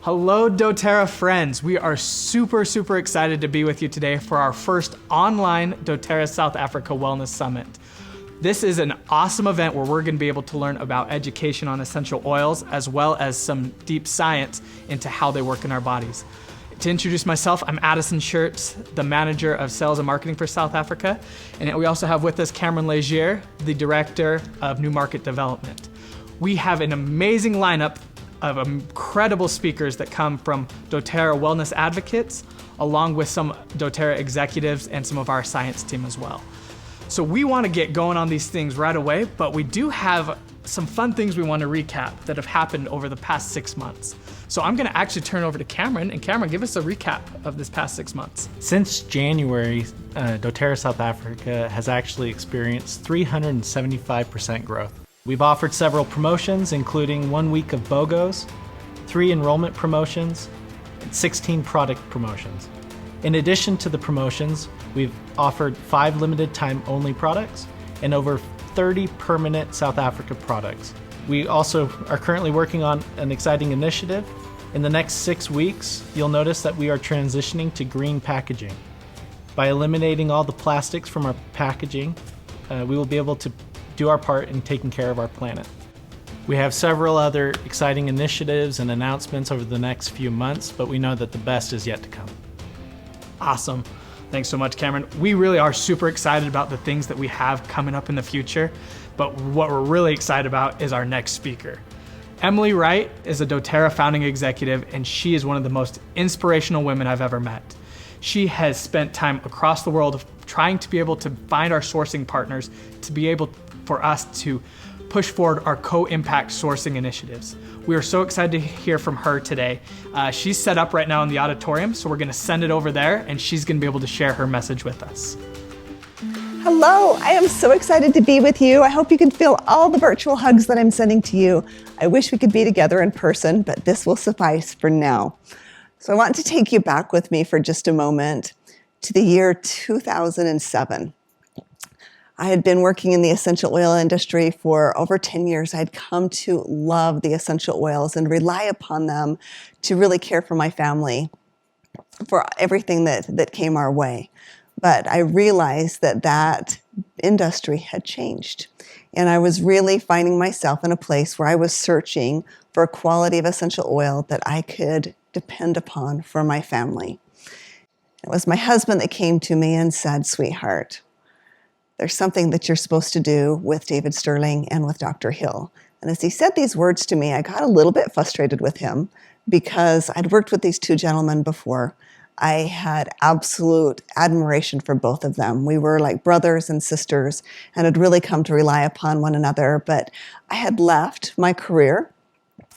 Hello, doTERRA friends. We are super excited to be with you today for our first online doTERRA South Africa Wellness Summit. This is an awesome event where we're going to be able to learn about education on essential oils as well as some deep science into how they work in our bodies. To introduce myself, I'm Addison Schertz, the Manager of Sales and Marketing for South Africa. And we also have with us Cameron Legier, the Director of New Market Development. We have an amazing lineup of incredible speakers that come from doTERRA wellness advocates, along with some doTERRA executives and some of our science team as well. So we want to get going on these things right away, but we do have some fun things we want to recap that have happened over the past 6 months. So I'm going to actually turn over to Cameron, and Cameron, give us a recap of this past 6 months. Since January, doTERRA South Africa has actually experienced 375% growth. We've offered several promotions, including 1 week of BOGOs, 3 enrollment promotions, and 16 product promotions. In addition to the promotions, we've offered 5 limited time only products and over 30 permanent South Africa products. We also are currently working on an exciting initiative. In the next 6 weeks, you'll notice that we are transitioning to green packaging. By eliminating all the plastics from our packaging, we will be able to do our part in taking care of our planet. We have several other exciting initiatives and announcements over the next few months, but we know that the best is yet to come. Awesome. Thanks so much, Cameron. We really are super excited about the things that we have coming up in the future, but what we're really excited about is our next speaker. Emily Wright is a doTERRA founding executive, and she is one of the most inspirational women I've ever met. She has spent time across the world trying to be able to find our sourcing partners to be able for us to push forward our co-impact sourcing initiatives. We are so excited to hear from her today. She's set up right now in the auditorium, so we're gonna send it over there and she's gonna be able to share her message with us. Hello, I am so excited to be with you. I hope you can feel all the virtual hugs that I'm sending to you. I wish we could be together in person, but this will suffice for now. So I want to take you back with me for just a moment to the year 2007. I had been working in the essential oil industry for over 10 years. I'd come to love the essential oils and rely upon them to really care for my family, for everything that came our way. But I realized that industry had changed. And I was really finding myself in a place where I was searching for a quality of essential oil that I could depend upon for my family. It was my husband that came to me and said, "Sweetheart, there's something that you're supposed to do with David Sterling and with Dr. Hill." And as he said these words to me, I got a little bit frustrated with him because I'd worked with these two gentlemen before. I had absolute admiration for both of them. We were like brothers and sisters and had really come to rely upon one another. But I had left my career,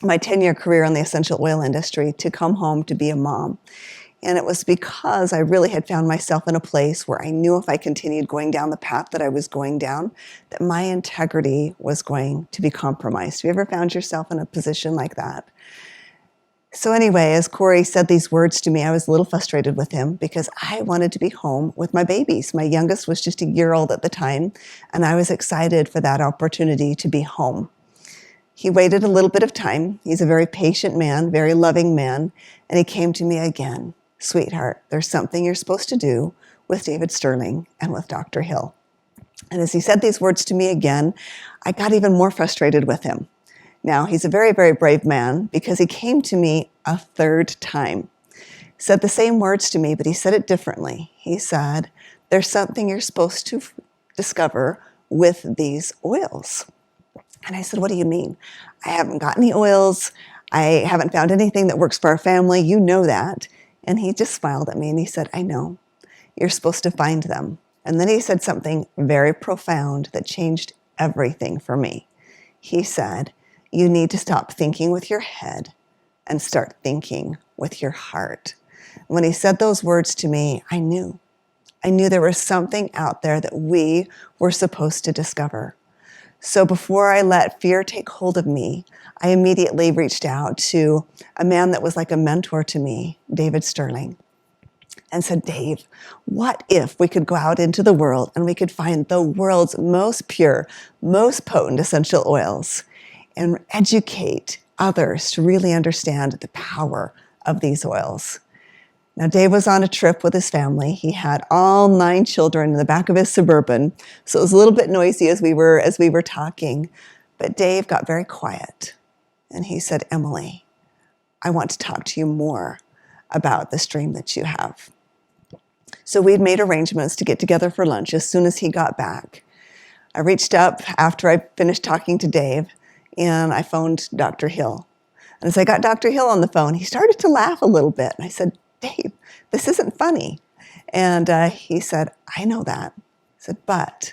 my 10-year career in the essential oil industry, to come home to be a mom. And it was because I really had found myself in a place where I knew if I continued going down the path that I was going down, that my integrity was going to be compromised. Have you ever found yourself in a position like that? So anyway, as Corey said these words to me, I was a little frustrated with him because I wanted to be home with my babies. My youngest was just a year old at the time, and I was excited for that opportunity to be home. He waited a little bit of time. He's a very patient man, very loving man, and he came to me again. "Sweetheart, there's something you're supposed to do with David Sterling and with Dr. Hill." And as he said these words to me again, I got even more frustrated with him. Now, he's a very brave man because he came to me a third time. Said the same words to me, but he said it differently. He said, "There's something you're supposed to discover with these oils." And I said, "What do you mean? I haven't got any oils. I haven't found anything that works for our family. You know that." And he just smiled at me and he said, "I know. You're supposed to find them." And then he said something very profound that changed everything for me. He said, "You need to stop thinking with your head and start thinking with your heart." When he said those words to me, I knew there was something out there that we were supposed to discover. So before I let fear take hold of me, I immediately reached out to a man that was like a mentor to me, David Sterling, and said, "Dave, what if we could go out into the world and we could find the world's most pure, most potent essential oils and educate others to really understand the power of these oils. Now, Dave was on a trip with his family. He had all 9 children in the back of his Suburban, so it was a little bit noisy as we were talking. But Dave got very quiet, and he said, "Emily, I want to talk to you more about this dream that you have." So we'd made arrangements to get together for lunch as soon as he got back. I reached up after I finished talking to Dave, and I phoned Dr. Hill. And as I got Dr. Hill on the phone, he started to laugh a little bit. And I said, "Dave, this isn't funny." And he said, "I know that." I said, "But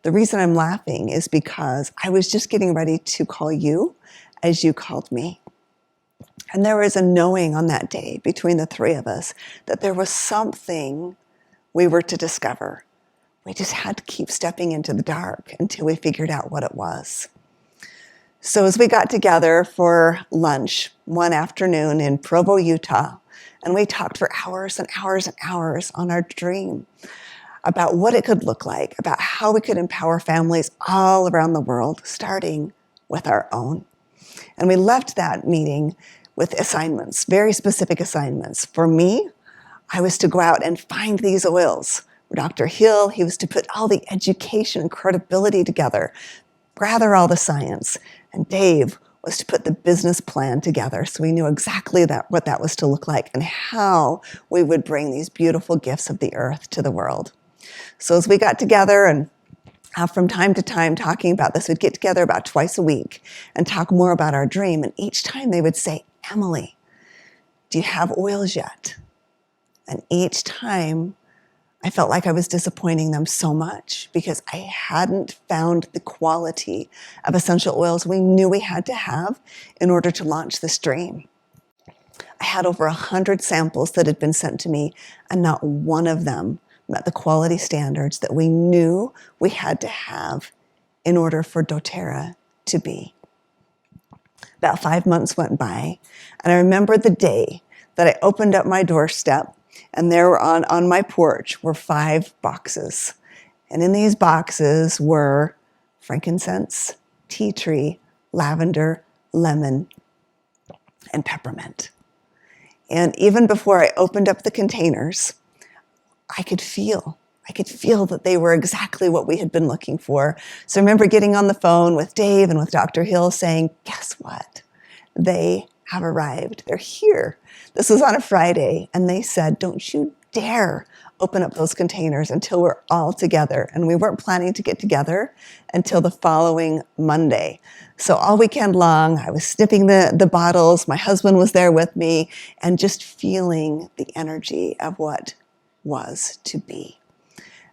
the reason I'm laughing is because I was just getting ready to call you as you called me." And there was a knowing on that day between the 3 of us that there was something we were to discover. We just had to keep stepping into the dark until we figured out what it was. So as we got together for lunch one afternoon in Provo, Utah, and we talked for hours and hours and hours on our dream about what it could look like, about how we could empower families all around the world, starting with our own. And we left that meeting with assignments, very specific assignments. For me, I was to go out and find these oils. Dr. Hill, he was to put all the education and credibility together, gather all the science. And Dave was to put the business plan together so we knew exactly what that was to look like and how we would bring these beautiful gifts of the earth to the world. So as we got together and from time to time talking about this, we'd get together about twice a week and talk more about our dream. And each time they would say, "Emily, do you have oils yet?" And each time I felt like I was disappointing them so much because I hadn't found the quality of essential oils we knew we had to have in order to launch this dream. I had over 100 samples that had been sent to me, and not one of them met the quality standards that we knew we had to have in order for doTERRA to be. About 5 months went by, and I remember the day that I opened up my doorstep, and there on my porch were 5 boxes. And in these boxes were frankincense, tea tree, lavender, lemon, and peppermint. And even before I opened up the containers, I could feel that they were exactly what we had been looking for. So I remember getting on the phone with Dave and with Dr. Hill saying, "Guess what? They have arrived. They're here." This was on a Friday, and they said, "Don't you dare open up those containers until we're all together." And we weren't planning to get together until the following Monday. So all weekend long, I was snipping the bottles. My husband was there with me, and just feeling the energy of what was to be.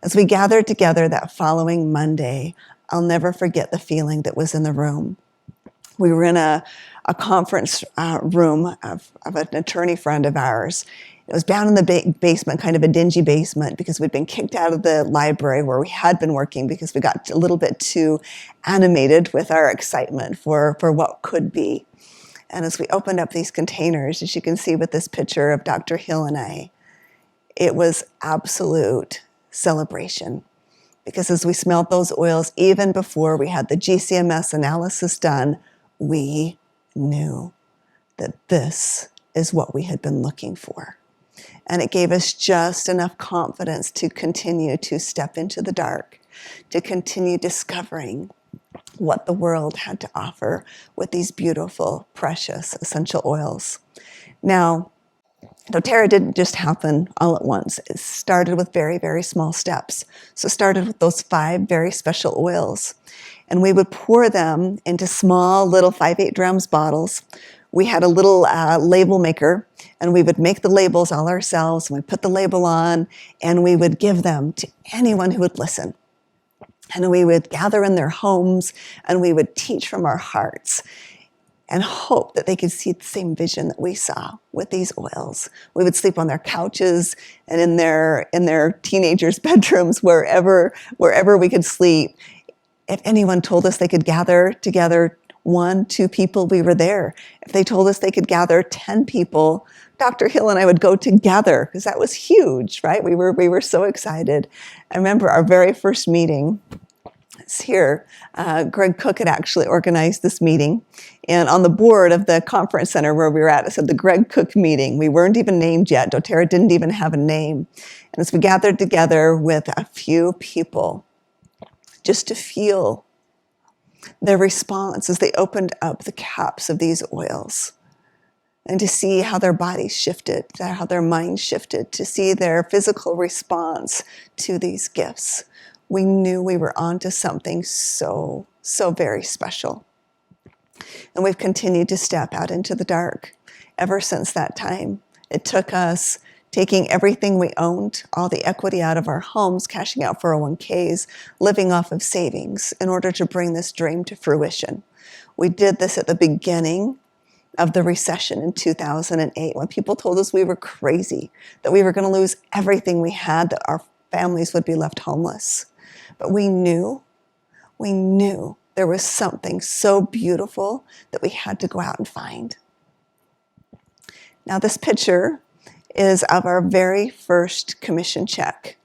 As we gathered together that following Monday, I'll never forget the feeling that was in the room. We were in a conference room of an attorney friend of ours. It was down in the basement, kind of a dingy basement, because we'd been kicked out of the library where we had been working because we got a little bit too animated with our excitement for what could be. And as we opened up these containers, as you can see with this picture of Dr. Hill and I, it was absolute celebration. Because as we smelled those oils, even before we had the GCMS analysis done, we knew that this is what we had been looking for. And it gave us just enough confidence to continue to step into the dark, to continue discovering what the world had to offer with these beautiful, precious essential oils. Now, doTERRA didn't just happen all at once. It started with very, very small steps. So it started with those 5 very special oils. And we would pour them into small little 5/8 drams bottles. We had a little label maker, and we would make the labels all ourselves. And we'd put the label on, and we would give them to anyone who would listen. And we would gather in their homes, and we would teach from our hearts and hope that they could see the same vision that we saw with these oils. We would sleep on their couches and in their teenagers' bedrooms, wherever we could sleep. If anyone told us they could gather together 1, 2 people, we were there. If they told us they could gather 10 people, Dr. Hill and I would go together because that was huge, right? We were so excited. I remember our very first meeting. is here. Greg Cook had actually organized this meeting. And on the board of the conference center where we were at, it said the Greg Cook meeting. We weren't even named yet. doTERRA didn't even have a name. And as we gathered together with a few people, just to feel their response as they opened up the caps of these oils, and to see how their bodies shifted, how their minds shifted, to see their physical response to these gifts, we knew we were onto something so very special. And we've continued to step out into the dark ever since that time. It took us taking everything we owned, all the equity out of our homes, cashing out 401ks, living off of savings in order to bring this dream to fruition. We did this at the beginning of the recession in 2008, when people told us we were crazy, that we were going to lose everything we had, that our families would be left homeless. But we knew there was something so beautiful that we had to go out and find. Now, this picture is of our very first commission check.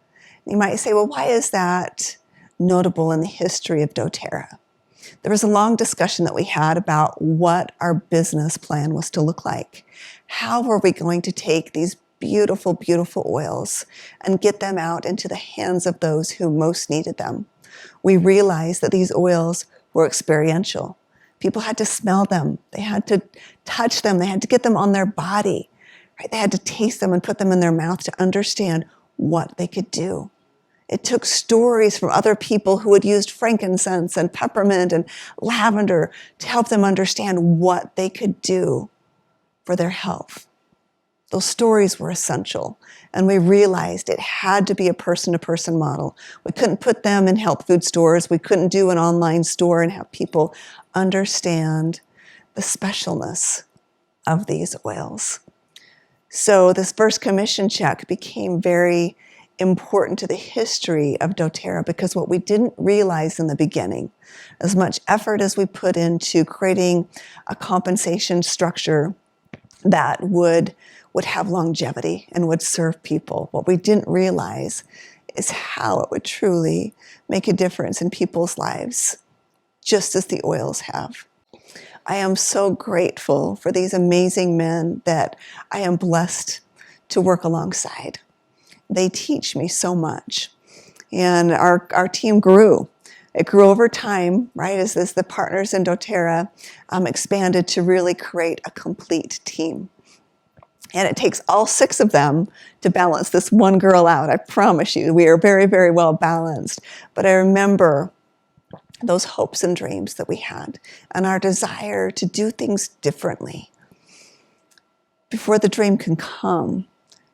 You might say, well, why is that notable in the history of doTERRA? There was a long discussion that we had about what our business plan was to look like. How were we going to take these beautiful, beautiful oils and get them out into the hands of those who most needed them? We realized that these oils were experiential. People had to smell them. They had to touch them. They had to get them on their body. Right? They had to taste them and put them in their mouth to understand what they could do. It took stories from other people who had used frankincense and peppermint and lavender to help them understand what they could do for their health. Those stories were essential, and we realized it had to be a person-to-person model. We couldn't put them in health food stores. We couldn't do an online store and have people understand the specialness of these oils. So this first commission check became very important to the history of doTERRA, because what we didn't realize in the beginning, as much effort as we put into creating a compensation structure that would have longevity and would serve people, what we didn't realize is how it would truly make a difference in people's lives, just as the oils have. I am so grateful for these amazing men that I am blessed to work alongside. They teach me so much. And our team grew. It grew over time, right, as the partners in doTERRA expanded to really create a complete team. And it takes all 6 of them to balance this one girl out. I promise you, we are very, very well balanced. But I remember those hopes and dreams that we had and our desire to do things differently. Before the dream can come,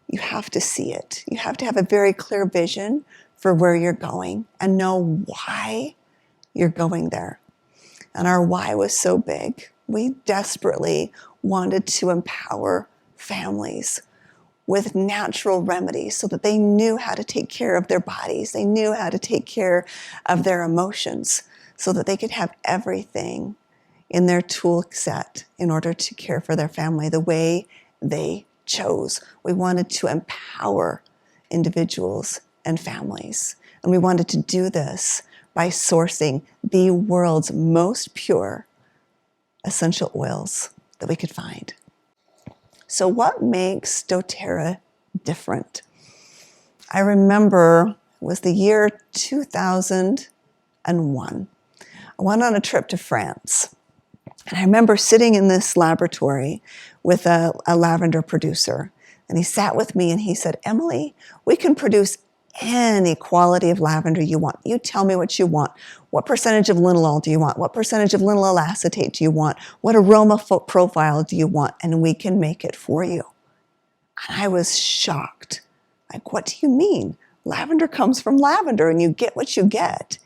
you have to see it. You have to have a very clear vision for where you're going and know why you're going there. And our why was so big. We desperately wanted to empower families with natural remedies so that they knew how to take care of their bodies. They knew how to take care of their emotions so that they could have everything in their tool set in order to care for their family the way they chose. We wanted to empower individuals and families. And we wanted to do this by sourcing the world's most pure essential oils that we could find. So what makes doTERRA different? I remember it was the year 2001. I went on a trip to France. And I remember sitting in this laboratory with a lavender producer. And he sat with me and he said, Emily, we can produce any quality of lavender you want. You tell me what you want. What percentage of linalool do you want? What percentage of lineal acetate do you want? What aroma profile do you want? And we can make it for you. And I was shocked. Like, what do you mean? Lavender comes from lavender and you get what you get.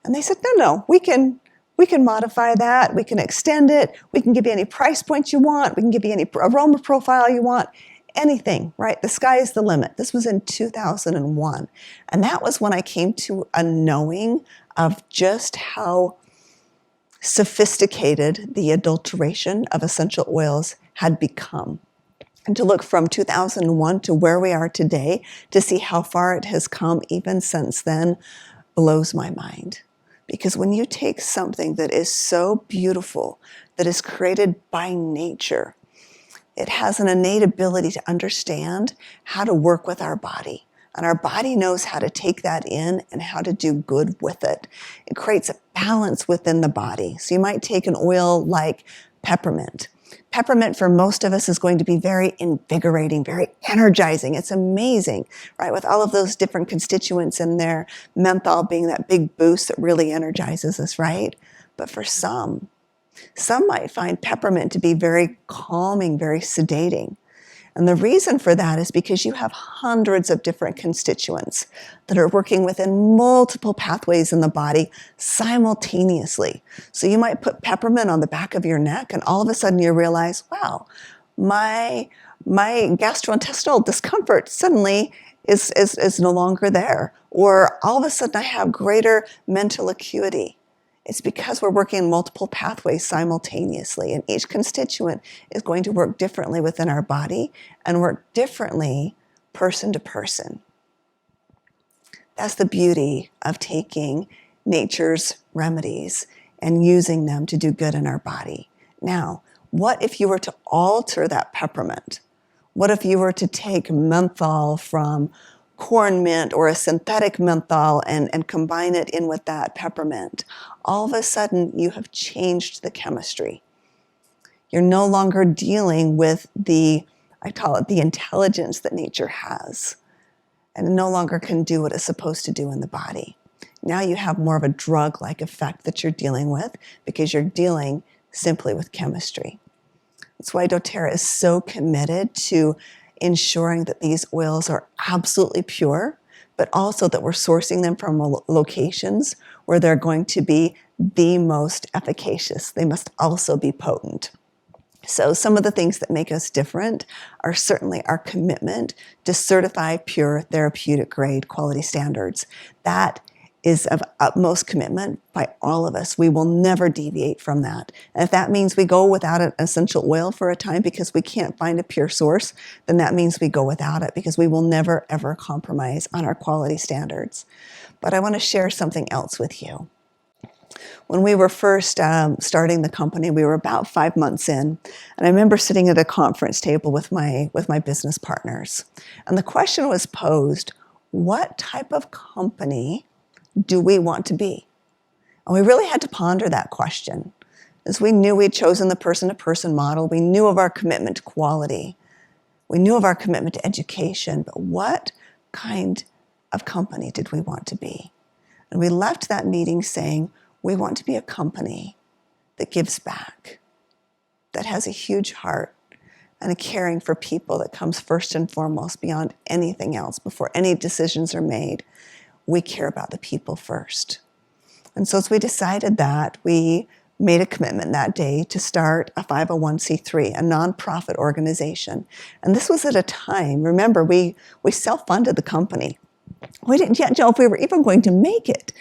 And they said, no, we can modify that. We can extend it. We can give you any price point you want. We can give you any aroma profile you want. Anything, right? The sky is the limit. This was in 2001. And that was when I came to a knowing of just how sophisticated the adulteration of essential oils had become. And to look from 2001 to where we are today, to see how far it has come even since then, blows my mind. Because when you take something that is so beautiful, that is created by nature, it has an innate ability to understand how to work with our body. And our body knows how to take that in and how to do good with it. It creates a balance within the body. So you might take an oil like peppermint. Peppermint for most of us is going to be very invigorating, very energizing. It's amazing, right? With all of those different constituents in there, menthol being that big boost that really energizes us, right? But for some might find peppermint to be very calming, very sedating. And the reason for that is because you have hundreds of different constituents that are working within multiple pathways in the body simultaneously. So you might put peppermint on the back of your neck and all of a sudden you realize, wow, my gastrointestinal discomfort suddenly is no longer there. Or all of a sudden I have greater mental acuity. It's because we're working in multiple pathways simultaneously, and each constituent is going to work differently within our body and work differently person to person. That's the beauty of taking nature's remedies and using them to do good in our body. Now, what if you were to alter that peppermint? What if you were to take menthol from corn mint or a synthetic menthol and combine it in with that peppermint? All of a sudden, you have changed the chemistry. You're no longer dealing with I call it the intelligence that nature has, and it no longer can do what it's supposed to do in the body. Now you have more of a drug-like effect that you're dealing with because you're dealing simply with chemistry. That's why doTERRA is so committed to ensuring that these oils are absolutely pure, but also that we're sourcing them from locations where they're going to be the most efficacious. They must also be potent. So some of the things that make us different are certainly our commitment to certify pure therapeutic grade quality standards. That is of utmost commitment by all of us. We will never deviate from that. And if that means we go without an essential oil for a time because we can't find a pure source, then that means we go without it because we will never, ever compromise on our quality standards. But I want to share something else with you. When we were first starting the company, we were about 5 months in, and I remember sitting at a conference table with my business partners. And the question was posed, what type of company do we want to be? And we really had to ponder that question, as we knew we'd chosen the person-to-person model. We knew of our commitment to quality. We knew of our commitment to education, but what kind of company did we want to be? And we left that meeting saying, we want to be a company that gives back, that has a huge heart and a caring for people that comes first and foremost beyond anything else. Before any decisions are made, we care about the people first. And so as we decided that, we made a commitment that day to start a 501c3, a nonprofit organization. And this was at a time, remember, we self-funded the company. We didn't yet know if we were even going to make it.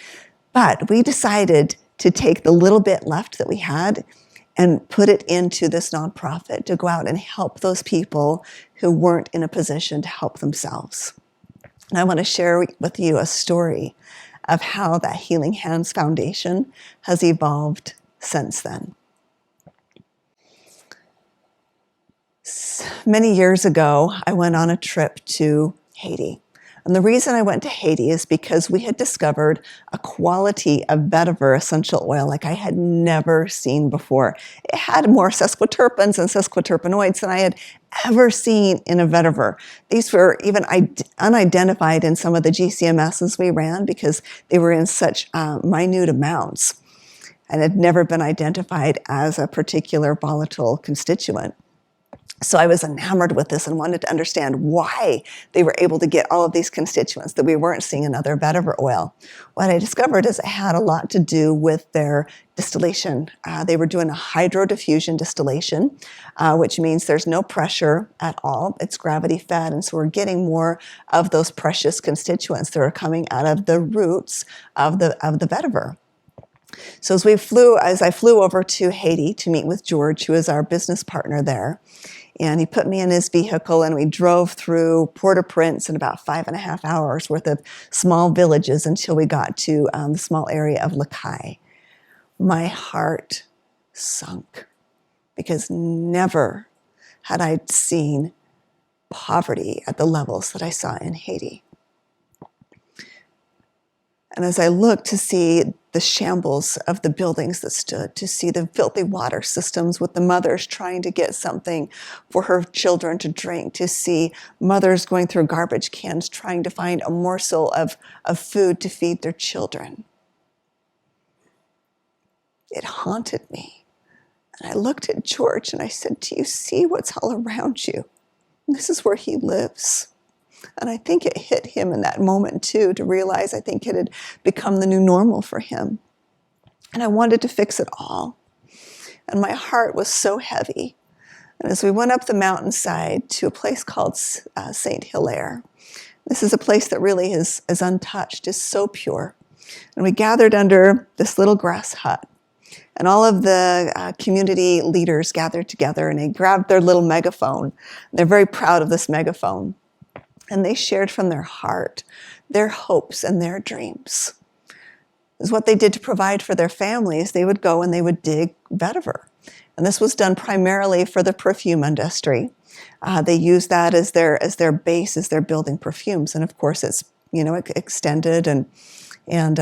But we decided to take the little bit left that we had and put it into this nonprofit to go out and help those people who weren't in a position to help themselves. And I want to share with you a story of how that Healing Hands Foundation has evolved since then. Many years ago, I went on a trip to Haiti. And the reason I went to Haiti is because we had discovered a quality of vetiver essential oil like I had never seen before. It had more sesquiterpenes and sesquiterpenoids than I had ever seen in a vetiver. These were even unidentified in some of the GCMSs we ran because they were in such minute amounts and had never been identified as a particular volatile constituent. So I was enamored with this and wanted to understand why they were able to get all of these constituents that we weren't seeing in other vetiver oil. What I discovered is it had a lot to do with their distillation. They were doing a hydrodiffusion distillation, which means there's no pressure at all. It's gravity fed, and so we're getting more of those precious constituents that are coming out of the roots of the vetiver. So as I flew over to Haiti to meet with George, who is our business partner there, And he put me in his vehicle, and we drove through Port-au-Prince in about 5.5 hours worth of small villages until we got to the small area of Lakai. My heart sunk because never had I seen poverty at the levels that I saw in Haiti. And as I looked to see the shambles of the buildings that stood, to see the filthy water systems with the mothers trying to get something for her children to drink, to see mothers going through garbage cans trying to find a morsel of food to feed their children, it haunted me. And I looked at George and I said, do you see what's all around you? And this is where he lives. And I think it hit him in that moment too, to realize I think it had become the new normal for him. And I wanted to fix it all. And my heart was so heavy. And as we went up the mountainside to a place called St. Hilaire, this is a place that really is untouched, is so pure. And we gathered under this little grass hut. And all of the community leaders gathered together, and they grabbed their little megaphone. They're very proud of this megaphone. And they shared from their heart their hopes and their dreams. Is what they did to provide for their families. They would go and they would dig vetiver. And this was done primarily for the perfume industry. They used that as their base, as they're building perfumes. And of course, it's extended and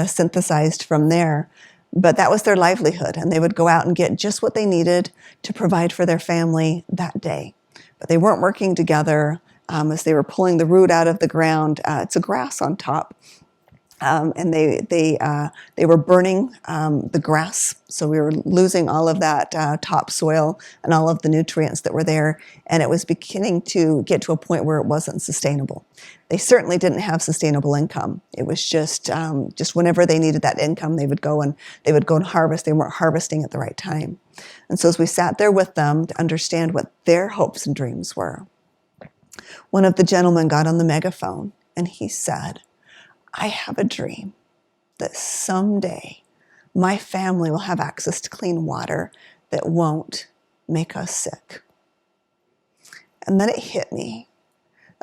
synthesized from there. But that was their livelihood. And they would go out and get just what they needed to provide for their family that day. But they weren't working together. As they were pulling the root out of the ground, it's a grass on top, and they were burning the grass, so we were losing all of that topsoil and all of the nutrients that were there, and it was beginning to get to a point where it wasn't sustainable. They certainly didn't have sustainable income. It was just whenever they needed that income, they would go and harvest. They weren't harvesting at the right time, and so as we sat there with them to understand what their hopes and dreams were. One of the gentlemen got on the megaphone and he said, I have a dream that someday my family will have access to clean water that won't make us sick. And then it hit me.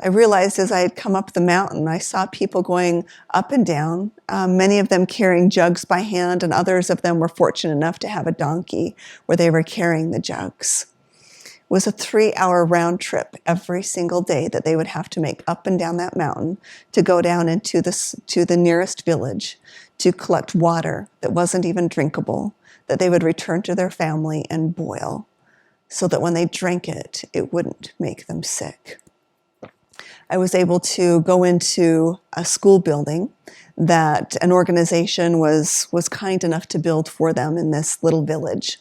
I realized as I had come up the mountain, I saw people going up and down, many of them carrying jugs by hand, and others of them were fortunate enough to have a donkey where they were carrying the jugs. It was a 3-hour round trip every single day that they would have to make up and down that mountain to go down into to the nearest village to collect water that wasn't even drinkable, that they would return to their family and boil so that when they drank it, it wouldn't make them sick. I was able to go into a school building that an organization was kind enough to build for them in this little village.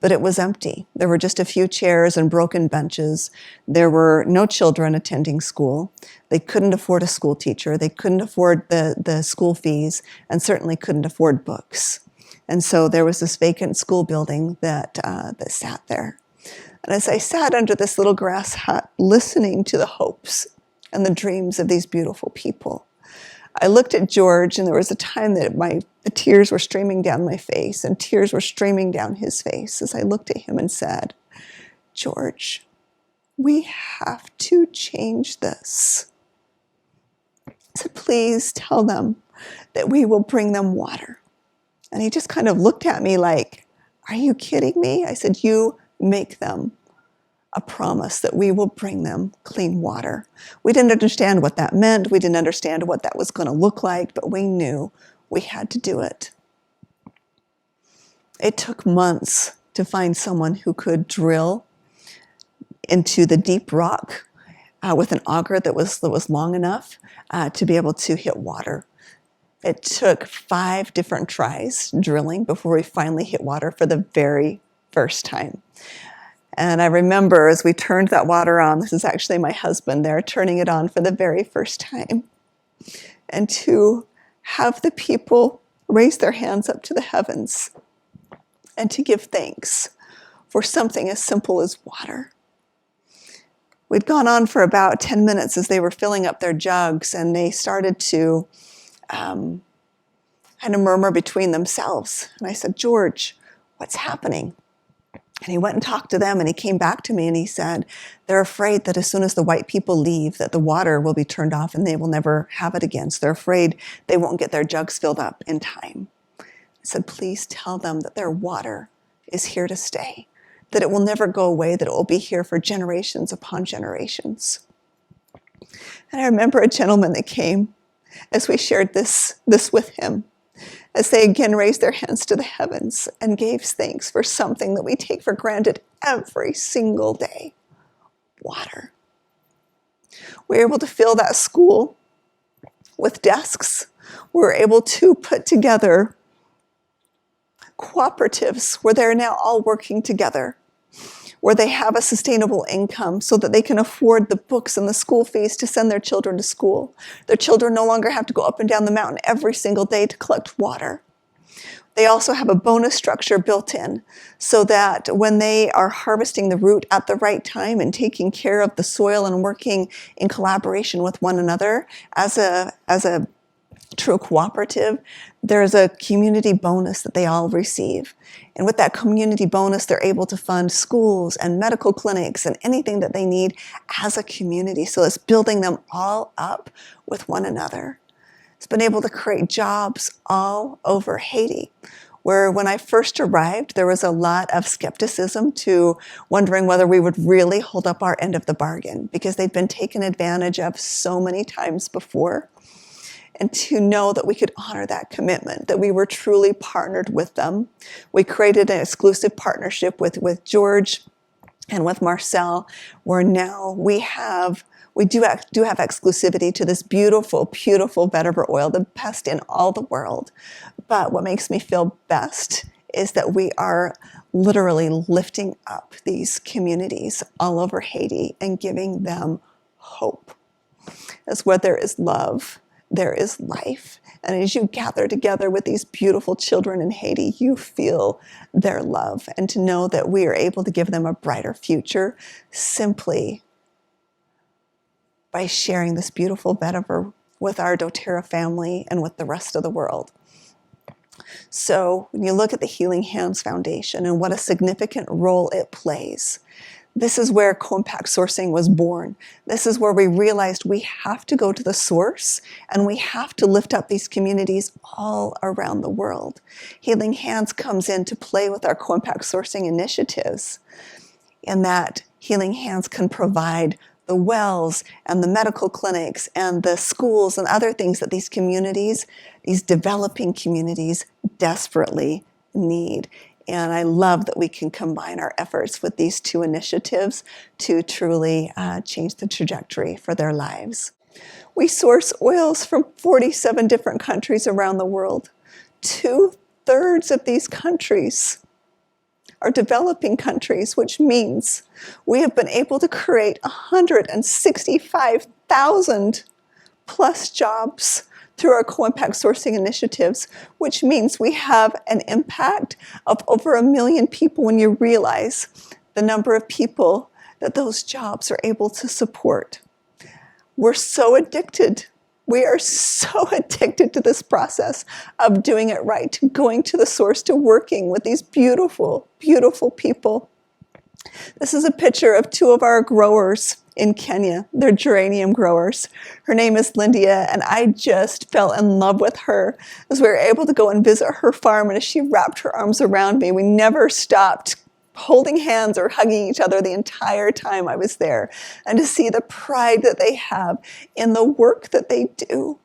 But it was empty. There were just a few chairs and broken benches. There were no children attending school. They couldn't afford a school teacher. They couldn't afford the school fees, and certainly couldn't afford books. And so there was this vacant school building that sat there. And as I sat under this little grass hut, listening to the hopes and the dreams of these beautiful people, I looked at George, and there was a time that the tears were streaming down my face, and tears were streaming down his face as I looked at him and said, George, we have to change this. I said, please tell them that we will bring them water. And he just kind of looked at me like, are you kidding me? I said, you make them a promise that we will bring them clean water. We didn't understand what that meant. We didn't understand what that was going to look like, but we knew we had to do it. It took months to find someone who could drill into the deep rock with an auger that was long enough to be able to hit water. It took 5 different tries drilling before we finally hit water for the very first time. And I remember as we turned that water on, this is actually my husband there, turning it on for the very first time. And to have the people raise their hands up to the heavens and to give thanks for something as simple as water. We'd gone on for about 10 minutes as they were filling up their jugs, and they started to kind of murmur between themselves. And I said, George, what's happening? And he went and talked to them, and he came back to me and he said, they're afraid that as soon as the white people leave, that the water will be turned off and they will never have it again. So they're afraid they won't get their jugs filled up in time. I said, please tell them that their water is here to stay, that it will never go away, that it will be here for generations upon generations. And I remember a gentleman that came as we shared this with him, as they again raised their hands to the heavens and gave thanks for something that we take for granted every single day: water. We were able to fill that school with desks. We were able to put together cooperatives where they're now all working together, where they have a sustainable income so that they can afford the books and the school fees to send their children to school. Their children no longer have to go up and down the mountain every single day to collect water. They also have a bonus structure built in so that when they are harvesting the root at the right time and taking care of the soil and working in collaboration with one another as a true cooperative, there's a community bonus that they all receive. And with that community bonus, they're able to fund schools and medical clinics and anything that they need as a community. So it's building them all up with one another. It's been able to create jobs all over Haiti, where when I first arrived, there was a lot of skepticism to wondering whether we would really hold up our end of the bargain, because they'd been taken advantage of so many times before. And to know that we could honor that commitment, that we were truly partnered with them. We created an exclusive partnership with George and with Marcel, where now we do have exclusivity to this beautiful, beautiful vetiver oil, the best in all the world. But what makes me feel best is that we are literally lifting up these communities all over Haiti and giving them hope. As where there is love, there is life. And as you gather together with these beautiful children in Haiti, you feel their love. And to know that we are able to give them a brighter future simply by sharing this beautiful vetiver with our doTERRA family and with the rest of the world. So when you look at the Healing Hands Foundation and what a significant role it plays, this is where compact sourcing was born. This is where we realized we have to go to the source and we have to lift up these communities all around the world. Healing Hands comes in to play with our compact sourcing initiatives, in that Healing Hands can provide the wells and the medical clinics and the schools and other things that these communities, these developing communities, desperately need. And I love that we can combine our efforts with these two initiatives to truly change the trajectory for their lives. We source oils from 47 different countries around the world. 2/3 of these countries are developing countries, which means we have been able to create 165,000 plus jobs through our compact sourcing initiatives, which means we have an impact of over 1 million people when you realize the number of people that those jobs are able to support. We're so addicted. We are so addicted to this process of doing it right, to going to the source, to working with these beautiful, beautiful people. This is a picture of 2 of our growers in Kenya. They're geranium growers. Her name is Lindia, and I just fell in love with her as we were able to go and visit her farm. And as she wrapped her arms around me, we never stopped holding hands or hugging each other the entire time I was there. And to see the pride that they have in the work that they do.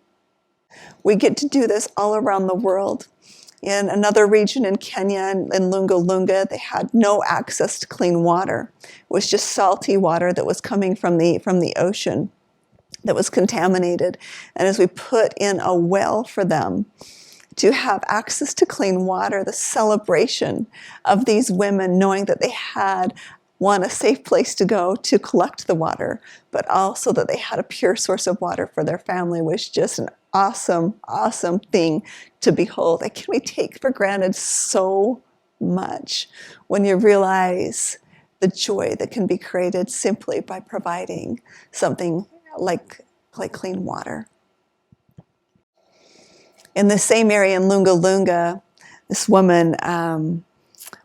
We get to do this all around the world. In another region in Kenya, in Lunga Lunga, they had no access to clean water. It was just salty water that was coming from the ocean that was contaminated. And as we put in a well for them to have access to clean water, the celebration of these women knowing that they had, one, a safe place to go to collect the water, but also that they had a pure source of water for their family was just an awesome, awesome thing to behold. And can we take for granted so much when you realize the joy that can be created simply by providing something like clean water. In the same area in Lunga Lunga, this woman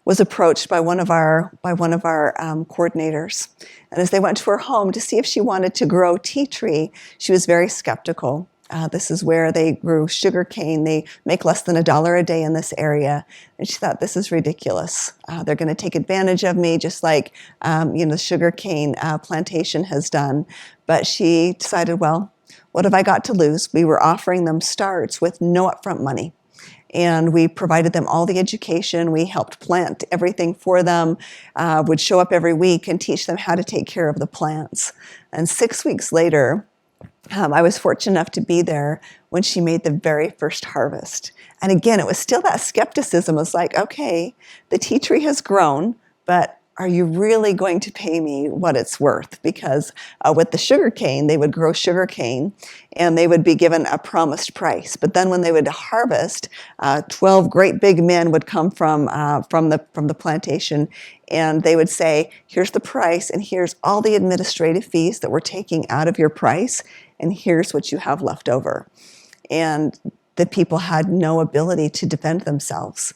was approached by one of our coordinators. And as they went to her home to see if she wanted to grow tea tree, she was very skeptical. This is where they grew sugar cane. They make less than $1 a day in this area. And she thought, this is ridiculous. They're going to take advantage of me just like the sugar cane plantation has done. But she decided, well, what have I got to lose? We were offering them starts with no upfront money. And we provided them all the education. We helped plant everything for them, would show up every week and teach them how to take care of the plants. And 6 weeks later, I was fortunate enough to be there when she made the very first harvest. And again, it was still that skepticism. It was like, okay, the tea tree has grown, but are you really going to pay me what it's worth? Because with the sugar cane, they would grow sugar cane and they would be given a promised price. But then when they would harvest, 12 great big men would come from the plantation, and they would say, here's the price, and here's all the administrative fees that we're taking out of your price, and here's what you have left over. And the people had no ability to defend themselves.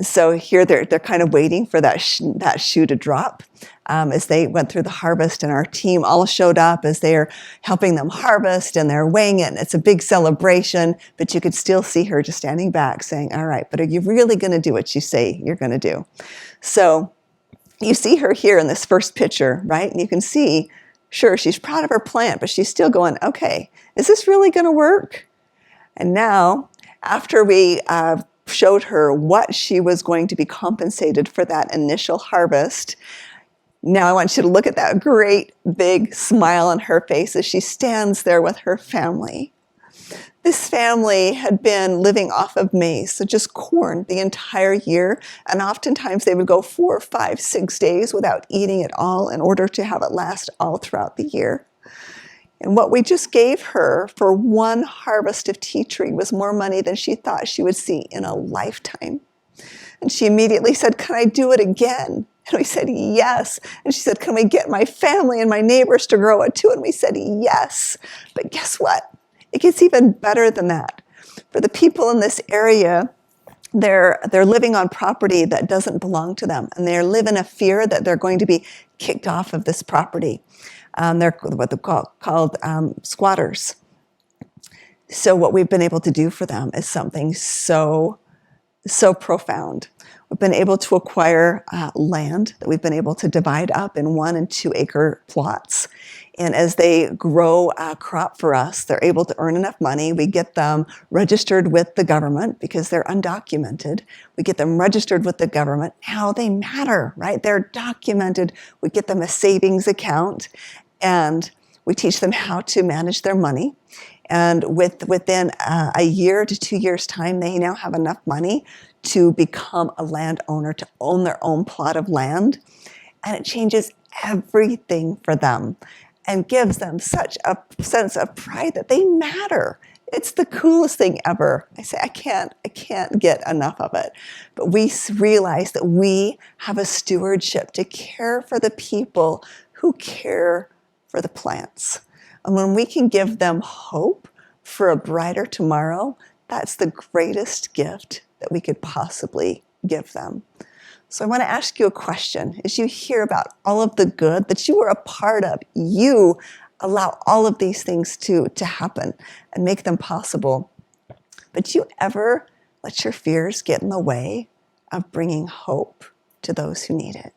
So here they're kind of waiting for that shoe to drop as they went through the harvest, and our team all showed up as they're helping them harvest, and they're weighing it, and it's a big celebration, but you could still see her just standing back saying, all right, but are you really going to do what you say you're going to do? So you see her here in this first picture, right? And you can see, sure, she's proud of her plant, but she's still going, okay, is this really going to work? And now, after we showed her what she was going to be compensated for that initial harvest, now I want you to look at that great big smile on her face as she stands there with her family. This family had been living off of maize, so just corn, the entire year, and oftentimes they would go 4, 5, 6 days without eating it all in order to have it last all throughout the year. And what we just gave her for one harvest of tea tree was more money than she thought she would see in a lifetime. And she immediately said, can I do it again? And we said, yes. And she said, can we get my family and my neighbors to grow it too? And we said, yes. But guess what? It gets even better than that. For the people in this area, they're living on property that doesn't belong to them. And they live in a fear that they're going to be kicked off of this property. They're what they're called squatters. So what we've been able to do for them is something so profound. We've been able to acquire land that we've been able to divide up in 1 and 2 acre plots. And as they grow a crop for us, they're able to earn enough money. We get them registered with the government because they're undocumented. We get them registered with the government. Now they matter, right? They're documented. We get them a savings account, and we teach them how to manage their money. And within a year to 2 years' time, they now have enough money to become a landowner, to own their own plot of land. And it changes everything for them and gives them such a sense of pride that they matter. It's the coolest thing ever. I say, I can't get enough of it. But we realize that we have a stewardship to care for the people who care for the plants. And when we can give them hope for a brighter tomorrow, that's the greatest gift that we could possibly give them. So I want to ask you a question. As you hear about all of the good that you were a part of, you allow all of these things to happen and make them possible. But do you ever let your fears get in the way of bringing hope to those who need it?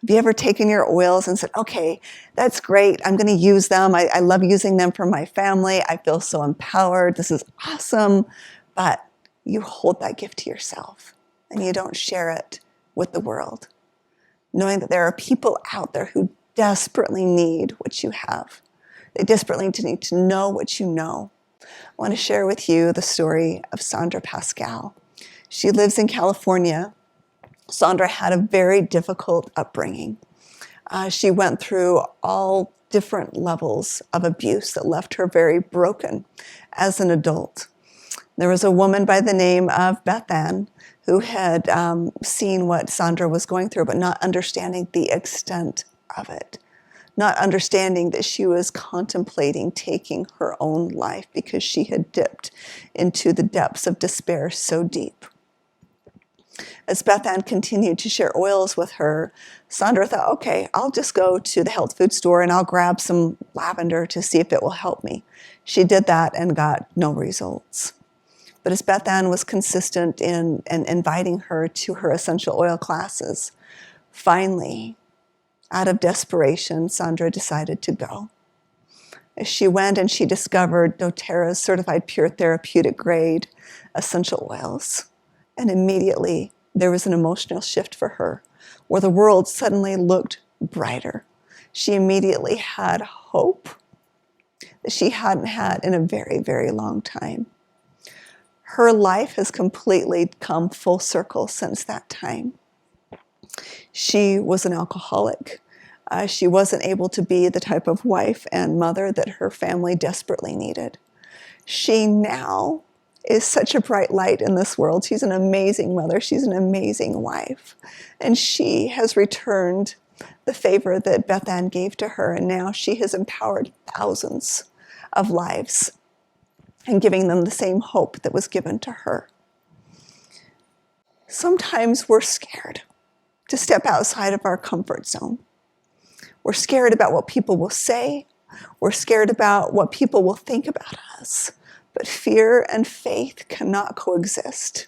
Have you ever taken your oils and said, okay, that's great, I'm going to use them. I love using them for my family. I feel so empowered. This is awesome. But you hold that gift to yourself and you don't share it with the world, knowing that there are people out there who desperately need what you have. They desperately need to know what you know. I want to share with you the story of Sandra Pascal. She lives in California. Sandra had a very difficult upbringing. She went through all different levels of abuse that left her very broken as an adult. There was a woman by the name of Beth Ann who had seen what Sandra was going through, but not understanding the extent of it. Not understanding that she was contemplating taking her own life because she had dipped into the depths of despair so deep. As Beth Ann continued to share oils with her, Sandra thought, okay, I'll just go to the health food store and I'll grab some lavender to see if it will help me. She did that and got no results. But as Beth Ann was consistent in inviting her to her essential oil classes, finally, out of desperation, Sandra decided to go. As she went and she discovered doTERRA's certified pure therapeutic grade essential oils, and immediately there was an emotional shift for her, where the world suddenly looked brighter. She immediately had hope that she hadn't had in a very, very long time. Her life has completely come full circle since that time. She was an alcoholic. She wasn't able to be the type of wife and mother that her family desperately needed. She now is such a bright light in this world. She's an amazing mother. She's an amazing wife. And she has returned the favor that Beth Ann gave to her. And now she has empowered thousands of lives and giving them the same hope that was given to her. Sometimes we're scared to step outside of our comfort zone. We're scared about what people will say. We're scared about what people will think about us. But fear and faith cannot coexist.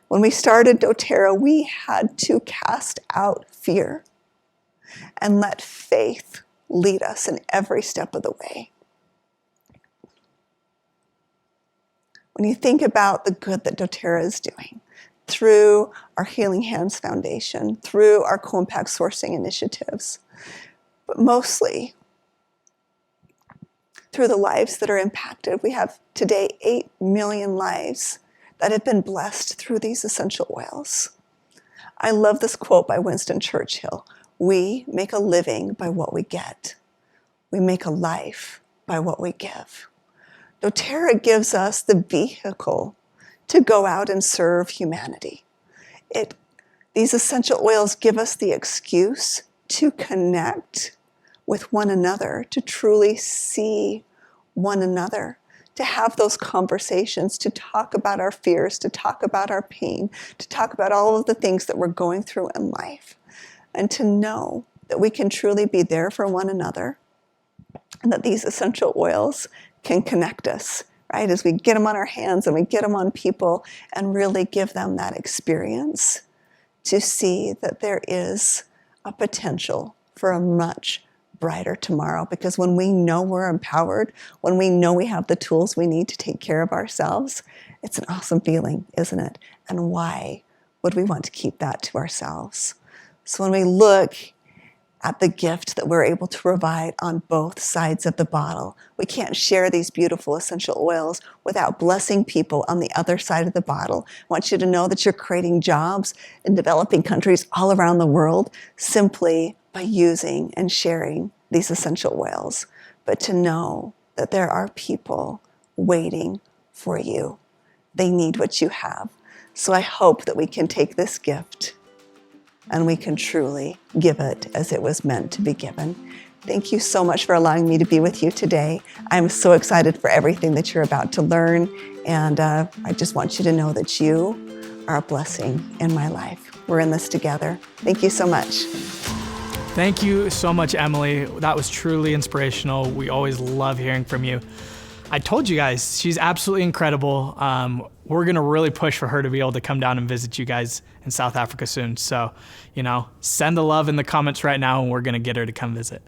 When we started doTERRA, we had to cast out fear and let faith lead us in every step of the way. When you think about the good that doTERRA is doing through our Healing Hands Foundation, through our co-impact sourcing initiatives, but mostly through the lives that are impacted. We have today 8 million lives that have been blessed through these essential oils. I love this quote by Winston Churchill. We make a living by what we get. We make a life by what we give. doTERRA gives us the vehicle to go out and serve humanity. These essential oils give us the excuse to connect with one another, to truly see one another, to have those conversations, to talk about our fears, to talk about our pain, to talk about all of the things that we're going through in life, and to know that we can truly be there for one another, and that these essential oils can connect us, right? As we get them on our hands and we get them on people and really give them that experience to see that there is a potential for a much brighter tomorrow. Because when we know we're empowered, when we know we have the tools we need to take care of ourselves, it's an awesome feeling, isn't it? And why would we want to keep that to ourselves? So when we look at the gift that we're able to provide on both sides of the bottle, we can't share these beautiful essential oils without blessing people on the other side of the bottle. I want you to know that you're creating jobs in developing countries all around the world simply by using and sharing these essential oils, but to know that there are people waiting for you. They need what you have. So I hope that we can take this gift and we can truly give it as it was meant to be given. Thank you so much for allowing me to be with you today. I'm so excited for everything that you're about to learn, and I just want you to know that you are a blessing in my life. We're in this together. Thank you so much. Thank you so much, Emily. That was truly inspirational. We always love hearing from you. I told you guys, she's absolutely incredible. We're going to really push for her to be able to come down and visit you guys in South Africa soon. So, send the love in the comments right now, and we're going to get her to come visit.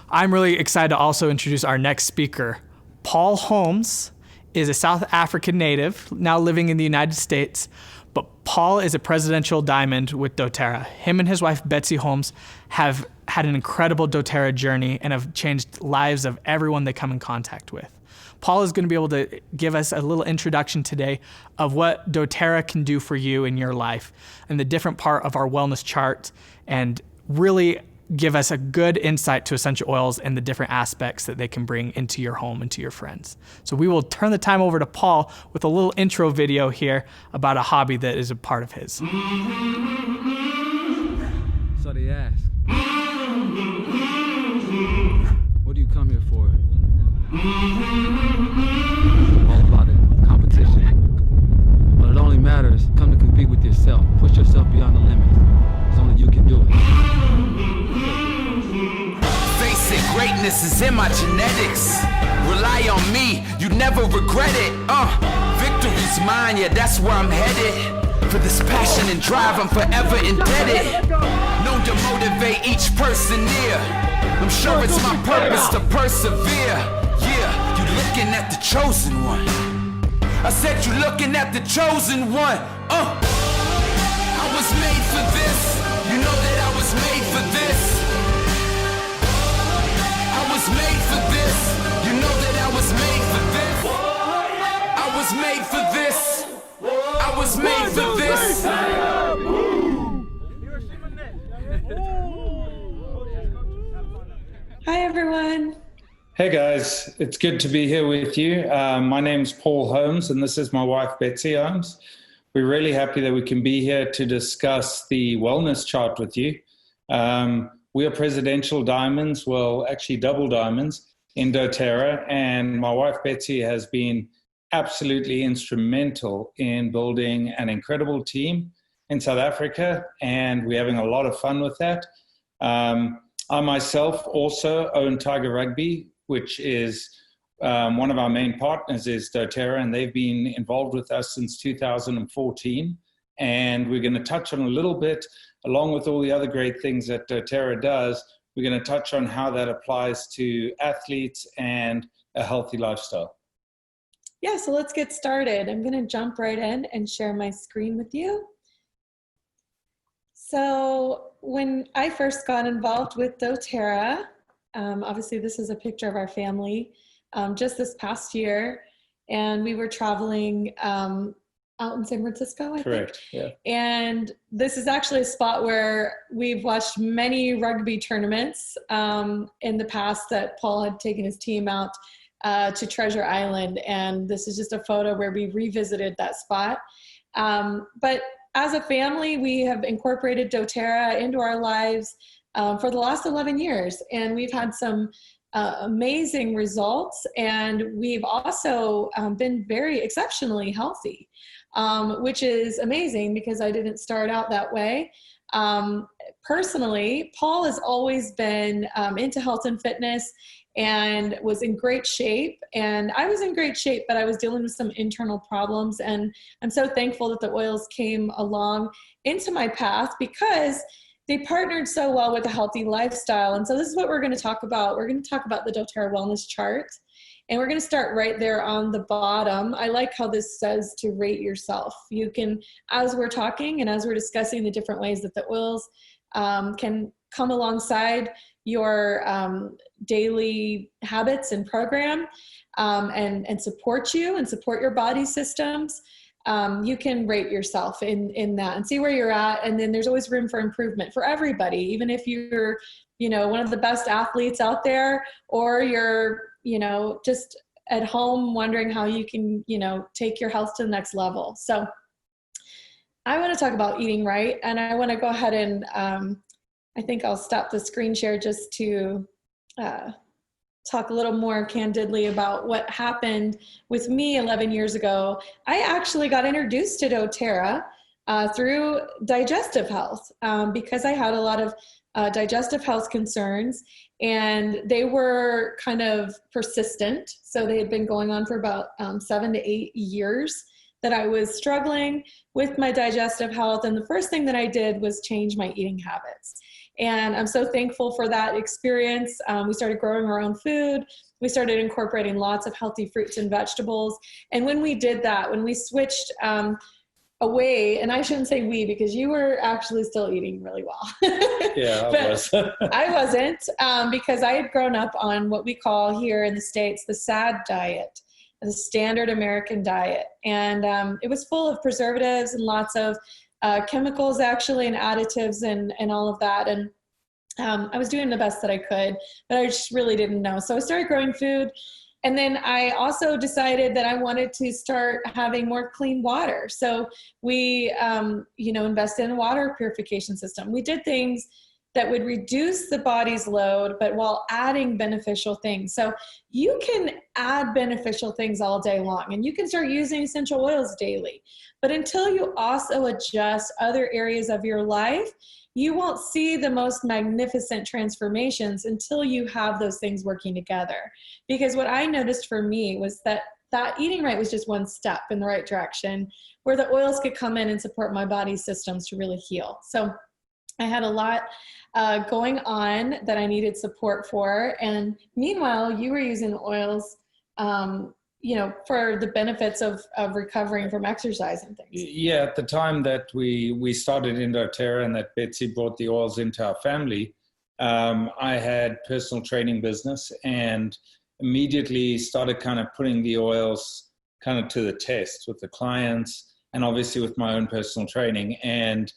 I'm really excited to also introduce our next speaker. Paul Holmes is a South African native, now living in the United States. But Paul is a presidential diamond with doTERRA. Him and his wife, Betsy Holmes, have had an incredible doTERRA journey and have changed lives of everyone they come in contact with. Paul is going to be able to give us a little introduction today of what doTERRA can do for you in your life and the different part of our wellness chart, and really give us a good insight to essential oils and the different aspects that they can bring into your home and to your friends. So we will turn the time over to Paul with a little intro video here about a hobby that is a part of his. So they ask, what do you come here for? All about it, competition. But it only matters, come to compete with yourself. Greatness is in my genetics. Rely on me, you never regret it. Victory's mine, yeah, that's where I'm headed. For this passion and drive, I'm forever indebted. Known to motivate each person near. I'm sure it's my purpose to persevere. Yeah, you looking at the chosen one. I said you looking at the chosen one. I was made for this. You know that I was made for this. I was made for this. You know that I was made for this. I was made for this. I was made for this. Hi, everyone. Hey guys, it's good to be here with you. My name's Paul Holmes, and this is my wife, Betsy Holmes. We're really happy that we can be here to discuss the wellness chart with you. We are presidential diamonds, well, actually double diamonds in doTERRA, and my wife, Betsy, has been absolutely instrumental in building an incredible team in South Africa, and we're having a lot of fun with that. I myself also own Tiger Rugby, which is one of our main partners is doTERRA, and they've been involved with us since 2014. And we're going to touch on a little bit, along with all the other great things that doTERRA does, we're going to touch on how that applies to athletes and a healthy lifestyle. Yeah, so let's get started. I'm going to jump right in and share my screen with you. So when I first got involved with doTERRA, obviously this is a picture of our family just this past year, and we were traveling out in San Francisco, I Correct, think. yeah. And this is actually a spot where we've watched many rugby tournaments in the past that Paul had taken his team out to Treasure Island, and this is just a photo where we revisited that spot. But as a family, we have incorporated doTERRA into our lives for the last 11 years, and we've had some amazing results, and we've also been very exceptionally healthy, which is amazing because I didn't start out that way. Personally, Paul has always been into health and fitness and was in great shape, and I was in great shape, but I was dealing with some internal problems, and I'm so thankful that the oils came along into my path because they partnered so well with a healthy lifestyle. And so this is what we're going to talk about. We're going to talk about the doTERRA wellness chart, and we're going to start right there on the bottom. I like how this says to rate yourself. You can, as we're talking and as we're discussing the different ways that the oils can come alongside your daily habits and program and support you and support your body systems, you can rate yourself in that and see where you're at. And then there's always room for improvement for everybody, even if you're, one of the best athletes out there, or you're, just at home wondering how you can, take your health to the next level. So I want to talk about eating right. And I want to go ahead and, I think I'll stop the screen share just to talk a little more candidly about what happened with me 11 years ago. I actually got introduced to doTERRA through digestive health because I had a lot of digestive health concerns, and they were kind of persistent. So they had been going on for about 7 to 8 years that I was struggling with my digestive health. And the first thing that I did was change my eating habits. And I'm so thankful for that experience. We started growing our own food. We started incorporating lots of healthy fruits and vegetables. And when we did that, when we switched away, and I shouldn't say we, because you were actually still eating really well. Yeah, I was. I wasn't, because I had grown up on what we call here in the States, the SAD diet, the standard American diet. And it was full of preservatives and lots of chemicals actually, and additives and all of that. And I was doing the best that I could, but I just really didn't know. So I started growing food. And then I also decided that I wanted to start having more clean water. So we, invested in a water purification system. We did things that would reduce the body's load, but while adding beneficial things. So you can add beneficial things all day long, and you can start using essential oils daily. But until you also adjust other areas of your life, you won't see the most magnificent transformations until you have those things working together. Because what I noticed for me was that eating right was just one step in the right direction, where the oils could come in and support my body's systems to really heal. So I had a lot going on that I needed support for. And meanwhile, you were using the oils, you know, for the benefits of recovering from exercise and things. Yeah, at the time that we started in doTERRA and that Betsy brought the oils into our family, I had personal training business and immediately started kind of putting the oils kind of to the test with the clients and obviously with my own personal training. And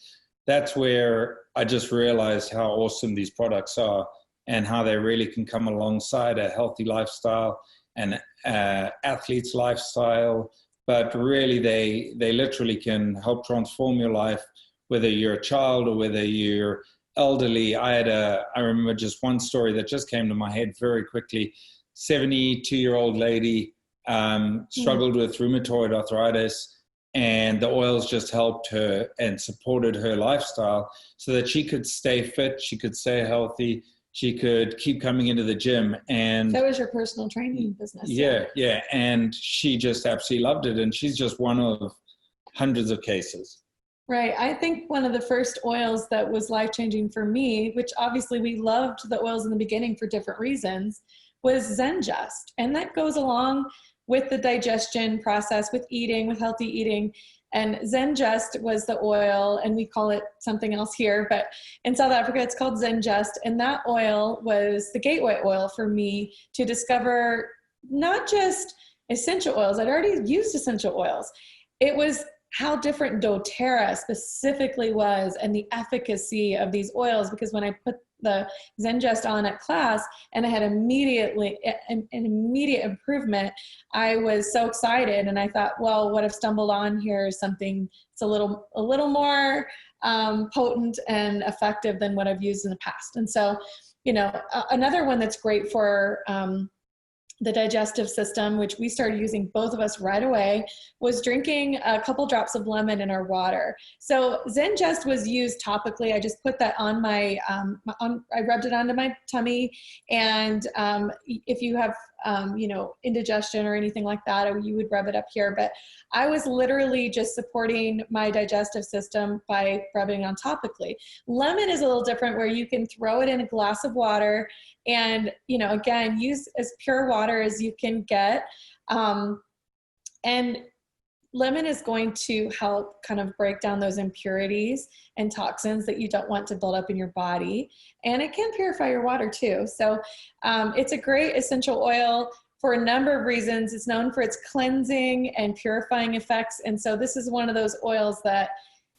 that's where I just realized how awesome these products are and how they really can come alongside a healthy lifestyle and athlete's lifestyle. But really, they literally can help transform your life, whether you're a child or whether you're elderly. I remember just one story that just came to my head very quickly. 72-year-old lady struggled with rheumatoid arthritis, and the oils just helped her and supported her lifestyle so that she could stay fit, she could stay healthy, she could keep coming into the gym. And that was your personal training business. Yeah. And she just absolutely loved it. And she's just one of hundreds of cases. Right. I think one of the first oils that was life-changing for me, which obviously we loved the oils in the beginning for different reasons, was ZenJust. And that goes along with the digestion process, with eating, with healthy eating. And ZenJust was the oil, and we call it something else here, but in South Africa, it's called ZenJust. And that oil was the gateway oil for me to discover not just essential oils. I'd already used essential oils. It was how different doTERRA specifically was and the efficacy of these oils, because when I put the ZenJust on at class and I had an immediate improvement, I was so excited. And I thought, well, what I've stumbled on here is something that's a little more potent and effective than what I've used in the past. And so, you know, another one that's great for the digestive system, which we started using both of us right away, was drinking a couple drops of lemon in our water. So ZenJust was used topically. I just put that on my, I rubbed it onto my tummy. And if you have, you know, indigestion or anything like that, you would rub it up here. But I was literally just supporting my digestive system by rubbing it on topically. Lemon is a little different, where you can throw it in a glass of water and, you know, again, use as pure water as you can get. And lemon is going to help kind of break down those impurities and toxins that you don't want to build up in your body. And it can purify your water too. So it's a great essential oil for a number of reasons. It's known for its cleansing and purifying effects. And so this is one of those oils that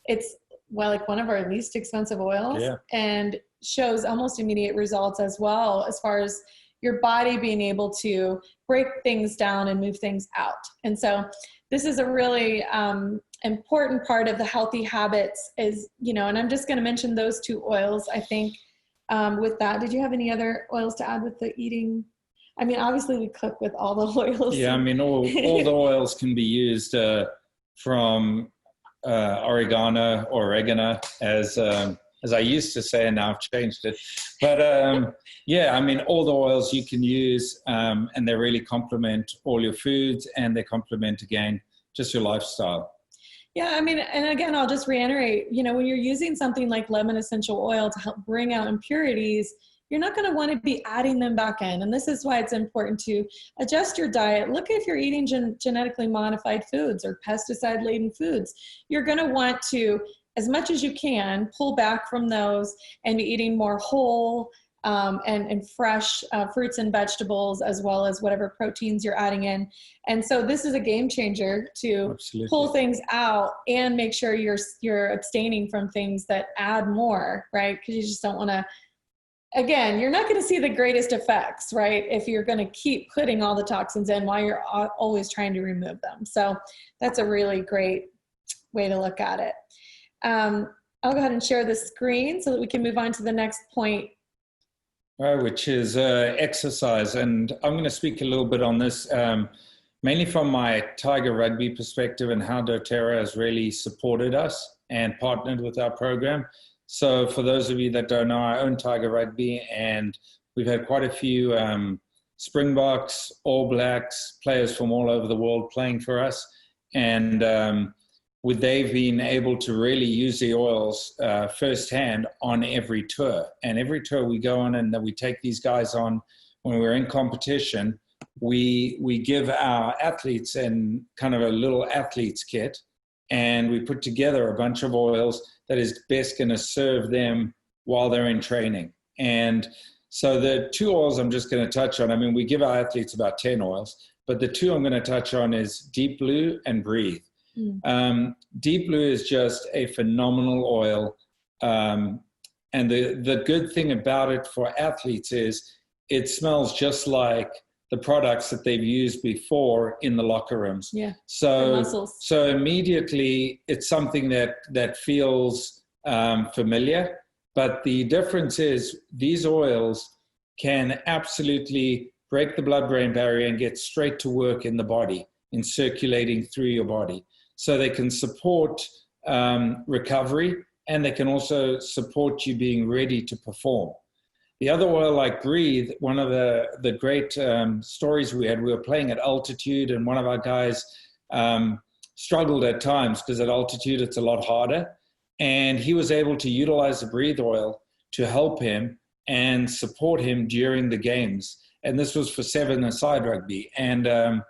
it's, well, like one of our least expensive oils, and shows almost immediate results as well, as far as your body being able to break things down and move things out. And so this is a really important part of the healthy habits is, you know, and I'm just going to mention those two oils. I think with that, did you have any other oils to add with the eating? I mean, obviously we cook with all the oils. Yeah, I mean, all the oils can be used from oregano, as I used to say, and now I've changed it. But yeah, I mean, all the oils you can use, and they really complement all your foods, and they complement, again, just your lifestyle. Yeah, I mean, and again, I'll just reiterate, you know, when you're using something like lemon essential oil to help bring out impurities, you're not going to want to be adding them back in. And this is why it's important to adjust your diet. Look if you're eating genetically modified foods or pesticide-laden foods. You're going to want to, as much as you can, pull back from those and be eating more whole and fresh fruits and vegetables, as well as whatever proteins you're adding in. And so this is a game changer to pull things out and make sure you're abstaining from things that add more, right? Because you just don't want to, again, you're not going to see the greatest effects, right, if you're going to keep putting all the toxins in while you're always trying to remove them. So that's a really great way to look at it. I'll go ahead and share the screen so that we can move on to the next point. Which is exercise. And I'm going to speak a little bit on this, mainly from my Tiger Rugby perspective and how doTERRA has really supported us and partnered with our program. So for those of you that don't know, I own Tiger Rugby, and we've had quite a few Springboks, All Blacks, players from all over the world playing for us. And they've been able to really use the oils firsthand on every tour. And every tour we go on and that we take these guys on when we're in competition, we give our athletes and kind of a little athlete's kit, and we put together a bunch of oils that is best going to serve them while they're in training. And so the two oils I'm just going to touch on, I mean, we give our athletes about 10 oils, but the two I'm going to touch on is Deep Blue and Breathe. Deep Blue is just a phenomenal oil. And the good thing about it for athletes is it smells just like the products that they've used before in the locker rooms. Yeah. So immediately it's something that feels familiar, but the difference is these oils can absolutely break the blood-brain barrier and get straight to work in the body, in circulating through your body. So they can support recovery, and they can also support you being ready to perform. The other oil, like Breathe, one of the great stories we had, we were playing at altitude, and one of our guys struggled at times because at altitude it's a lot harder. And he was able to utilize the Breathe oil to help him and support him during the games. And this was for 7-a-side rugby. And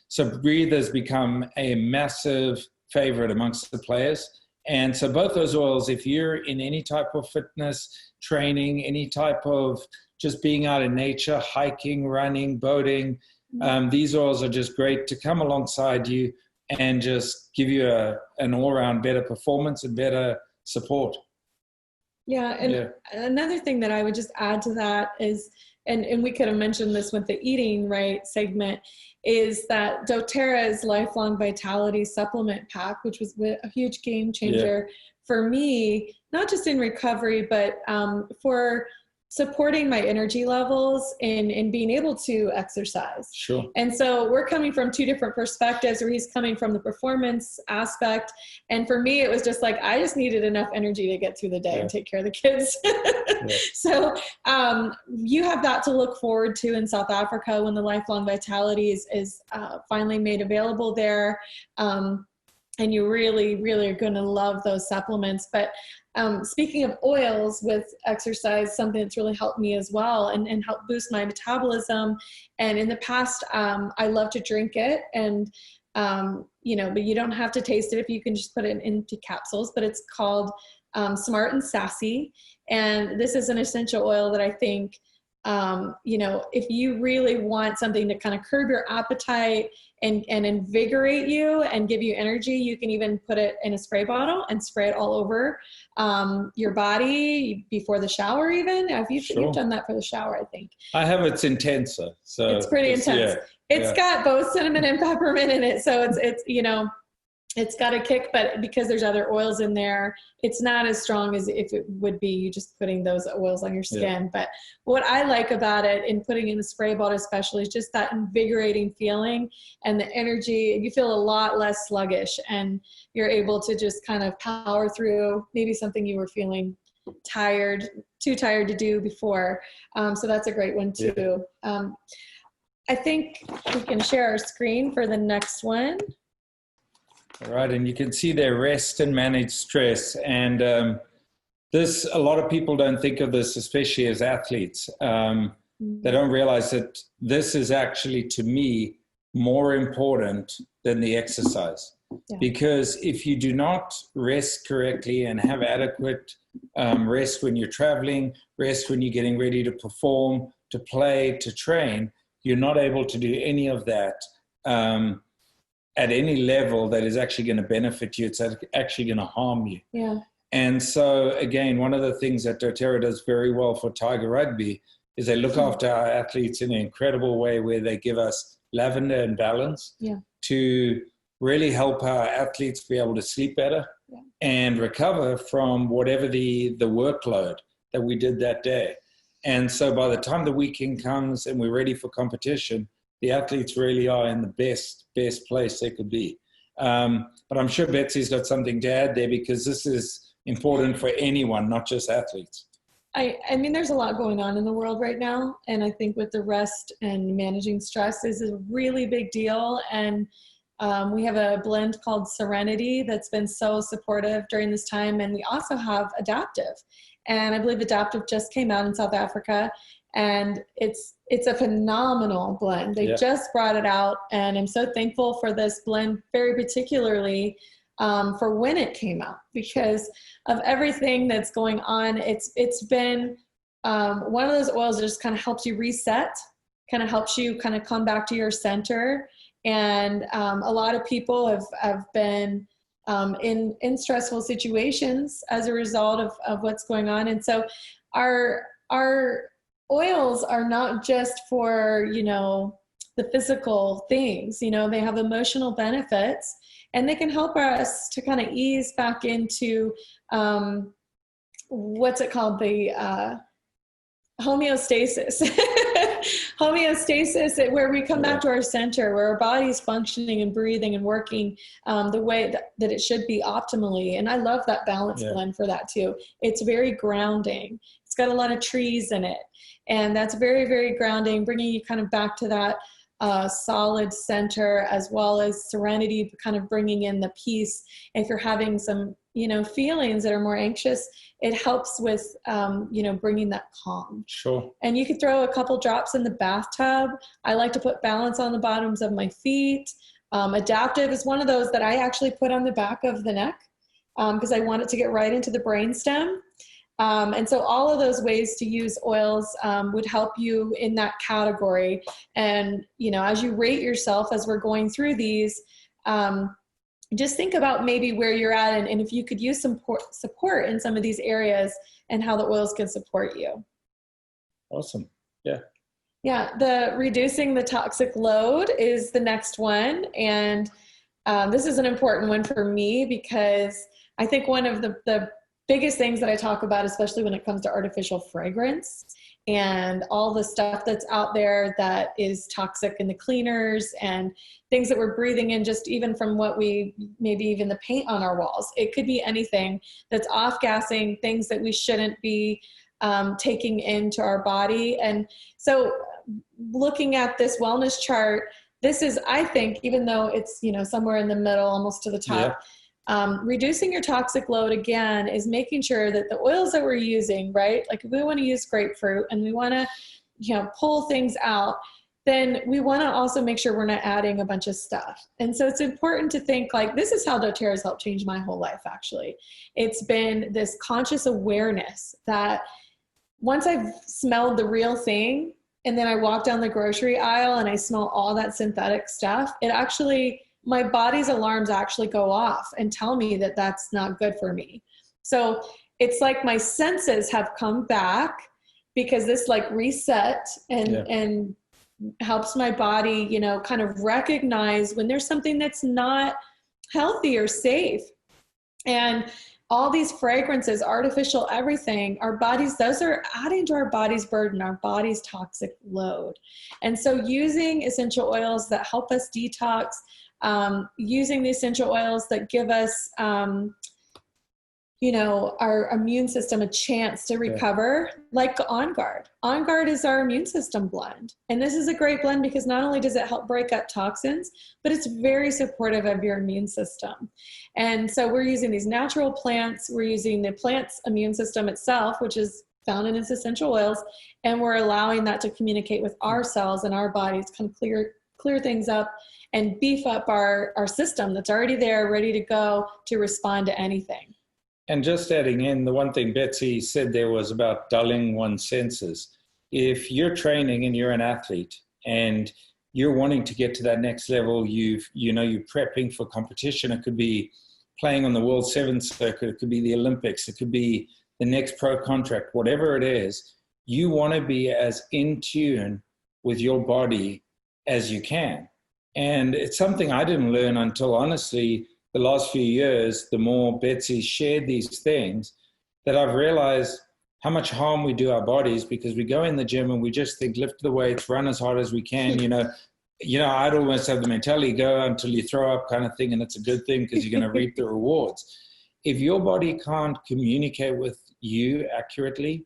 so Breathe has become a massive favorite amongst the players. And so both those oils, if you're in any type of fitness training, any type of just being out in nature, hiking, running, boating, these oils are just great to come alongside you and just give you an all-around better performance and better support. Yeah, and another thing that I would just add to that is, and we could have mentioned this with the eating right segment, is that doTERRA's Lifelong Vitality Supplement Pack, which was a huge game changer for me, not just in recovery, but for supporting my energy levels and being able to exercise. Sure. And so we're coming from two different perspectives, where he's coming from the performance aspect. And for me, it was just like, I just needed enough energy to get through the day and take care of the kids. So you have that to look forward to in South Africa when the Lifelong Vitality is finally made available there. And you really, really are going to love those supplements. But speaking of oils with exercise, something that's really helped me as well and helped boost my metabolism. And in the past, I love to drink it, and but you don't have to taste it if you can just put it into capsules. But it's called Smart and Sassy, and this is an essential oil that I think if you really want something to kind of curb your appetite and invigorate you and give you energy, you can even put it in a spray bottle and spray it all over your body before the shower even. You've done that for the shower, I think. I have. It's intenser. So it's pretty intense. It's got both cinnamon and peppermint in it. So it's got a kick, but because there's other oils in there, it's not as strong as if it would be you just putting those oils on your skin. But what I like about it, in putting in the spray bottle especially, is just that invigorating feeling and the energy. You feel a lot less sluggish, and you're able to just kind of power through maybe something you were feeling too tired to do before. So that's a great one too. I think we can share our screen for the next one. All right, and you can see there, rest and manage stress. And a lot of people don't think of this, especially as athletes. They don't realize that this is actually, to me, more important than the exercise. Because if you do not rest correctly and have adequate rest when you're traveling, rest when you're getting ready to perform, to play, to train, you're not able to do any of that at any level that is actually going to benefit you. It's actually going to harm you. Yeah. And so, again, one of the things that doTERRA does very well for Tiger Rugby is they look after our athletes in an incredible way, where they give us lavender and balance to really help our athletes be able to sleep better and recover from whatever the workload that we did that day. And so by the time the weekend comes and we're ready for competition, the athletes really are in the best place they could be. But I'm sure Betsy's got something to add there, because this is important for anyone, not just athletes? I mean, there's a lot going on in the world right now. And I think with the rest and managing stress is a really big deal. And we have a blend called Serenity that's been so supportive during this time. And we also have Adaptive. And I believe Adaptive just came out in South Africa. And it's a phenomenal blend. They just brought it out. And I'm so thankful for this blend, very particularly for when it came out, because of everything that's going on. It's been one of those oils that just kind of helps you reset, kind of helps you kind of come back to your center. And a lot of people have been in stressful situations as a result of what's going on. And so our oils are not just for, the physical things, they have emotional benefits, and they can help us to kind of ease back into what's it called? The homeostasis. Homeostasis, where we come back to our center, where our body's functioning and breathing and working the way that it should be optimally. And I love that balance blend for that too. It's very grounding. It's got a lot of trees in it. And that's very, very grounding, bringing you kind of back to that solid center, as well as Serenity, kind of bringing in the peace. If you're having some, feelings that are more anxious, it helps with, bringing that calm. Sure. And you could throw a couple drops in the bathtub. I like to put balance on the bottoms of my feet. Adaptive is one of those that I actually put on the back of the neck because I want it to get right into the brainstem. And so all of those ways to use oils would help you in that category. And, as you rate yourself as we're going through these, just think about maybe where you're at and if you could use some support in some of these areas and how the oils can support you. Awesome. Yeah. Yeah. The reducing the toxic load is the next one. And this is an important one for me because I think one of the biggest things that I talk about, especially when it comes to artificial fragrance and all the stuff that's out there that is toxic in the cleaners and things that we're breathing in, just even from what maybe even the paint on our walls. It could be anything that's off-gassing, things that we shouldn't be taking into our body. And so looking at this wellness chart, this is, I think, even though it's, somewhere in the middle, almost to the top, reducing your toxic load, again, is making sure that the oils that we're using, right? Like if we want to use grapefruit and we want to, pull things out, then we want to also make sure we're not adding a bunch of stuff. And so it's important to think like, this is how doTERRA has helped change my whole life, actually. It's been this conscious awareness that once I've smelled the real thing and then I walk down the grocery aisle and I smell all that synthetic stuff, my body's alarms actually go off and tell me that that's not good for me. So it's like my senses have come back because this like reset and helps my body, kind of recognize when there's something that's not healthy or safe. And all these fragrances, artificial everything, our bodies, those are adding to our body's burden, our body's toxic load. And so using essential oils that help us detox, using the essential oils that give us, our immune system a chance to recover, like On Guard. On Guard is our immune system blend. And this is a great blend because not only does it help break up toxins, but it's very supportive of your immune system. And so we're using these natural plants. We're using the plant's immune system itself, which is found in its essential oils. And we're allowing that to communicate with our cells and our bodies, kind of clear things up and beef up our system that's already there, ready to go to respond to anything. And just adding in, the one thing Betsy said there was about dulling one's senses. If you're training and you're an athlete and you're wanting to get to that next level, you're prepping for competition. It could be playing on the World Sevens circuit. It could be the Olympics. It could be the next pro contract, whatever it is. You want to be as in tune with your body as you can. And it's something I didn't learn until, honestly, the last few years, the more Betsy shared these things, that I've realized how much harm we do our bodies because we go in the gym and we just think, lift the weights, run as hard as we can. I'd almost have the mentality, go until you throw up kind of thing, and it's a good thing because you're going to reap the rewards. if your body can't communicate with you accurately,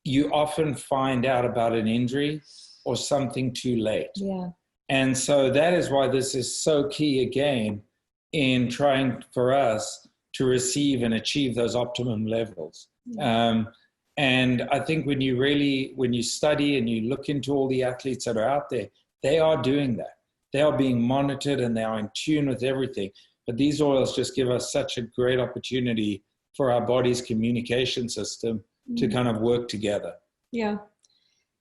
you often find out about an injury or something too late. Yeah. And so that is why this is so key again in trying for us to receive and achieve those optimum levels. And I think when you study and you look into all the athletes that are out there, they are doing that. They are being monitored and they are in tune with everything. But these oils just give us such a great opportunity for our body's communication system to kind of work together. Yeah.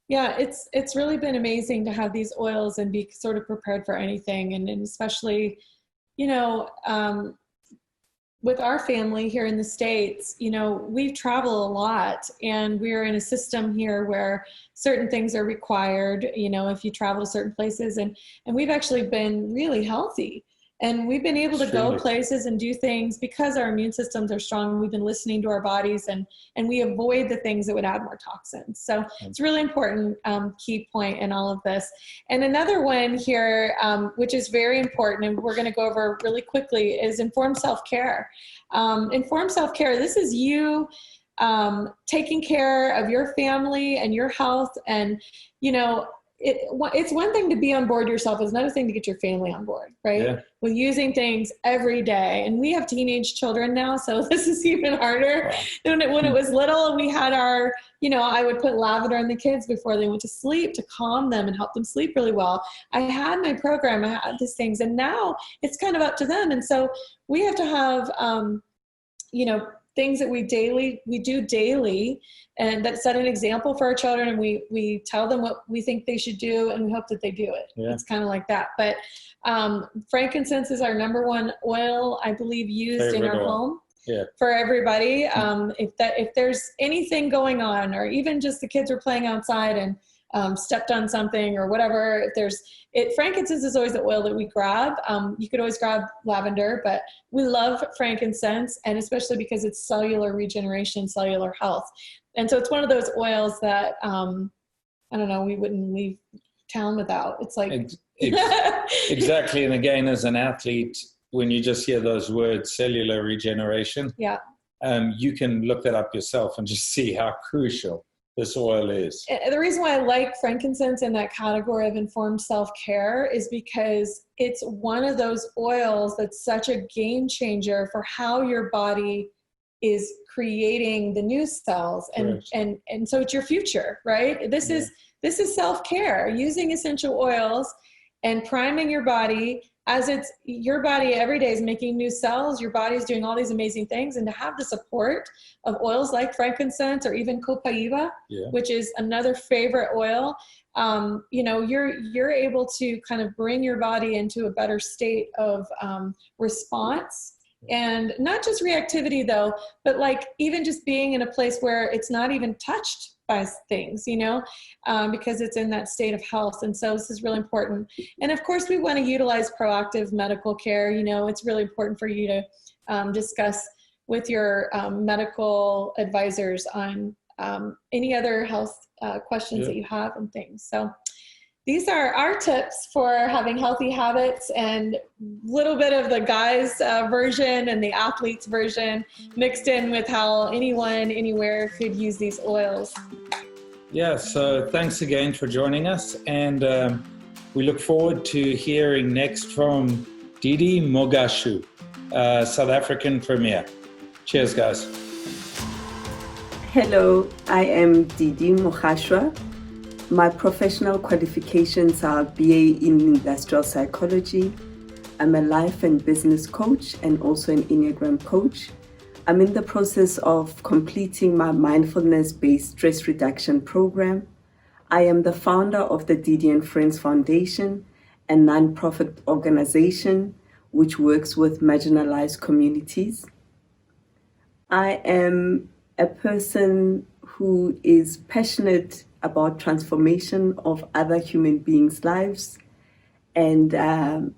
Yeah, it's really been amazing to have these oils and be sort of prepared for anything. And especially, you know, with our family here in the States, you know, we travel a lot and we're in a system here where certain things are required, you know, if you travel to certain places, and we've actually been really healthy. And we've been able to go places and do things because our immune systems are strong. We've been listening to our bodies, and we avoid the things that would add more toxins. So it's a really important key point in all of this. And another one here, which is very important, and we're going to go over really quickly, is informed self-care. Informed self-care, this is you taking care of your family and your health. And, you know, it's one thing to be on board yourself. It's another thing to get your family on board, right? Yeah. With using things every day. And we have teenage children now, so this is even harder. Wow. When it was little, we had our, you know, I would put lavender on the kids before they went to sleep to calm them and help them sleep really well. I had my program, I had these things, and now it's kind of up to them. And so we have to have, you know, things that we do daily, and that set an example for our children, and we tell them what we think they should do, and we hope that they do it. Yeah. It's kind of like that. But frankincense is our #1 oil, I believe, used in our home. Yeah. For everybody. If there's anything going on, or even just the kids were playing outside and stepped on something or whatever, frankincense is always the oil that we grab. You could always grab lavender, but we love frankincense, and especially because it's cellular regeneration, cellular health. And so it's one of those oils that, I don't know, we wouldn't leave town without. It's like... Exactly. And again, as an athlete, when you just hear those words, cellular regeneration, yeah, you can look that up yourself and just see how crucial this oil is. The reason why I like frankincense in that category of informed self-care is because it's one of those oils that's such a game changer for how your body is creating the new cells, and so it's your future, right? This is self-care, using essential oils and priming your body. As your body every day is making new cells, your body is doing all these amazing things, and to have the support of oils like frankincense or even Copaiba, which is another favorite oil, you know, you're able to kind of bring your body into a better state of response. And not just reactivity though, but like even just being in a place where it's not even touched by things, you know, because it's in that state of health. And so this is really important. And of course we want to utilize proactive medical care. You know, it's really important for you to discuss with your medical advisors on any other health questions that you have and things. So these are our tips for having healthy habits, and a little bit of the guys version and the athletes version mixed in with how anyone, anywhere could use these oils. Yeah, so thanks again for joining us. And we look forward to hearing next from Didi Mogashu, South African Premier. Cheers, guys. Hello, I am Didi Mogashu. My professional qualifications are BA in Industrial Psychology. I'm a life and business coach and also an Enneagram coach. I'm in the process of completing my mindfulness-based stress reduction program. I am the founder of the Didi and Friends Foundation, a nonprofit organization which works with marginalized communities. I am a person who is passionate about transformation of other human beings' lives and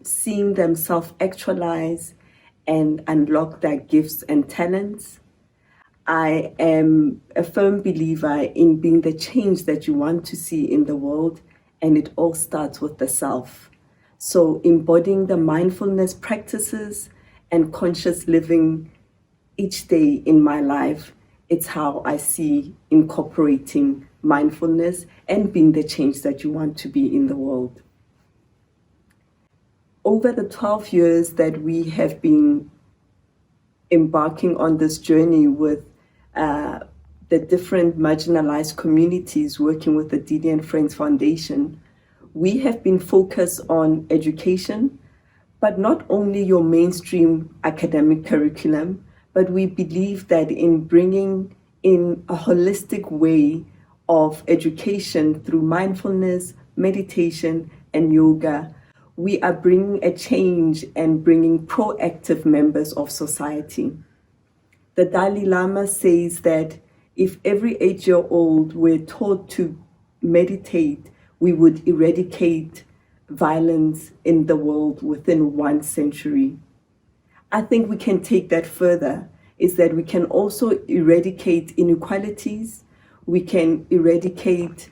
seeing them self-actualize and unlock their gifts and talents. I am a firm believer in being the change that you want to see in the world, and it all starts with the self. So embodying the mindfulness practices and conscious living each day in my life, it's how I see incorporating mindfulness and being the change that you want to be in the world. Over the 12 years that we have been embarking on this journey with the different marginalized communities working with the Didi and Friends Foundation, we have been focused on education, but not only your mainstream academic curriculum, but we believe that in bringing in a holistic way of education through mindfulness, meditation, and yoga, we are bringing a change and bringing proactive members of society. The Dalai Lama says that if every 8-year-old were taught to meditate, we would eradicate violence in the world within 1 century. I think we can take that further, is that we can also eradicate inequalities, we can eradicate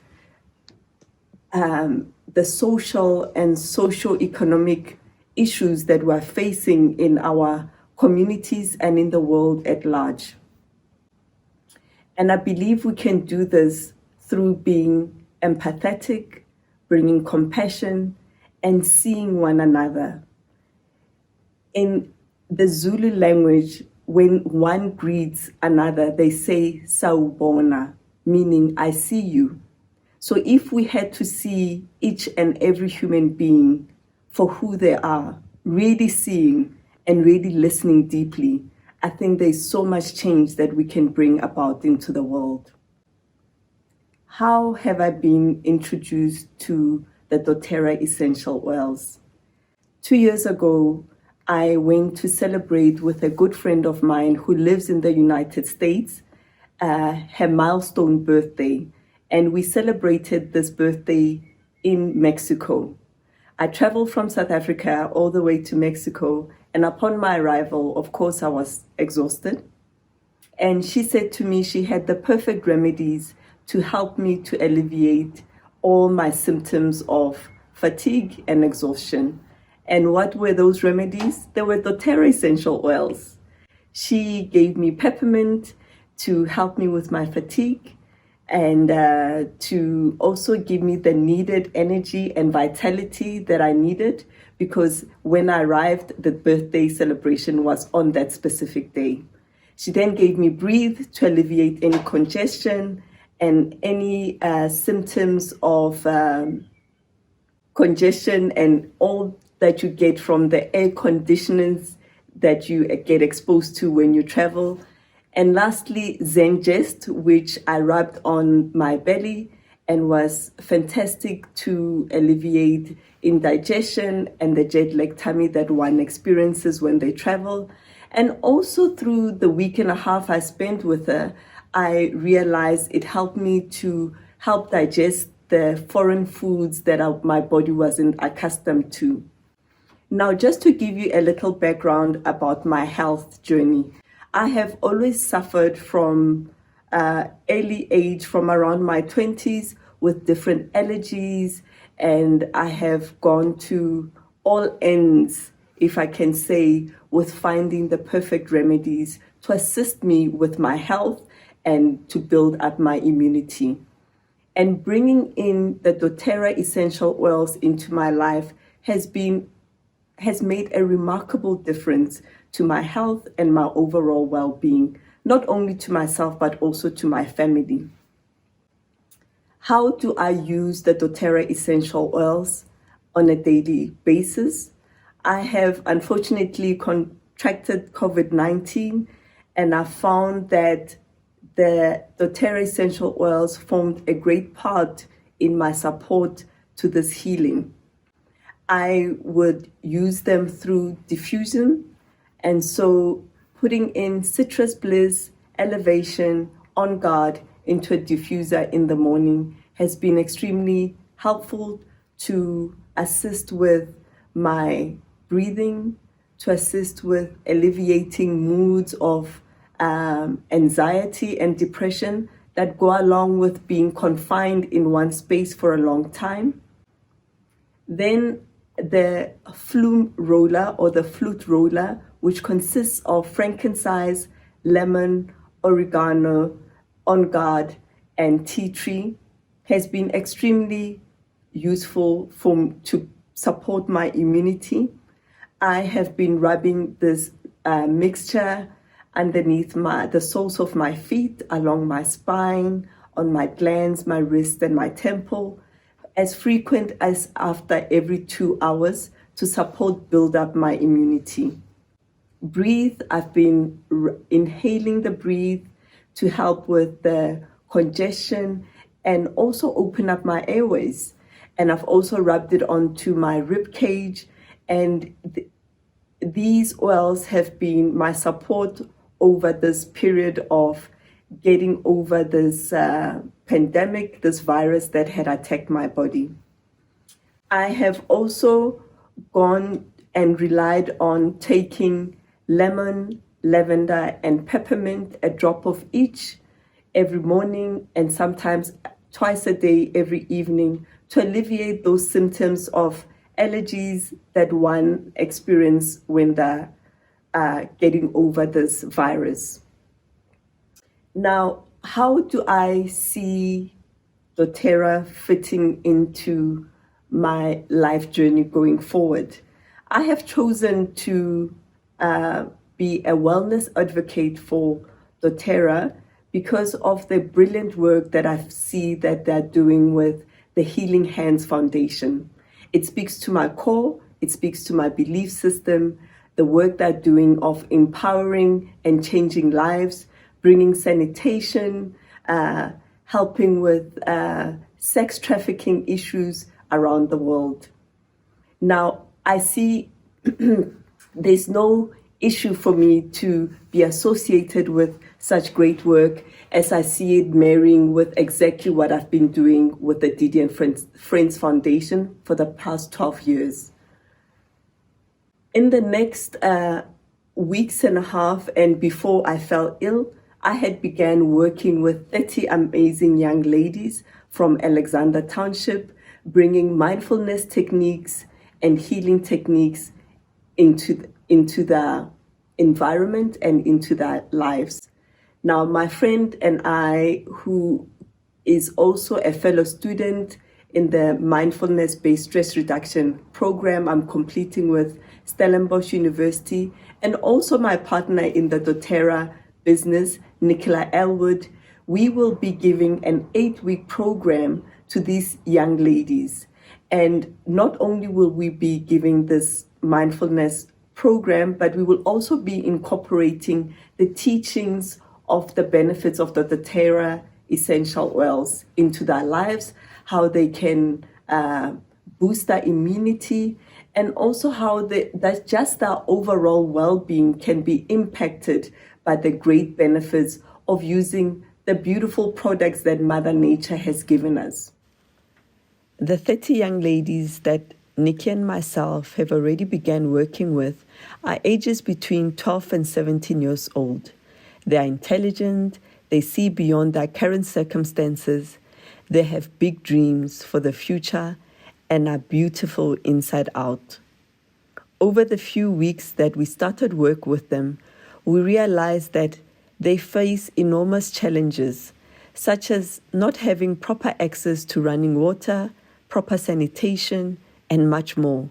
the social and socio-economic issues that we're facing in our communities and in the world at large. And I believe we can do this through being empathetic, bringing compassion, and seeing one another. In the Zulu language, when one greets another, they say sawubona, meaning I see you. So if we had to see each and every human being for who they are, really seeing and really listening deeply, I think there's so much change that we can bring about into the world. How have I been introduced to the doTERRA essential oils? 2 years ago, I went to celebrate with a good friend of mine who lives in the United States, her milestone birthday. And we celebrated this birthday in Mexico. I traveled from South Africa all the way to Mexico, and upon my arrival, of course, I was exhausted. And she said to me she had the perfect remedies to help me to alleviate all my symptoms of fatigue and exhaustion. And what were those remedies? They were doTERRA essential oils. She gave me peppermint to help me with my fatigue, and to also give me the needed energy and vitality that I needed, because when I arrived, the birthday celebration was on that specific day. She then gave me Breathe to alleviate any congestion and any symptoms of congestion and all that you get from the air conditioners that you get exposed to when you travel. And lastly, Zengest, which I rubbed on my belly and was fantastic to alleviate indigestion and the jet lag tummy that one experiences when they travel. And also through the week and a half I spent with her, I realized it helped me to help digest the foreign foods that my body wasn't accustomed to. Now, just to give you a little background about my health journey, I have always suffered from early age, from around my 20s, with different allergies, and I have gone to all ends, if I can say, with finding the perfect remedies to assist me with my health and to build up my immunity. And bringing in the doTERRA essential oils into my life has made a remarkable difference to my health and my overall well-being, not only to myself, but also to my family. How do I use the doTERRA essential oils on a daily basis? I have unfortunately contracted COVID-19, and I found that the doTERRA essential oils formed a great part in my support to this healing. I would use them through diffusion, and so putting in Citrus Bliss, Elevation, On Guard into a diffuser in the morning has been extremely helpful to assist with my breathing, to assist with alleviating moods of anxiety and depression that go along with being confined in one space for a long time. Then the flume roller or the flute roller, which consists of frankincense, lemon, oregano, on guard, and tea tree has been extremely useful to support my immunity. I have been rubbing this mixture underneath the soles of my feet, along my spine, on my glands, my wrist, and my temple, as frequent as after every 2 hours to support build up my immunity. Breathe, I've been inhaling the breathe to help with the congestion and also open up my airways. And I've also rubbed it onto my rib cage, and these oils have been my support over this period of getting over this pandemic, this virus that had attacked my body. I have also gone and relied on taking lemon, lavender, and peppermint, a drop of each every morning, and sometimes twice a day every evening, to alleviate those symptoms of allergies that one experiences when they're getting over this virus. Now, how do I see doTERRA fitting into my life journey going forward? I have chosen to be a wellness advocate for doTERRA because of the brilliant work that I see that they're doing with the Healing Hands Foundation. It speaks to my core, it speaks to my belief system, the work they're doing of empowering and changing lives, bringing sanitation, helping with sex trafficking issues around the world. Now, I see there's no issue for me to be associated with such great work, as I see it marrying with exactly what I've been doing with the Didi and Friends Foundation for the past 12 years. In the next weeks and a half, and before I fell ill, I had began working with 30 amazing young ladies from Alexander Township, bringing mindfulness techniques and healing techniques into the environment and into their lives. Now, my friend and I, who is also a fellow student in the mindfulness-based stress reduction program I'm completing with Stellenbosch University, and also my partner in the doTERRA business, Nicola Elwood, we will be giving an 8-week program to these young ladies. And not only will we be giving this mindfulness program, but we will also be incorporating the teachings of the benefits of the doTERRA essential oils into their lives, how they can boost their immunity, and also how that just their overall well-being can be impacted by the great benefits of using the beautiful products that Mother Nature has given us. The 30 young ladies that Nikki and myself have already begun working with are ages between 12 and 17 years old. They are intelligent, they see beyond their current circumstances, they have big dreams for the future, and are beautiful inside out. Over the few weeks that we started work with them, we realized that they face enormous challenges, such as not having proper access to running water, proper sanitation, and much more.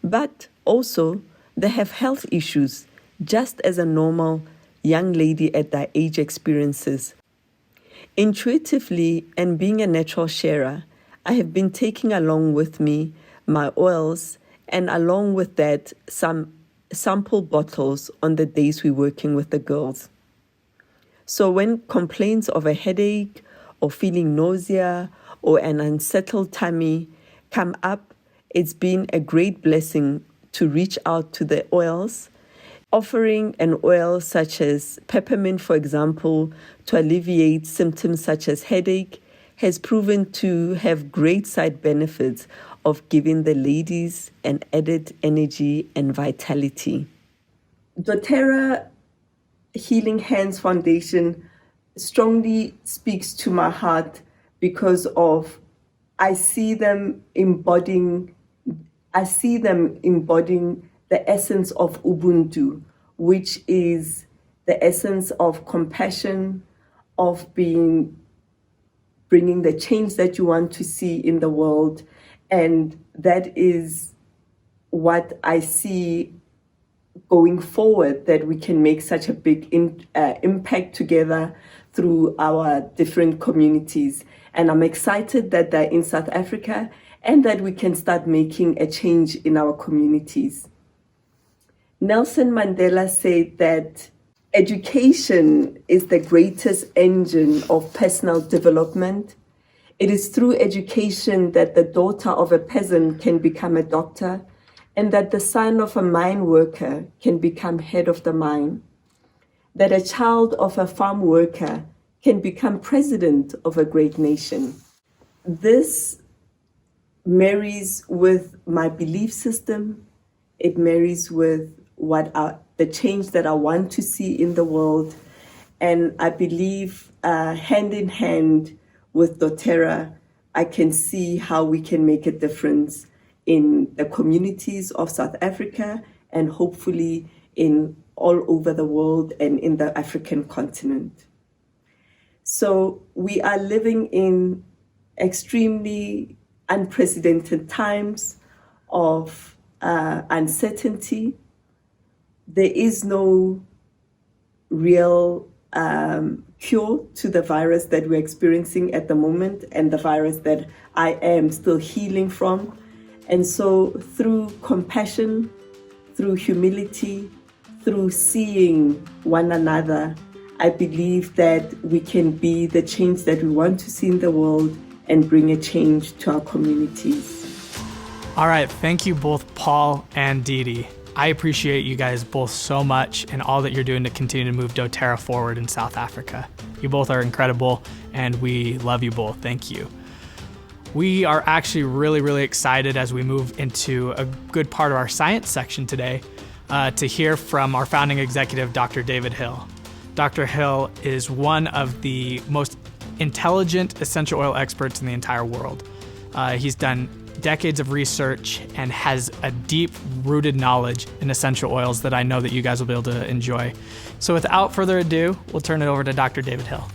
But also, they have health issues, just as a normal young lady at their age experiences. Intuitively, and being a natural sharer, I have been taking along with me my oils, and along with that, some sample bottles on the days we're working with the girls. So when complaints of a headache or feeling nausea or an unsettled tummy come up, it's been a great blessing to reach out to the oils. Offering an oil such as peppermint, for example, to alleviate symptoms such as headache, has proven to have great side benefits of giving the ladies an added energy and vitality. doTERRA Healing Hands Foundation strongly speaks to my heart because of I see them embodying the essence of Ubuntu, which is the essence of compassion, of bringing the change that you want to see in the world. And that is what I see going forward, that we can make such a big impact together through our different communities. And I'm excited that they're in South Africa and that we can start making a change in our communities. Nelson Mandela said that education is the greatest engine of personal development. It is through education that the daughter of a peasant can become a doctor, and that the son of a mine worker can become head of the mine, that a child of a farm worker can become president of a great nation. This marries with my belief system. It marries with the change that I want to see in the world. And I believe hand in hand with doTERRA, I can see how we can make a difference in the communities of South Africa and hopefully in all over the world and in the African continent. So we are living in extremely unprecedented times of uncertainty. There is no real cure to the virus that we're experiencing at the moment, and the virus that I am still healing from. And so through compassion, through humility, through seeing one another, I believe that we can be the change that we want to see in the world and bring a change to our communities. All right, thank you both, Paul and Didi. I appreciate you guys both so much and all that you're doing to continue to move doTERRA forward in South Africa. You both are incredible, and we love you both. Thank you. We are actually really, really excited as we move into a good part of our science section today to hear from our founding executive, Dr. David Hill. Dr. Hill is one of the most intelligent essential oil experts in the entire world. He's done decades of research and has a deep-rooted knowledge in essential oils that I know that you guys will be able to enjoy. So without further ado, we'll turn it over to Dr. David Hill.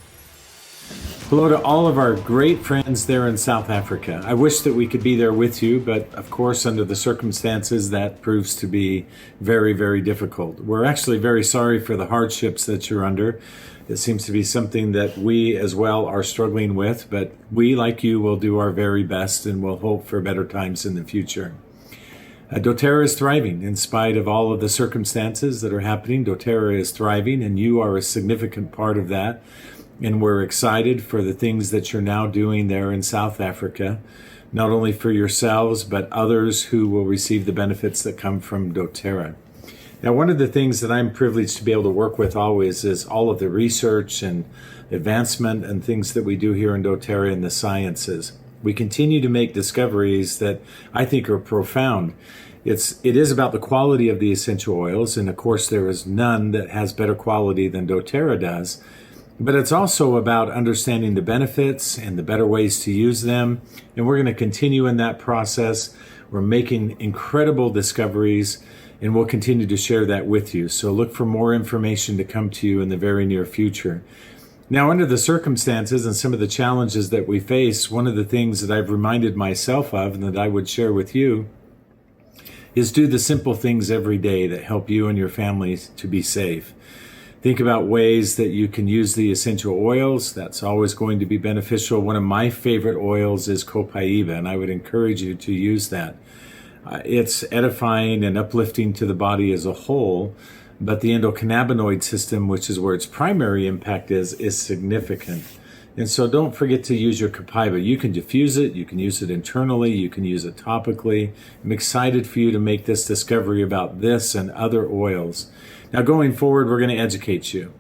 Hello to all of our great friends there in South Africa. I wish that we could be there with you, but of course, under the circumstances, that proves to be very, very difficult. We're actually very sorry for the hardships that you're under. It seems to be something that we as well are struggling with, but we, like you, will do our very best and will hope for better times in the future. doTERRA is thriving in spite of all of the circumstances that are happening. doTERRA is thriving, and you are a significant part of that. And we're excited for the things that you're now doing there in South Africa, not only for yourselves, but others who will receive the benefits that come from doTERRA. Now, one of the things that I'm privileged to be able to work with always is all of the research and advancement and things that we do here in doTERRA in the sciences. We continue to make discoveries that I think are profound. It is about the quality of the essential oils, and of course there is none that has better quality than doTERRA does. But it's also about understanding the benefits and the better ways to use them. And we're going to continue in that process. We're making incredible discoveries, and we'll continue to share that with you. So look for more information to come to you in the very near future. Now, under the circumstances and some of the challenges that we face, one of the things that I've reminded myself of and that I would share with you is do the simple things every day that help you and your families to be safe. Think about ways that you can use the essential oils. That's always going to be beneficial. One of my favorite oils is Copaiba, and I would encourage you to use that. It's edifying and uplifting to the body as a whole, but the endocannabinoid system, which is where its primary impact is significant. And so don't forget to use your Copaiba. You can diffuse it, you can use it internally, you can use it topically. I'm excited for you to make this discovery about this and other oils. Now, going forward, we're going to educate you.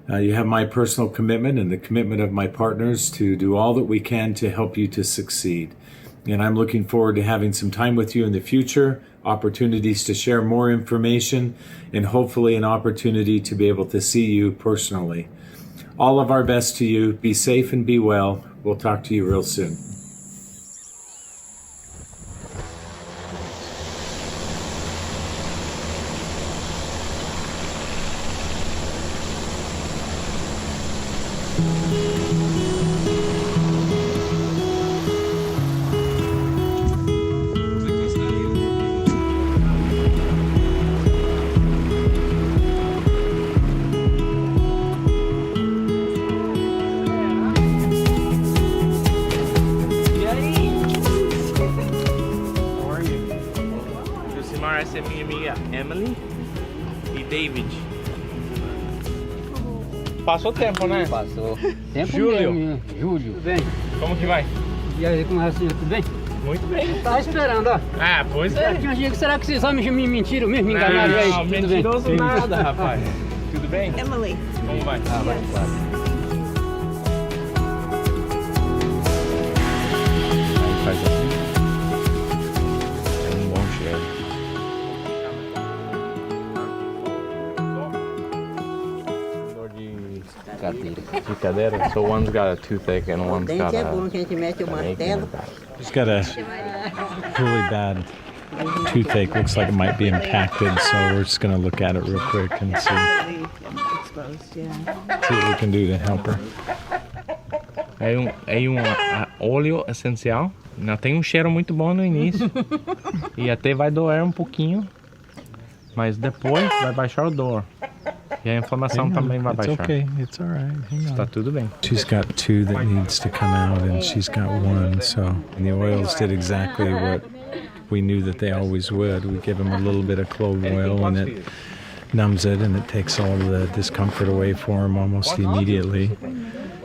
You have my personal commitment and the commitment of my partners to do all that we can to help you to succeed. And I'm looking forward to having some time with you in the future, opportunities to share more information, and hopefully an opportunity to be able to see you personally. All of our best to you. Be safe and be well. We'll talk to you real soon. essa é minha amiga Emily e David. Passou tempo, né? Passou. Tempo Júlio. mesmo, Júlio. Tudo bem? Como que vai? E aí, como é assim? Tudo bem? Muito bem. Tava esperando, ó. Ah, pois é. Será que vocês só me mentiram mesmo? Me enganaram? E aí? Não, Tudo mentiroso bem? nada, rapaz. Tudo bem? Emily. Como vai? Ah, vai, claro. Aí faz assim. É um bom cheiro. De cadeira. So one's got a toothache and one's got É bom que a gente mete o martelo. He's got a really bad toothache. Looks like it might be impacted, so we're just going to look at it real quick and see what we can do to help her. É um óleo essencial. Não tem um cheiro muito bom no início. E até vai doer um pouquinho. Mas depois vai baixar o dor. E a inflamação também vai baixar. It's okay. It's all right. Hang on. Tá tudo bem. She's got 2 that needs to come out, and she's got 1. So, and the oils did exactly what we knew that they always would. We give them a little bit of clove oil, and it numbs it, and it takes all the discomfort away for them almost immediately.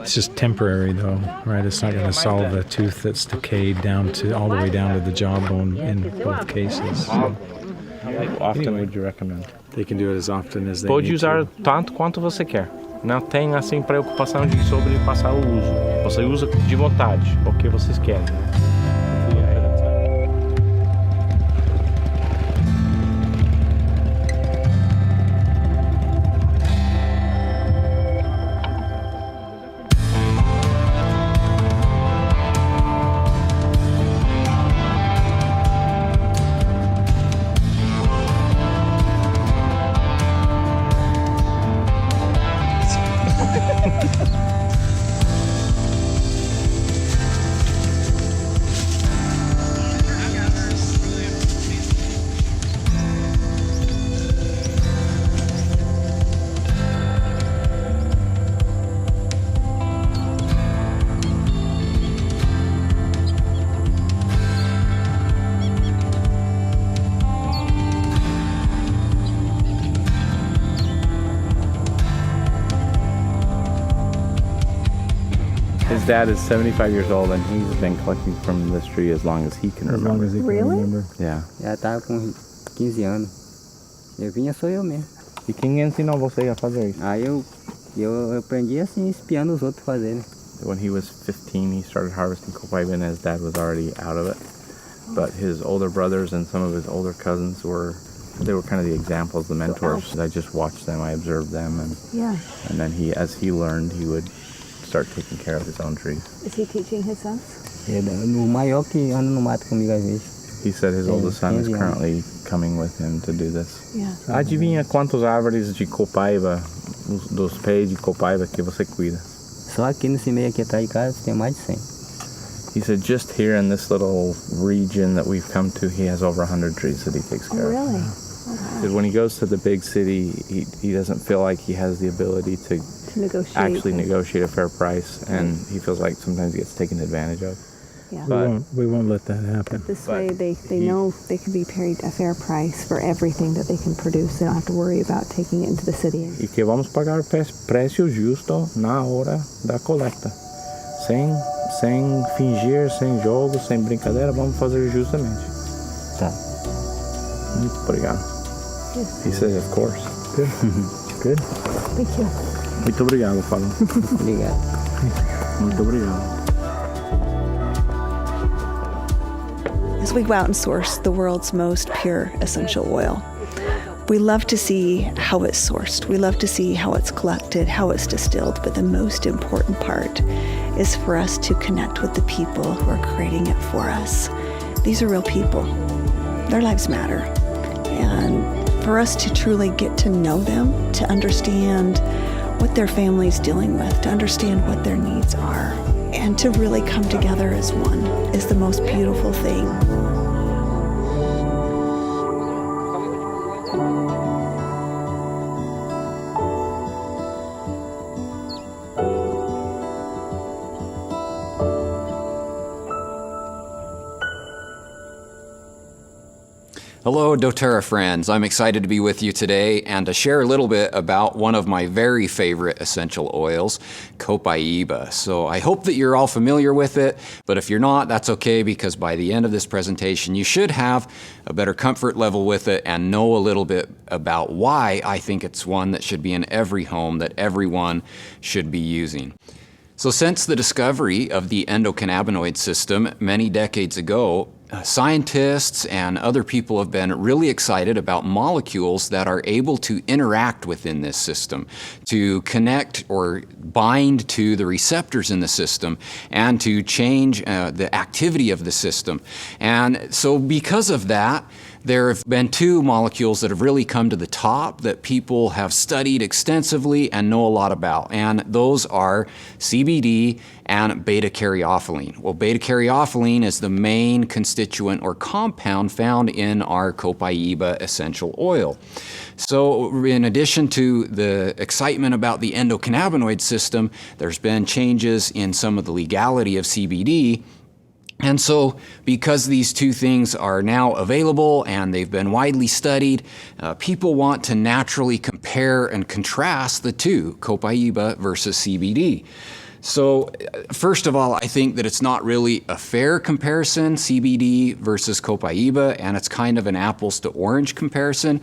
It's just temporary, though, right? It's not going to solve a tooth that's decayed down to all the way down to the jawbone in both cases. So, How often would you recommend? they can do it as often as they Pode need usar to. tanto quanto você quer. Não tem assim preocupação de sobrepassar o uso. Você usa de vontade, porque vocês querem. His dad is 75 years old and he's been collecting from this tree as long as he can remember. As long as he can Really? remember. Yeah. Já tá com 15 anos. Eu vinha sou eu mesmo. E quem ensinou você a fazer isso? Aí eu aprendi assim, espiando os outros fazerem. When he was 15, he started harvesting Copaiba and his dad was already out of it. But his older brothers and some of his older cousins were kind of the examples, the mentors. I just watched them, I observed them, and then as he learned, he would start taking care of his own trees. Is he teaching his sons? O maior que anda no mato comigo às vezes. He said his oldest son is 15 anos. currently coming with him to do this. Yeah. Adivinha quantas árvores de Copaiba, dos pés de Copaiba que você cuida? Só aqui nesse meio aqui atrás de casa tem mais de 100. He said just here in this little region that we've come to, he has over 100 trees that he takes care of. Really? Because when he goes to the big city, he doesn't feel like he has the ability to Negotiate. actually negotiate a fair price, and he feels like sometimes he gets taken advantage of. Yeah. We won't let that happen. This way they know they can be paid a fair price for everything that they can produce. They don't have to worry about taking it into the city. E que vamos pagar preço justo na hora da coleta. Sem fingir, sem jogo, sem brincadeira, vamos fazer justamente. Tá. Muito obrigado. He said, of course. Good. Good. Thank you. Muito obrigado, Paulo. Obrigado. Muito obrigado. As we go out and source the world's most pure essential oil, we love to see how it's sourced. We love to see how it's collected, how it's distilled. But the most important part is for us to connect with the people who are creating it for us. These are real people. Their lives matter. And for us to truly get to know them, to understand what their family's dealing with, to understand what their needs are, and to really come together as one is the most beautiful thing. Hello, doTERRA friends. I'm excited to be with you today and to share a little bit about one of my very favorite essential oils, Copaiba. So I hope that you're all familiar with it, but if you're not, that's okay, because by the end of this presentation, you should have a better comfort level with it and know a little bit about why I think it's one that should be in every home, that everyone should be using. So since the discovery of the endocannabinoid system many decades ago, scientists and other people have been really excited about molecules that are able to interact within this system, to connect or bind to the receptors in the system, and to change the activity of the system. And so because of that, there have been two molecules that have really come to the top that people have studied extensively and know a lot about, and those are CBD and beta-caryophyllene. Well, beta-caryophyllene is the main constituent or compound found in our Copaiba essential oil. So in addition to the excitement about the endocannabinoid system, there's been changes in some of the legality of CBD. And so because these two things are now available and they've been widely studied, people want to naturally compare and contrast the two, Copaiba versus CBD. So first of all, I think that it's not really a fair comparison, CBD versus Copaiba, and it's kind of an apples to orange comparison,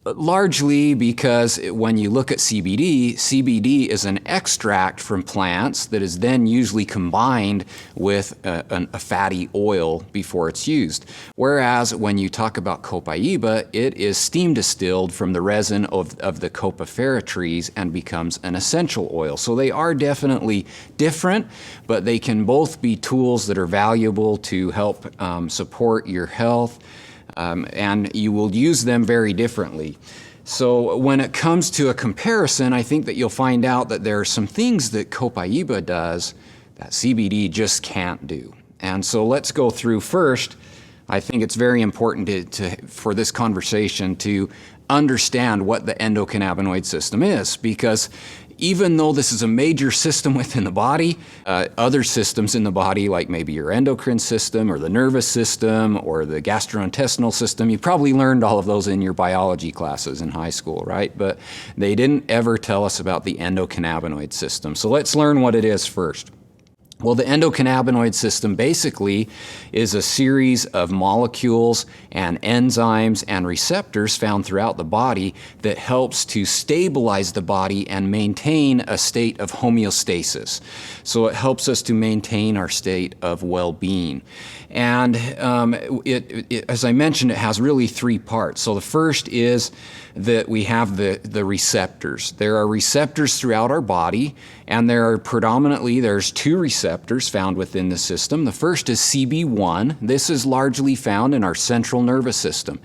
largely because when you look at CBD, CBD is an extract from plants that is then usually combined with a fatty oil before it's used. Whereas when you talk about Copaiba, it is steam distilled from the resin of the Copaiba trees and becomes an essential oil. So they are definitely different, but they can both be tools that are valuable to help support your health. And you will use them very differently. So when it comes to a comparison, I think that you'll find out that there are some things that Copaiba does that CBD just can't do. And so let's go through first. I think it's very important for this conversation to understand what the endocannabinoid system is, because even though this is a major system within the body, other systems in the body, like maybe your endocrine system or the nervous system or the gastrointestinal system, you probably learned all of those in your biology classes in high school, right? But they didn't ever tell us about the endocannabinoid system. So let's learn what it is first. Well, the endocannabinoid system basically is a series of molecules and enzymes and receptors found throughout the body that helps to stabilize the body and maintain a state of homeostasis. So it helps us to maintain our state of well-being. And as I mentioned, it has really three parts. So the first is that we have the receptors. There are receptors throughout our body, and there's two receptors found within the system. The first is CB1. This is largely found in our central nervous system.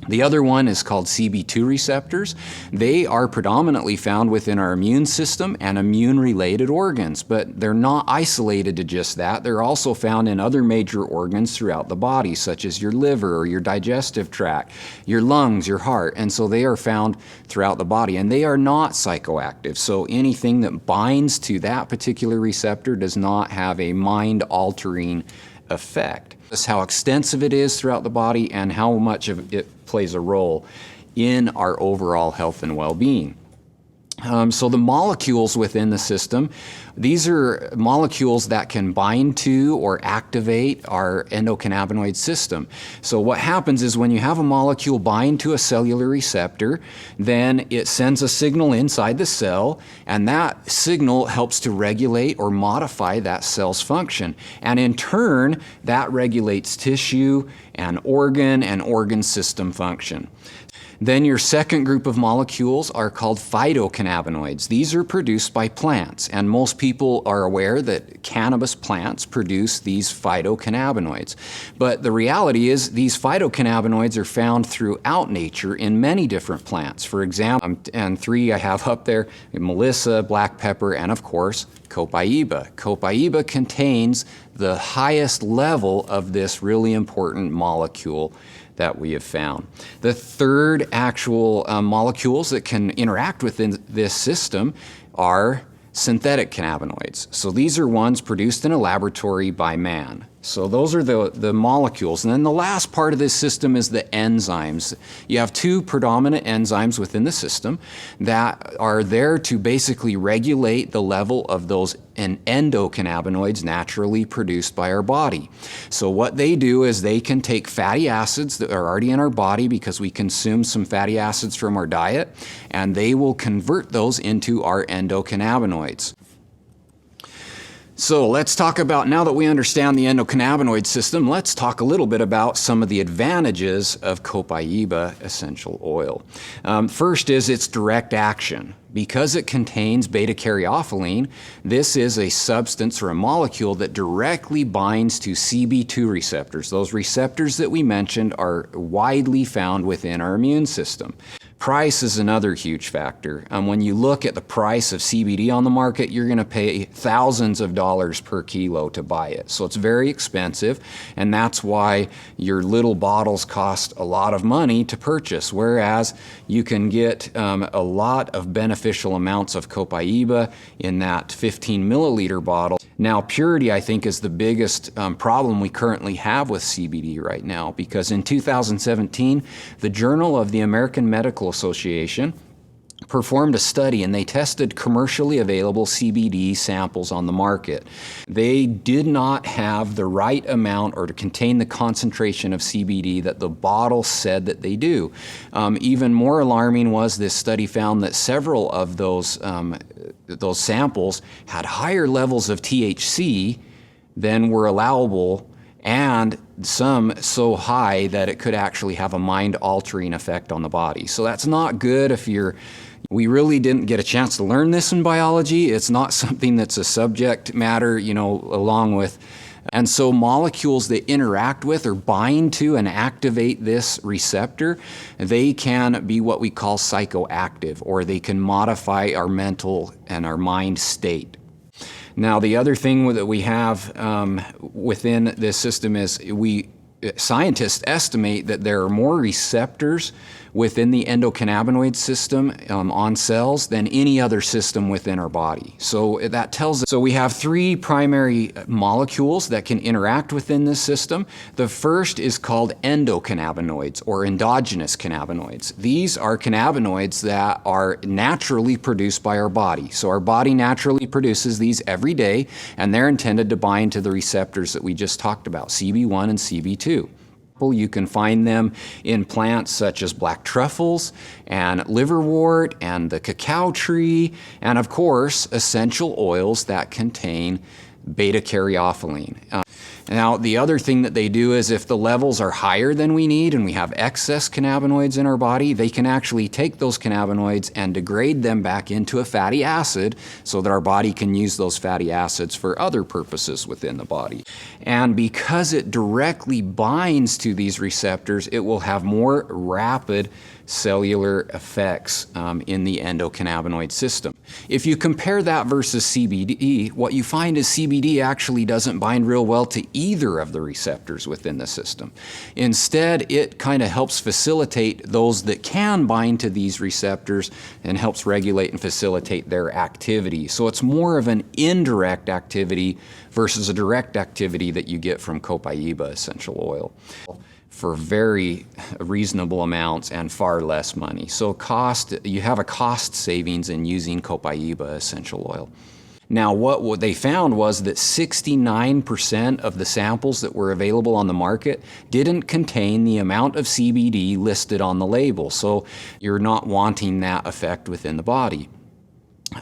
The other one is called CB2 receptors. They are predominantly found within our immune system and immune-related organs, but they're not isolated to just that. They're also found in other major organs throughout the body, such as your liver or your digestive tract, your lungs, your heart, and so they are found throughout the body, and they are not psychoactive. So anything that binds to that particular receptor does not have a mind-altering effect. That's how extensive it is throughout the body and how much of it plays a role in our overall health and well-being. So the molecules within the system, these are molecules that can bind to or activate our endocannabinoid system. So what happens is when you have a molecule bind to a cellular receptor, then it sends a signal inside the cell, and that signal helps to regulate or modify that cell's function. And in turn, that regulates tissue and organ system function. Then your second group of molecules are called phytocannabinoids. These are produced by plants, and most people are aware that cannabis plants produce these phytocannabinoids. But the reality is these phytocannabinoids are found throughout nature in many different plants. For example, and three I have up there, melissa, black pepper, and of course, Copaiba. Copaiba contains the highest level of this really important molecule that we have found. The third actual molecules that can interact within this system are synthetic cannabinoids. So these are ones produced in a laboratory by man. So those are the molecules. And then the last part of this system is the enzymes. You have two predominant enzymes within the system that are there to basically regulate the level of those endocannabinoids naturally produced by our body. So what they do is they can take fatty acids that are already in our body because we consume some fatty acids from our diet, and they will convert those into our endocannabinoids. So let's talk about, now that we understand the endocannabinoid system, let's talk a little bit about some of the advantages of Copaiba essential oil. First is its direct action. Because it contains beta-caryophyllene, this is a substance or a molecule that directly binds to CB2 receptors. Those receptors that we mentioned are widely found within our immune system. Price is another huge factor. When you look at the price of CBD on the market, you're going to pay thousands of dollars per kilo to buy it. So it's very expensive, and that's why your little bottles cost a lot of money to purchase, whereas you can get a lot of beneficial amounts of Copaiba in that 15 milliliter bottle. Now, purity, I think, is the biggest problem we currently have with CBD right now, because in 2017, the Journal of the American Medical Association performed a study, and they tested commercially available CBD samples on the market. They did not have the right amount or to contain the concentration of CBD that the bottle said that they do. Even more alarming was this study found that several of those samples had higher levels of THC than were allowable, and some so high that it could actually have a mind-altering effect on the body. So that's not good if we really didn't get a chance to learn this in biology. It's not something that's a subject matter, along with. And so molecules that interact with or bind to and activate this receptor, they can be what we call psychoactive, or they can modify our mental and our mind state. Now, the other thing that we have within this system is scientists estimate that there are more receptors within the endocannabinoid system on cells than any other system within our body. So that tells us, so we have three primary molecules that can interact within this system. The first is called endocannabinoids, or endogenous cannabinoids. These are cannabinoids that are naturally produced by our body. So our body naturally produces these every day, and they're intended to bind to the receptors that we just talked about, CB1 and CB2. You can find them in plants such as black truffles and liverwort and the cacao tree, and of course essential oils that contain beta-caryophyllene. Now, the other thing that they do is if the levels are higher than we need and we have excess cannabinoids in our body, they can actually take those cannabinoids and degrade them back into a fatty acid so that our body can use those fatty acids for other purposes within the body. And because it directly binds to these receptors, it will have more rapid cellular effects in the endocannabinoid system. If you compare that versus CBD, what you find is CBD actually doesn't bind real well to either of the receptors within the system. Instead, it kind of helps facilitate those that can bind to these receptors and helps regulate and facilitate their activity. So it's more of an indirect activity versus a direct activity that you get from Copaiba essential oil for very reasonable amounts and far less money. So you have a cost savings in using Copaiba essential oil. Now, what they found was that 69% of the samples that were available on the market didn't contain the amount of CBD listed on the label. So you're not wanting that effect within the body.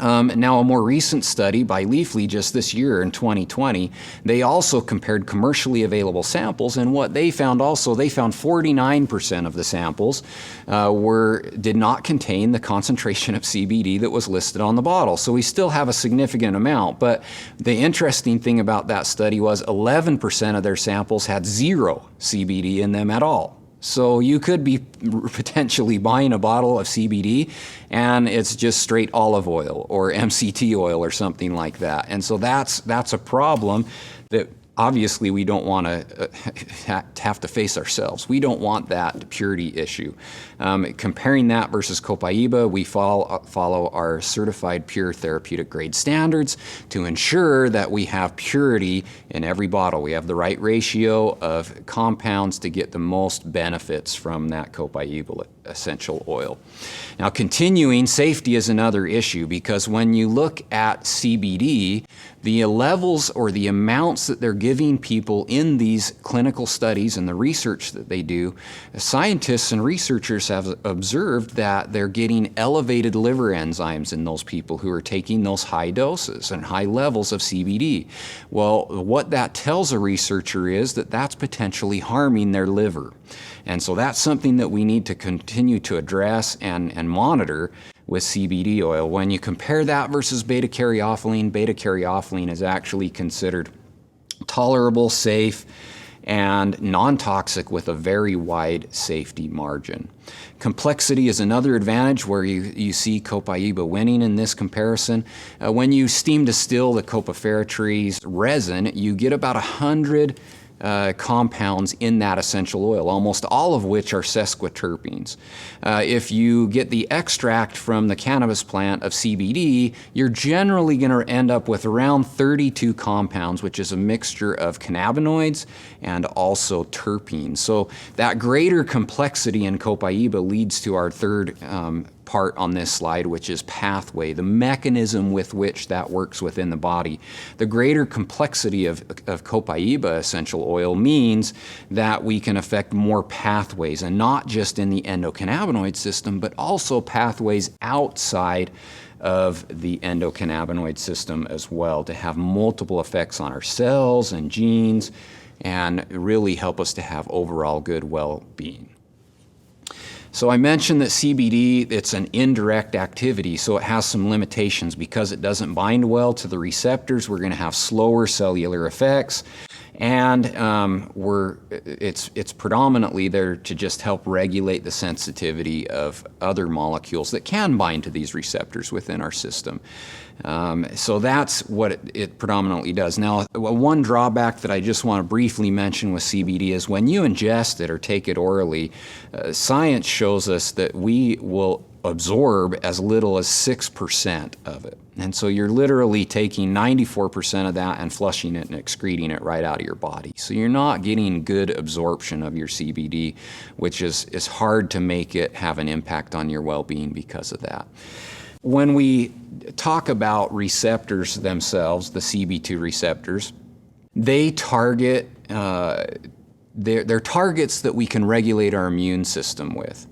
Now, a more recent study by Leafly just this year in 2020, they also compared commercially available samples, and what they found also, they found 49% of the samples did not contain the concentration of CBD that was listed on the bottle. So we still have a significant amount, but the interesting thing about that study was 11% of their samples had zero CBD in them at all. So you could be potentially buying a bottle of CBD and it's just straight olive oil or MCT oil or something like that. And so that's a problem that obviously we don't want to have to face ourselves. We don't want that purity issue. Comparing that versus Copaiba, we follow our certified pure therapeutic grade standards to ensure that we have purity in every bottle. We have the right ratio of compounds to get the most benefits from that Copaiba essential oil. Now, continuing, safety is another issue, because when you look at CBD, the levels or the amounts that they're giving people in these clinical studies and the research that they do, scientists and researchers have observed that they're getting elevated liver enzymes in those people who are taking those high doses and high levels of CBD. Well, what that tells a researcher is that that's potentially harming their liver. And so that's something that we need to continue to address and monitor with CBD oil. When you compare that versus beta-caryophyllene is actually considered tolerable, safe, and non-toxic with a very wide safety margin. Complexity is another advantage where you see Copaiba winning in this comparison. When you steam distill the Copaiba resin, you get about 100 compounds in that essential oil, almost all of which are sesquiterpenes. If you get the extract from the cannabis plant of CBD, you're generally going to end up with around 32 compounds, which is a mixture of cannabinoids and also terpenes. So that greater complexity in Copaiba leads to our third part on this slide, which is pathway, the mechanism with which that works within the body. The greater complexity of Copaiba essential oil means that we can affect more pathways, and not just in the endocannabinoid system, but also pathways outside of the endocannabinoid system as well, to have multiple effects on our cells and genes and really help us to have overall good well-being. So I mentioned that CBD, it's an indirect activity, so it has some limitations. Because it doesn't bind well to the receptors, we're going to have slower cellular effects, and it's predominantly there to just help regulate the sensitivity of other molecules that can bind to these receptors within our system. So that's what it predominantly does. Now, one drawback that I just want to briefly mention with CBD is when you ingest it or take it orally, science shows us that we will absorb as little as 6% of it. And so you're literally taking 94% of that and flushing it and excreting it right out of your body. So you're not getting good absorption of your CBD, which is hard to make it have an impact on your well-being because of that. When we talk about receptors themselves, the CB2 receptors, they target, they're targets that we can regulate our immune system with.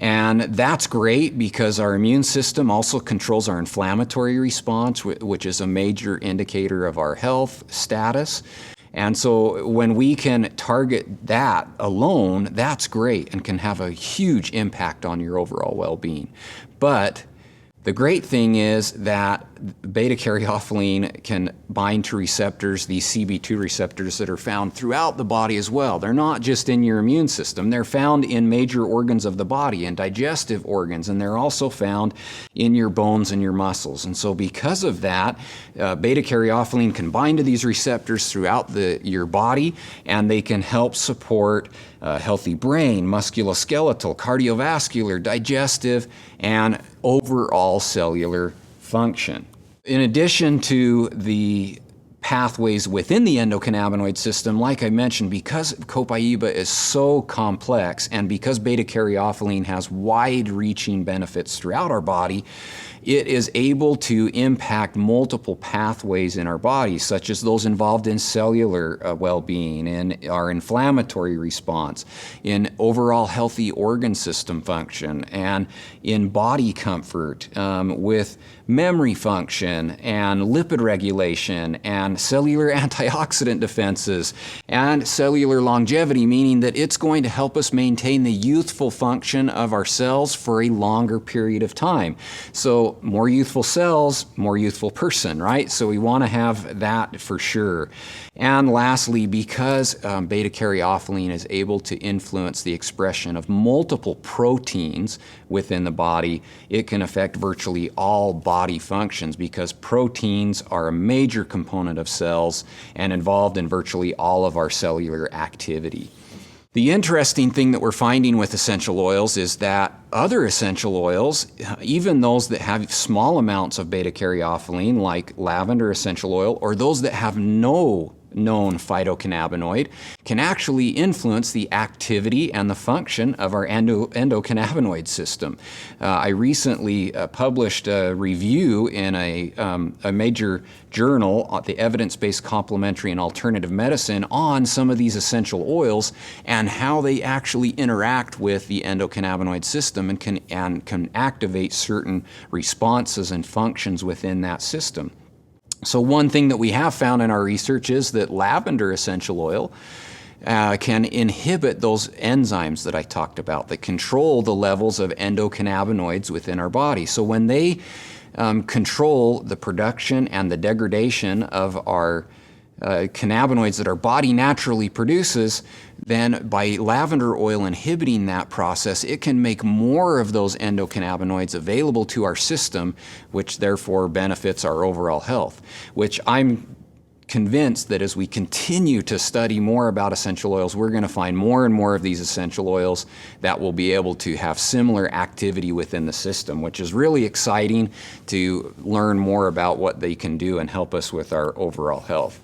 And that's great because our immune system also controls our inflammatory response, which is a major indicator of our health status. And so when we can target that alone, that's great and can have a huge impact on your overall well-being. But the great thing is that beta-caryophyllene can bind to receptors, these CB2 receptors that are found throughout the body as well. They're not just in your immune system. They're found in major organs of the body and digestive organs, and they're also found in your bones and your muscles. And so because of that, beta-caryophyllene can bind to these receptors throughout your body, and they can help support healthy brain, musculoskeletal, cardiovascular, digestive, and overall cellular function. In addition to the pathways within the endocannabinoid system, like I mentioned, because Copaiba is so complex and because beta-caryophyllene has wide-reaching benefits throughout our body, it is able to impact multiple pathways in our body, such as those involved in cellular well-being, in our inflammatory response, in overall healthy organ system function, and in body comfort, with memory function, and lipid regulation, and cellular antioxidant defenses, and cellular longevity, meaning that it's going to help us maintain the youthful function of our cells for a longer period of time. So more youthful cells, more youthful person, right? So we want to have that for sure. And lastly, because beta-caryophyllene is able to influence the expression of multiple proteins within the body, it can affect virtually all body functions because proteins are a major component management of cells and involved in virtually all of our cellular activity. The interesting thing that we're finding with essential oils is that other essential oils, even those that have small amounts of beta-caryophyllene, like lavender essential oil, or those that have no known phytocannabinoid, can actually influence the activity and the function of our endocannabinoid system. I recently published a review in a major journal, the Evidence-Based Complementary and Alternative Medicine, on some of these essential oils and how they actually interact with the endocannabinoid system and can activate certain responses and functions within that system. So one thing that we have found in our research is that lavender essential oil can inhibit those enzymes that I talked about that control the levels of endocannabinoids within our body. So when they control the production and the degradation of our cannabinoids that our body naturally produces, then by lavender oil inhibiting that process, it can make more of those endocannabinoids available to our system, which therefore benefits our overall health, which I'm convinced that as we continue to study more about essential oils, we're going to find more and more of these essential oils that will be able to have similar activity within the system, which is really exciting to learn more about what they can do and help us with our overall health.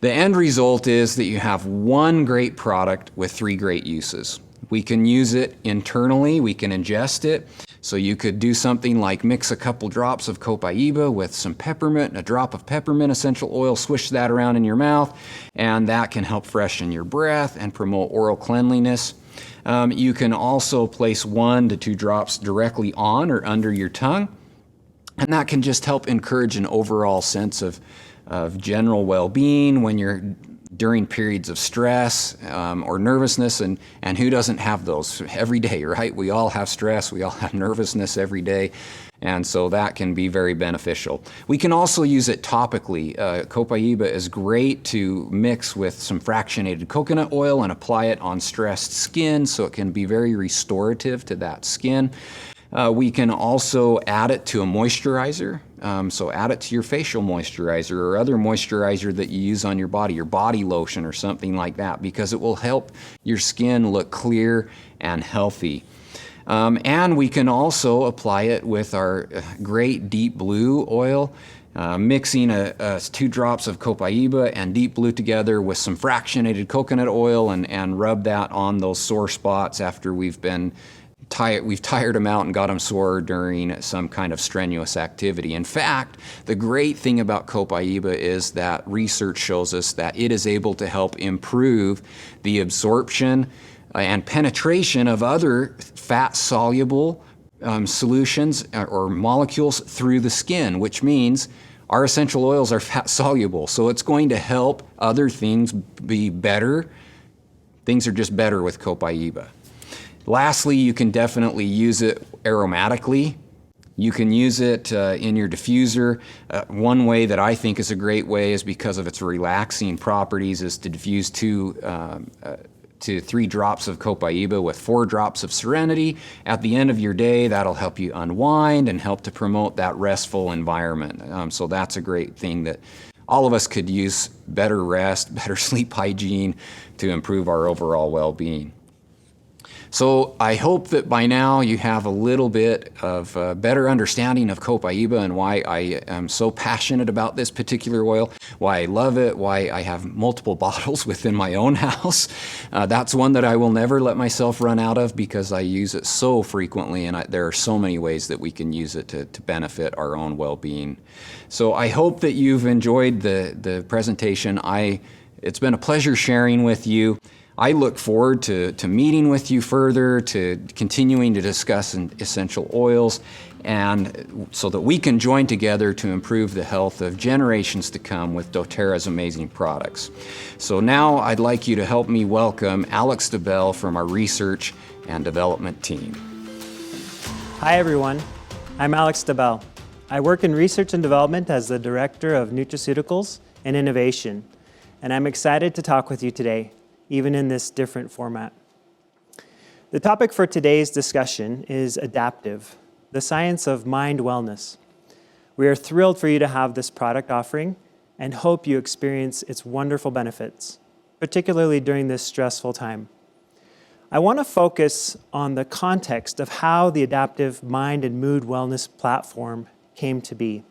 The end result is that you have one great product with 3 great uses. We can use it internally, we can ingest it. So you could do something like mix a couple drops of Copaiba with some peppermint and a drop of peppermint essential oil, swish that around in your mouth, and that can help freshen your breath and promote oral cleanliness. You can also place 1 to 2 drops directly on or under your tongue, and that can just help encourage an overall sense of general well-being when you're during periods of stress or nervousness, and who doesn't have those every day, right? We all have stress, we all have nervousness every day, and so that can be very beneficial. We can also use it topically. Copaiba is great to mix with some fractionated coconut oil and apply it on stressed skin, so it can be very restorative to that skin. We can also add it to a moisturizer, so add it to your facial moisturizer or other moisturizer that you use on your body lotion or something like that, because it will help your skin look clear and healthy. And we can also apply it with our great deep blue oil, mixing 2 drops of Copaiba and deep blue together with some fractionated coconut oil and rub that on those sore spots after we've tired them out and got them sore during some kind of strenuous activity. In fact, the great thing about Copaiba is that research shows us that it is able to help improve the absorption and penetration of other fat-soluble solutions or molecules through the skin, which means our essential oils are fat-soluble. So it's going to help other things be better. Things are just better with Copaiba. Lastly, you can definitely use it aromatically. You can use it in your diffuser. One way that I think is a great way is because of its relaxing properties is to diffuse 2 to 3 drops of Copaiba with 4 drops of Serenity. At the end of your day, that'll help you unwind and help to promote that restful environment. So that's a great thing that all of us could use: better rest, better sleep hygiene to improve our overall well-being. So I hope that by now you have a little bit of a better understanding of Copaiba and why I am so passionate about this particular oil, why I love it, why I have multiple bottles within my own house. That's one that I will never let myself run out of because I use it so frequently, and there are so many ways that we can use it to benefit our own well-being. So I hope that you've enjoyed the presentation. It's been a pleasure sharing with you. I look forward to meeting with you further, to continuing to discuss essential oils, and so that we can join together to improve the health of generations to come with doTERRA's amazing products. So now I'd like you to help me welcome Alex DeBell from our research and development team. Hi everyone, I'm Alex DeBell. I work in research and development as the Director of Nutraceuticals and Innovation, and I'm excited to talk with you today, even in this different format. The topic for today's discussion is adaptive, the science of mind wellness. We are thrilled for you to have this product offering and hope you experience its wonderful benefits, particularly during this stressful time. I want to focus on the context of how the Adaptive Mind and Mood Wellness platform came to be.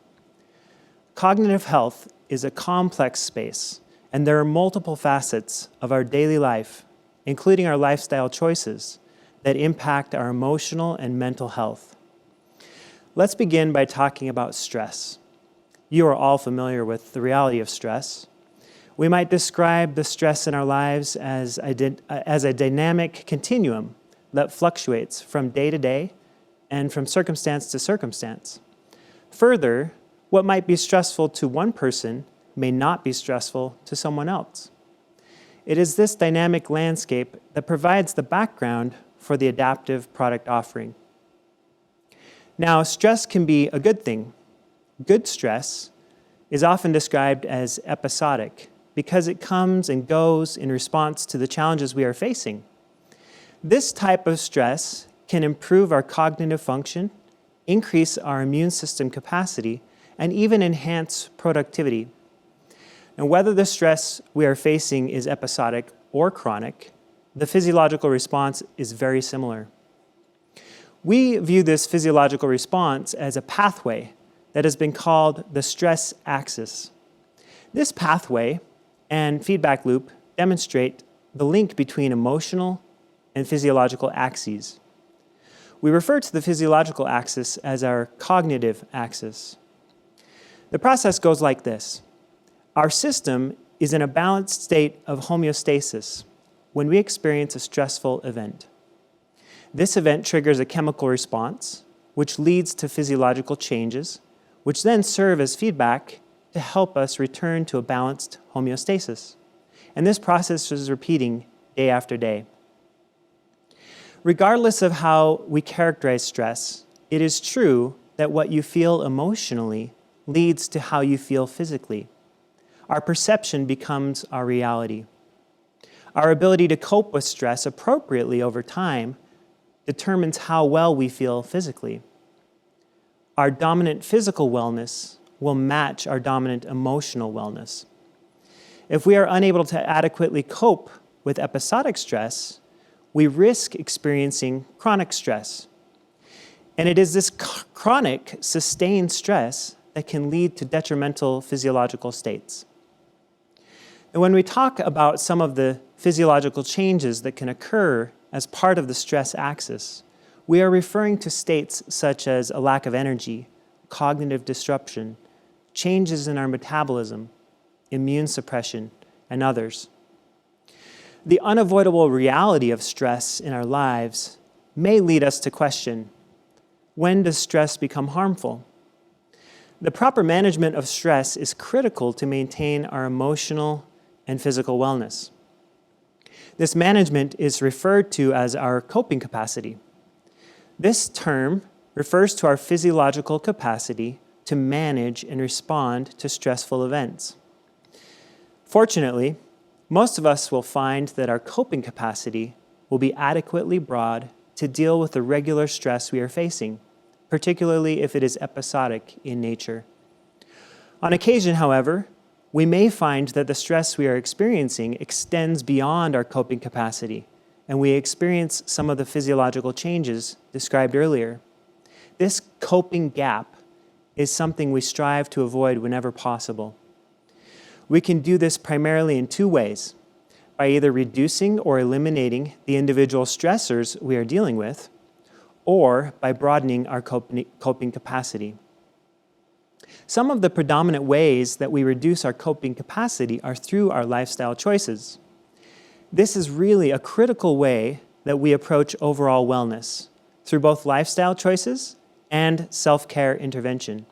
Cognitive health is a complex space, and there are multiple facets of our daily life, including our lifestyle choices, that impact our emotional and mental health. Let's begin by talking about stress. You are all familiar with the reality of stress. We might describe the stress in our lives as a dynamic continuum that fluctuates from day to day and from circumstance to circumstance. Further, what might be stressful to one person may not be stressful to someone else. It is this dynamic landscape that provides the background for the adaptive product offering. Now, stress can be a good thing. Good stress is often described as episodic because it comes and goes in response to the challenges we are facing. This type of stress can improve our cognitive function, increase our immune system capacity, and even enhance productivity. And whether the stress we are facing is episodic or chronic, the physiological response is very similar. We view this physiological response as a pathway that has been called the stress axis. This pathway and feedback loop demonstrate the link between emotional and physiological axes. We refer to the physiological axis as our cognitive axis. The process goes like this. Our system is in a balanced state of homeostasis when we experience a stressful event. This event triggers a chemical response, which leads to physiological changes, which then serve as feedback to help us return to a balanced homeostasis. And this process is repeating day after day. Regardless of how we characterize stress, it is true that what you feel emotionally leads to how you feel physically. Our perception becomes our reality. Our ability to cope with stress appropriately over time determines how well we feel physically. Our dominant physical wellness will match our dominant emotional wellness. If we are unable to adequately cope with episodic stress, we risk experiencing chronic stress. And it is this chronic, sustained stress that can lead to detrimental physiological states. And when we talk about some of the physiological changes that can occur as part of the stress axis, we are referring to states such as a lack of energy, cognitive disruption, changes in our metabolism, immune suppression, and others. The unavoidable reality of stress in our lives may lead us to question, when does stress become harmful? The proper management of stress is critical to maintain our emotional and physical wellness. This management is referred to as our coping capacity. This term refers to our physiological capacity to manage and respond to stressful events. Fortunately, most of us will find that our coping capacity will be adequately broad to deal with the regular stress we are facing, particularly if it is episodic in nature. On occasion, however, we may find that the stress we are experiencing extends beyond our coping capacity, and we experience some of the physiological changes described earlier. This coping gap is something we strive to avoid whenever possible. We can do this primarily in two ways: by either reducing or eliminating the individual stressors we are dealing with, or by broadening our coping capacity. Some of the predominant ways that we reduce our coping capacity are through our lifestyle choices. This is really a critical way that we approach overall wellness, through both lifestyle choices and self-care intervention.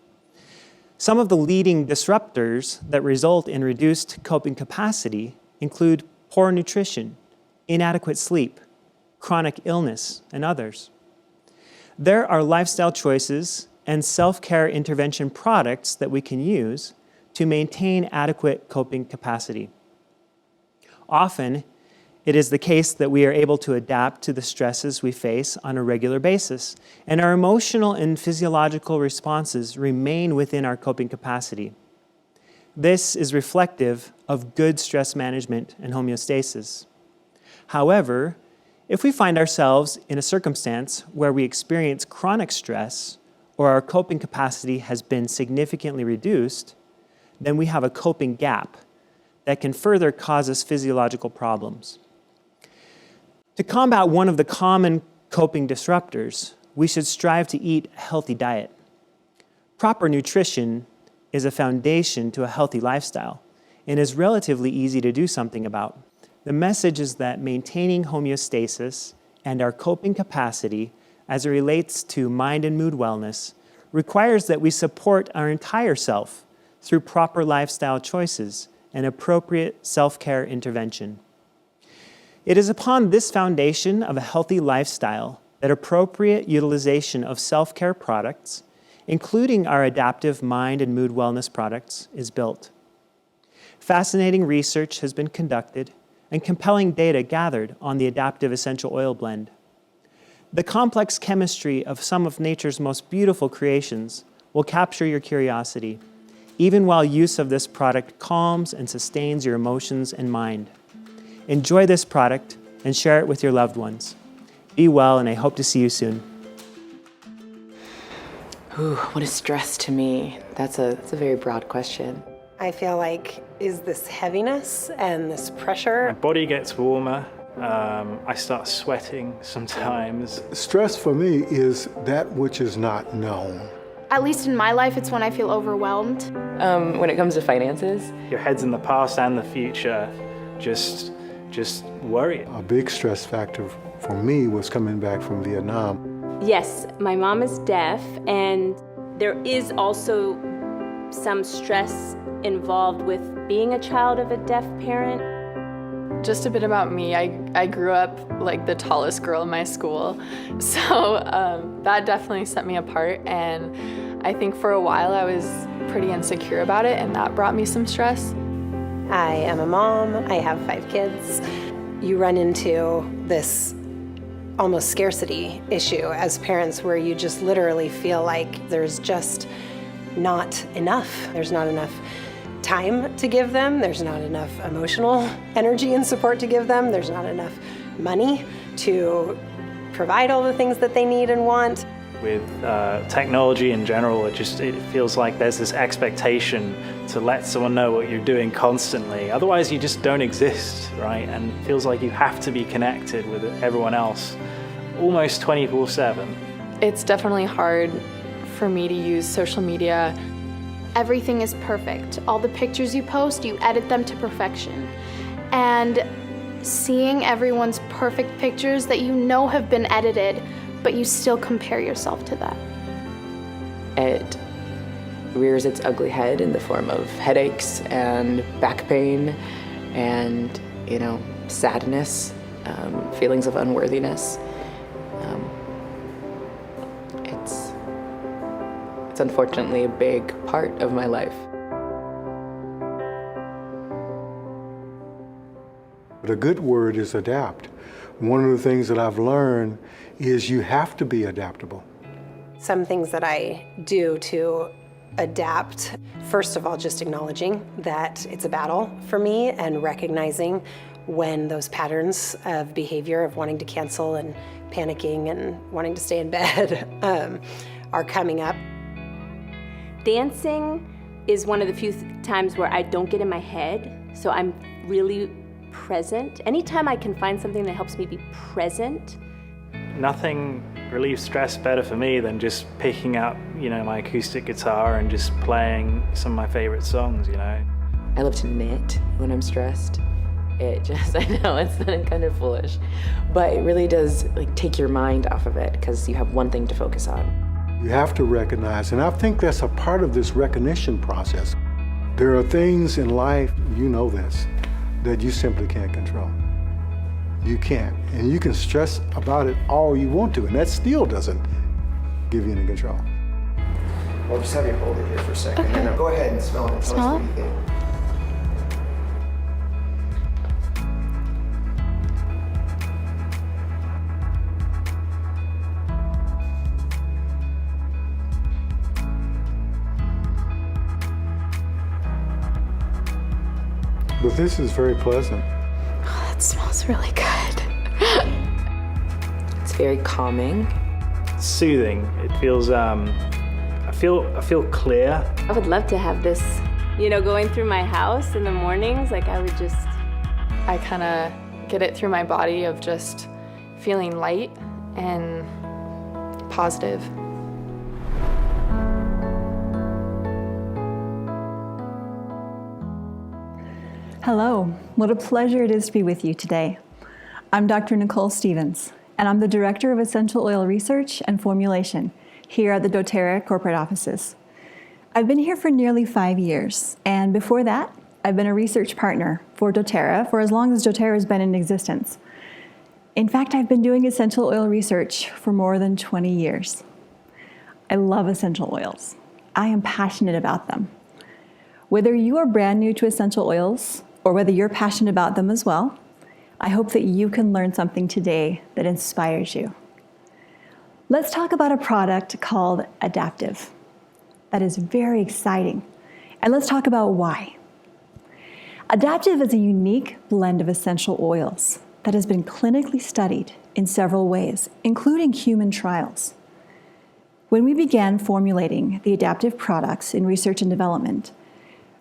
Some of the leading disruptors that result in reduced coping capacity include poor nutrition, inadequate sleep, chronic illness, and others. There are lifestyle choices and self-care intervention products that we can use to maintain adequate coping capacity. Often, it is the case that we are able to adapt to the stresses we face on a regular basis, and our emotional and physiological responses remain within our coping capacity. This is reflective of good stress management and homeostasis. However, if we find ourselves in a circumstance where we experience chronic stress or our coping capacity has been significantly reduced, then we have a coping gap that can further cause us physiological problems. To combat one of the common coping disruptors, we should strive to eat a healthy diet. Proper nutrition is a foundation to a healthy lifestyle and is relatively easy to do something about. The message is that maintaining homeostasis and our coping capacity as it relates to mind and mood wellness requires that we support our entire self through proper lifestyle choices and appropriate self-care intervention. It is upon this foundation of a healthy lifestyle that appropriate utilization of self-care products, including our adaptive mind and mood wellness products, is built. Fascinating research has been conducted and compelling data gathered on the adaptive essential oil blend. The complex chemistry of some of nature's most beautiful creations will capture your curiosity, even while use of this product calms and sustains your emotions and mind. Enjoy this product and share it with your loved ones. Be well, and I hope to see you soon. Ooh, what is stress to me? That's a very broad question. I feel like, is this heaviness and this pressure? My body gets warmer. I start sweating sometimes. Stress for me is that which is not known. At least in my life, it's when I feel overwhelmed. When it comes to finances. Your head's in the past and the future, just worry. A big stress factor for me was coming back from Vietnam. Yes, my mom is deaf, and there is also some stress involved with being a child of a deaf parent. Just a bit about me. I grew up like the tallest girl in my school, so that definitely set me apart, and I think for a while I was pretty insecure about it, and that brought me some stress. I am a mom, I have 5 kids. You run into this almost scarcity issue as parents where you just literally feel like there's just not enough. There's not enough time to give them. There's not enough emotional energy and support to give them. There's not enough money to provide all the things that they need and want. With technology in general, it feels like there's this expectation to let someone know what you're doing constantly. Otherwise, you just don't exist, right? And it feels like you have to be connected with everyone else almost 24/7. It's definitely hard for me to use social media. Everything is perfect. All the pictures you post, you edit them to perfection. And seeing everyone's perfect pictures that you know have been edited, but you still compare yourself to that. It rears its ugly head in the form of headaches and back pain and, sadness, feelings of unworthiness. It's unfortunately a big part of my life. The good word is adapt. One of the things that I've learned is you have to be adaptable. Some things that I do to adapt, first of all, just acknowledging that it's a battle for me and recognizing when those patterns of behavior of wanting to cancel and panicking and wanting to stay in bed are coming up. Dancing is one of the few times where I don't get in my head, so I'm really present. Anytime I can find something that helps me be present. Nothing relieves stress better for me than just picking up, my acoustic guitar and just playing some of my favorite songs, I love to knit when I'm stressed. I know it's kind of foolish, but it really does take your mind off of it because you have one thing to focus on. You have to recognize, and I think that's a part of this recognition process. There are things in life, this, that you simply can't control. You can't, and you can stress about it all you want to, and that still doesn't give you any control. I'll just have you hold it here for a second. Okay. Go ahead and smell it and tell us what you think. But this is very pleasant. Oh, that smells really good. It's very calming. Soothing. It feels, I feel clear. I would love to have this, going through my house in the mornings. Like I kind of get it through my body of just feeling light and positive. Hello, what a pleasure it is to be with you today. I'm Dr. Nicole Stevens, and I'm the Director of Essential Oil Research and Formulation here at the doTERRA corporate offices. I've been here for nearly 5 years, and before that, I've been a research partner for doTERRA for as long as doTERRA has been in existence. In fact, I've been doing essential oil research for more than 20 years. I love essential oils. I am passionate about them. Whether you are brand new to essential oils, or whether you're passionate about them as well, I hope that you can learn something today that inspires you. Let's talk about a product called Adaptive. That is very exciting. And let's talk about why. Adaptive is a unique blend of essential oils that has been clinically studied in several ways, including human trials. When we began formulating the Adaptive products in research and development,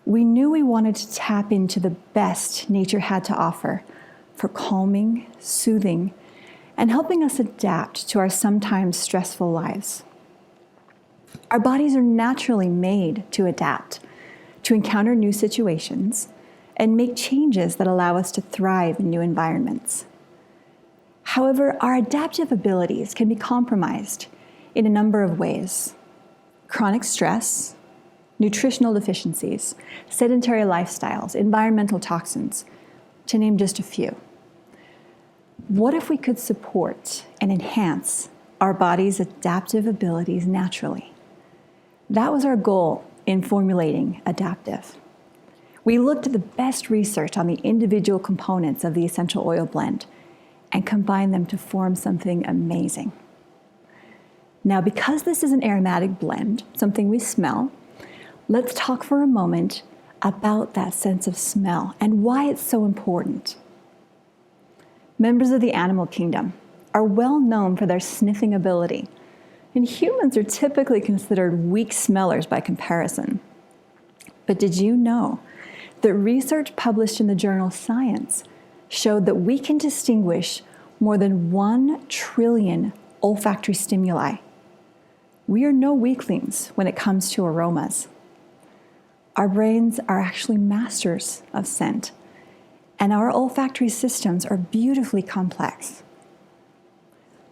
we knew we wanted to tap into the best nature had to offer for calming, soothing, and helping us adapt to our sometimes stressful lives. Our bodies are naturally made to adapt, to encounter new situations, and make changes that allow us to thrive in new environments. However, our adaptive abilities can be compromised in a number of ways. Chronic stress, nutritional deficiencies, sedentary lifestyles, environmental toxins, to name just a few. What if we could support and enhance our body's adaptive abilities naturally? That was our goal in formulating Adaptive. We looked at the best research on the individual components of the essential oil blend and combined them to form something amazing. Now, because this is an aromatic blend, something we smell, let's talk for a moment about that sense of smell and why it's so important. Members of the animal kingdom are well known for their sniffing ability, and humans are typically considered weak smellers by comparison. But did you know that research published in the journal Science showed that we can distinguish more than 1 trillion olfactory stimuli? We are no weaklings when it comes to aromas. Our brains are actually masters of scent, and our olfactory systems are beautifully complex.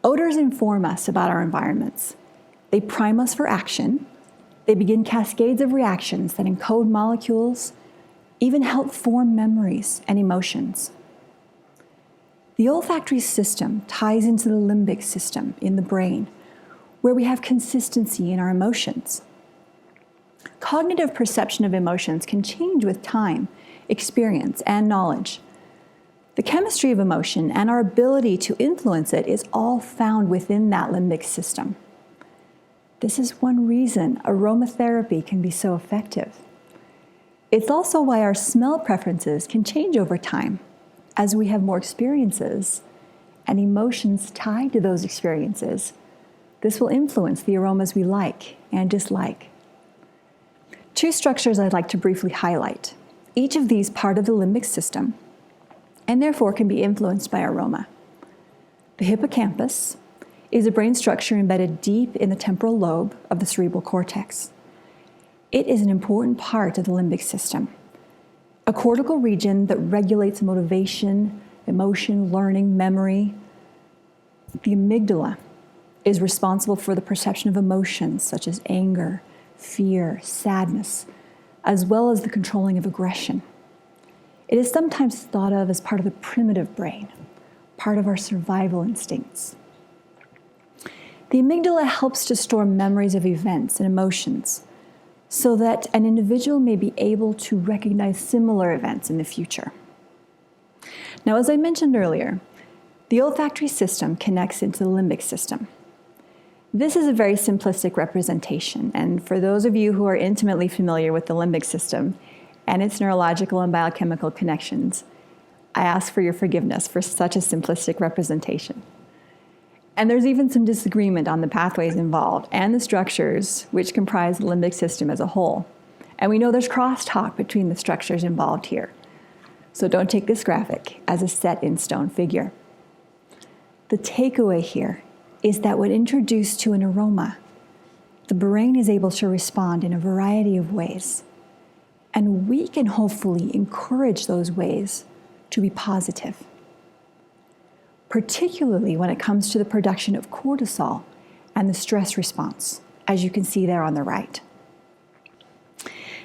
Odors inform us about our environments. They prime us for action. They begin cascades of reactions that encode molecules, even help form memories and emotions. The olfactory system ties into the limbic system in the brain, where we have consistency in our emotions. Cognitive perception of emotions can change with time, experience, and knowledge. The chemistry of emotion and our ability to influence it is all found within that limbic system. This is one reason aromatherapy can be so effective. It's also why our smell preferences can change over time as we have more experiences and emotions tied to those experiences. This will influence the aromas we like and dislike. 2 structures I'd like to briefly highlight. Each of these part of the limbic system, and therefore can be influenced by aroma. The hippocampus is a brain structure embedded deep in the temporal lobe of the cerebral cortex. It is an important part of the limbic system, a cortical region that regulates motivation, emotion, learning, memory. The amygdala is responsible for the perception of emotions such as anger, fear, sadness, as well as the controlling of aggression. It is sometimes thought of as part of the primitive brain, part of our survival instincts. The amygdala helps to store memories of events and emotions so that an individual may be able to recognize similar events in the future. Now, as I mentioned earlier, the olfactory system connects into the limbic system. This is a very simplistic representation, and for those of you who are intimately familiar with the limbic system, and its neurological and biochemical connections, I ask for your forgiveness for such a simplistic representation. And there's even some disagreement on the pathways involved and the structures which comprise the limbic system as a whole. And we know there's crosstalk between the structures involved here. So don't take this graphic as a set-in-stone figure. The takeaway here is that when introduced to an aroma, the brain is able to respond in a variety of ways. And we can hopefully encourage those ways to be positive, particularly when it comes to the production of cortisol and the stress response, as you can see there on the right.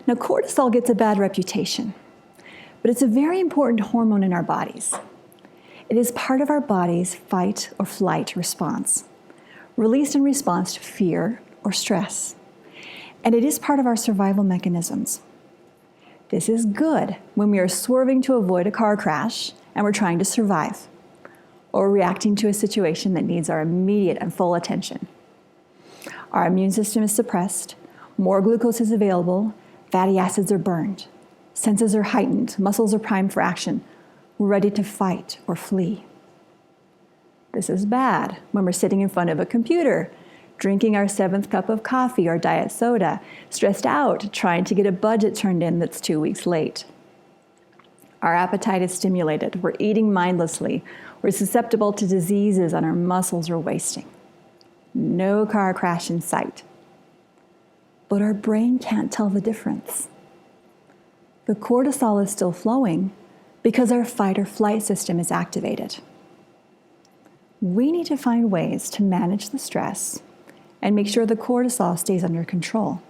Now, cortisol gets a bad reputation, but it's a very important hormone in our bodies. It is part of our body's fight or flight response, released in response to fear or stress. And it is part of our survival mechanisms. This is good when we are swerving to avoid a car crash and we're trying to survive, or reacting to a situation that needs our immediate and full attention. Our immune system is suppressed, more glucose is available, fatty acids are burned, senses are heightened, muscles are primed for action, we're ready to fight or flee. This is bad when we're sitting in front of a computer, drinking our 7th cup of coffee or diet soda, stressed out, trying to get a budget turned in that's 2 weeks late. Our appetite is stimulated, we're eating mindlessly, we're susceptible to diseases, and our muscles are wasting. No car crash in sight. But our brain can't tell the difference. The cortisol is still flowing because our fight or flight system is activated. We need to find ways to manage the stress and make sure the cortisol stays under control,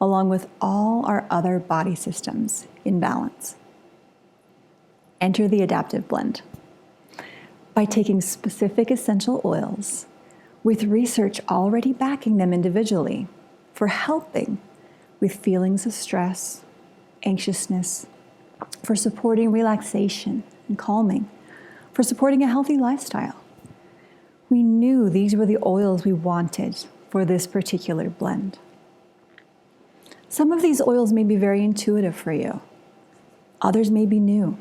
along with all our other body systems in balance. Enter the adaptive blend. By taking specific essential oils, with research already backing them individually for helping with feelings of stress, anxiousness, for supporting relaxation and calming, for supporting a healthy lifestyle. We knew these were the oils we wanted for this particular blend. Some of these oils may be very intuitive for you. Others may be new.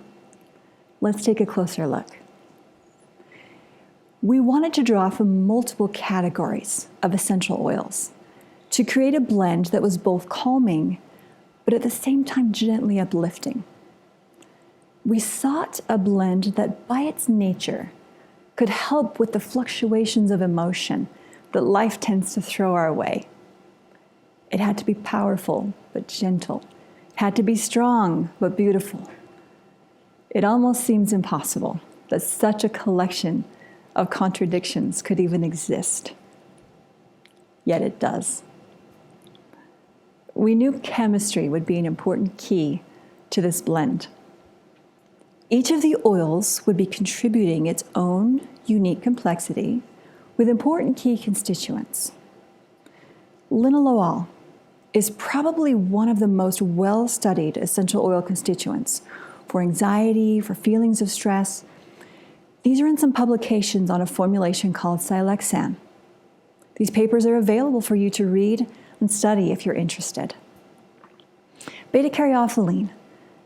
Let's take a closer look. We wanted to draw from multiple categories of essential oils to create a blend that was both calming, but at the same time gently uplifting. We sought a blend that by its nature could help with the fluctuations of emotion that life tends to throw our way. It had to be powerful, but gentle. It had to be strong, but beautiful. It almost seems impossible that such a collection of contradictions could even exist. Yet it does. We knew chemistry would be an important key to this blend. Each of the oils would be contributing its own unique complexity with important key constituents. Linalool is probably one of the most well-studied essential oil constituents for anxiety, for feelings of stress. These are in some publications on a formulation called Silexan. These papers are available for you to read and study if you're interested. Beta-caryophyllene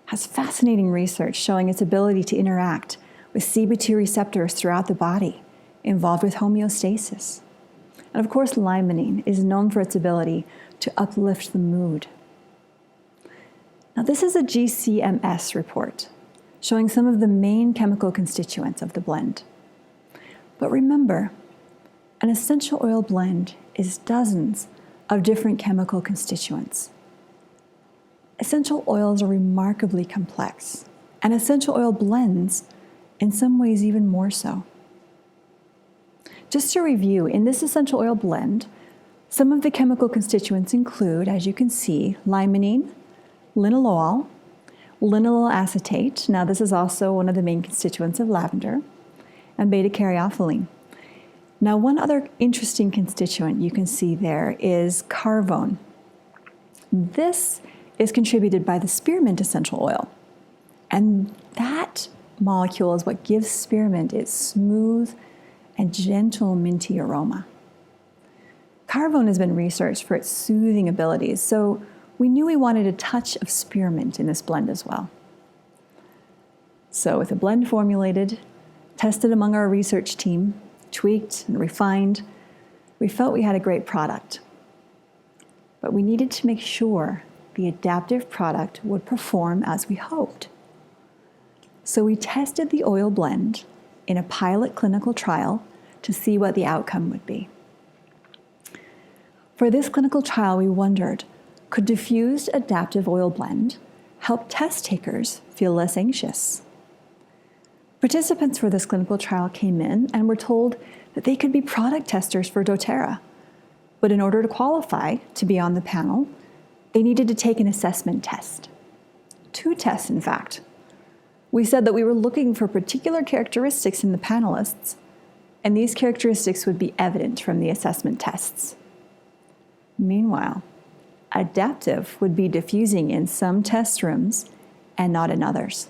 has fascinating research showing its ability to interact with CB2 receptors throughout the body, involved with homeostasis. And of course, limonene is known for its ability to uplift the mood. Now, this is a GCMS report showing some of the main chemical constituents of the blend. But remember, an essential oil blend is dozens of different chemical constituents. Essential oils are remarkably complex, and essential oil blends, in some ways, even more so. Just to review, in this essential oil blend, some of the chemical constituents include, as you can see, limonene, linalool, linalool acetate. Now, this is also one of the main constituents of lavender, and beta-caryophyllene. Now, one other interesting constituent you can see there is carvone. This is contributed by the spearmint essential oil, and that molecule is what gives spearmint its smooth and gentle minty aroma. Carvone has been researched for its soothing abilities, so we knew we wanted a touch of spearmint in this blend as well. So with a blend formulated, tested among our research team, tweaked and refined, we felt we had a great product. But we needed to make sure the adaptive product would perform as we hoped. So we tested the oil blend in a pilot clinical trial to see what the outcome would be. For this clinical trial, we wondered, could diffused adaptive oil blend help test takers feel less anxious? Participants for this clinical trial came in and were told that they could be product testers for doTERRA, but in order to qualify to be on the panel, they needed to take an assessment test. 2 tests, in fact. We said that we were looking for particular characteristics in the panelists, and these characteristics would be evident from the assessment tests. Meanwhile, adaptive would be diffusing in some test rooms and not in others.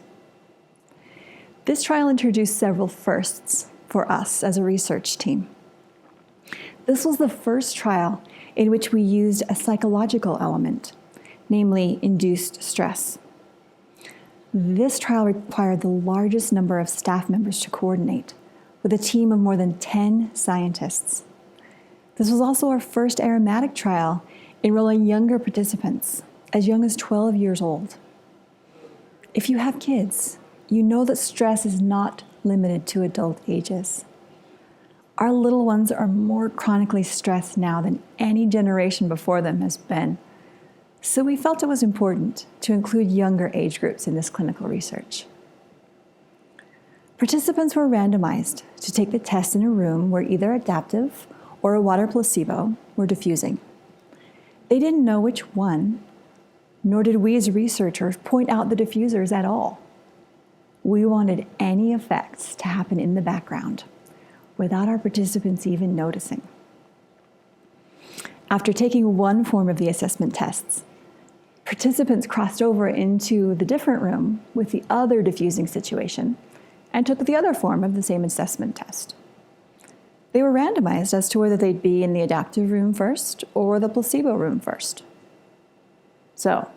This trial introduced several firsts for us as a research team. This was the first trial in which we used a psychological element, namely induced stress. This trial required the largest number of staff members to coordinate, with a team of more than 10 scientists. This was also our first aromatic trial enrolling younger participants, as young as 12 years old. If you have kids, you know that stress is not limited to adult ages. Our little ones are more chronically stressed now than any generation before them has been. So we felt it was important to include younger age groups in this clinical research. Participants were randomized to take the test in a room where either adaptive or a water placebo were diffusing. They didn't know which one, nor did we as researchers point out the diffusers at all. We wanted any effects to happen in the background, without our participants even noticing. After taking one form of the assessment tests, participants crossed over into the different room with the other diffusing situation and took the other form of the same assessment test. They were randomized as to whether they'd be in the adaptive room first or the placebo room first. So,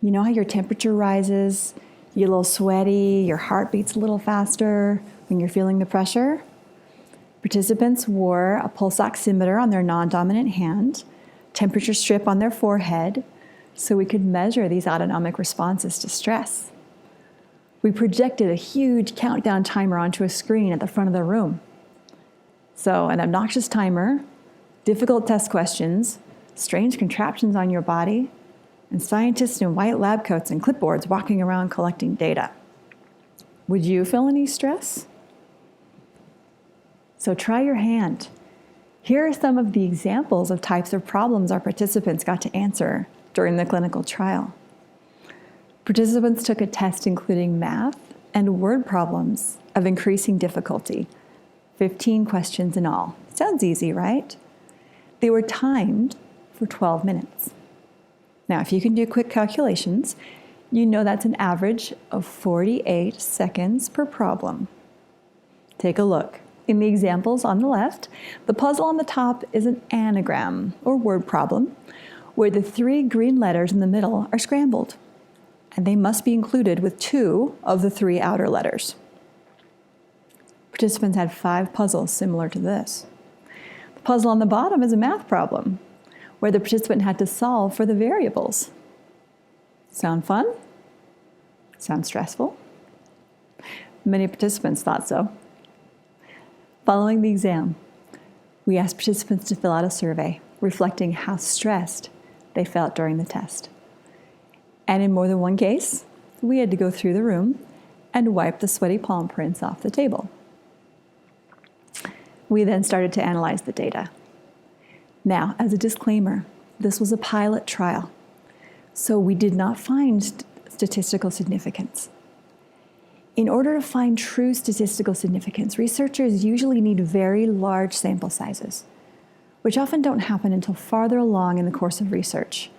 you know how your temperature rises, you get a little sweaty, your heart beats a little faster when you're feeling the pressure? Participants wore a pulse oximeter on their non-dominant hand, temperature strip on their forehead, so we could measure these autonomic responses to stress. We projected a huge countdown timer onto a screen at the front of the room. So an obnoxious timer, difficult test questions, strange contraptions on your body, and scientists in white lab coats and clipboards walking around collecting data. Would you feel any stress? So try your hand. Here are some of the examples of types of problems our participants got to answer during the clinical trial. Participants took a test including math and word problems of increasing difficulty, 15 questions in all. Sounds easy, right? They were timed for 12 minutes. Now, if you can do quick calculations, you know that's an average of 48 seconds per problem. Take a look. In the examples on the left, the puzzle on the top is an anagram or word problem where the 3 green letters in the middle are scrambled, and they must be included with 2 of the 3 outer letters. Participants had 5 puzzles similar to this. The puzzle on the bottom is a math problem where the participant had to solve for the variables. Sound fun? Sound stressful? Many participants thought so. Following the exam, we asked participants to fill out a survey reflecting how stressed they felt during the test. And in more than one case, we had to go through the room and wipe the sweaty palm prints off the table. We then started to analyze the data. Now, as a disclaimer, this was a pilot trial, so we did not find statistical significance. In order to find true statistical significance, researchers usually need very large sample sizes, which often don't happen until farther along in the course of research,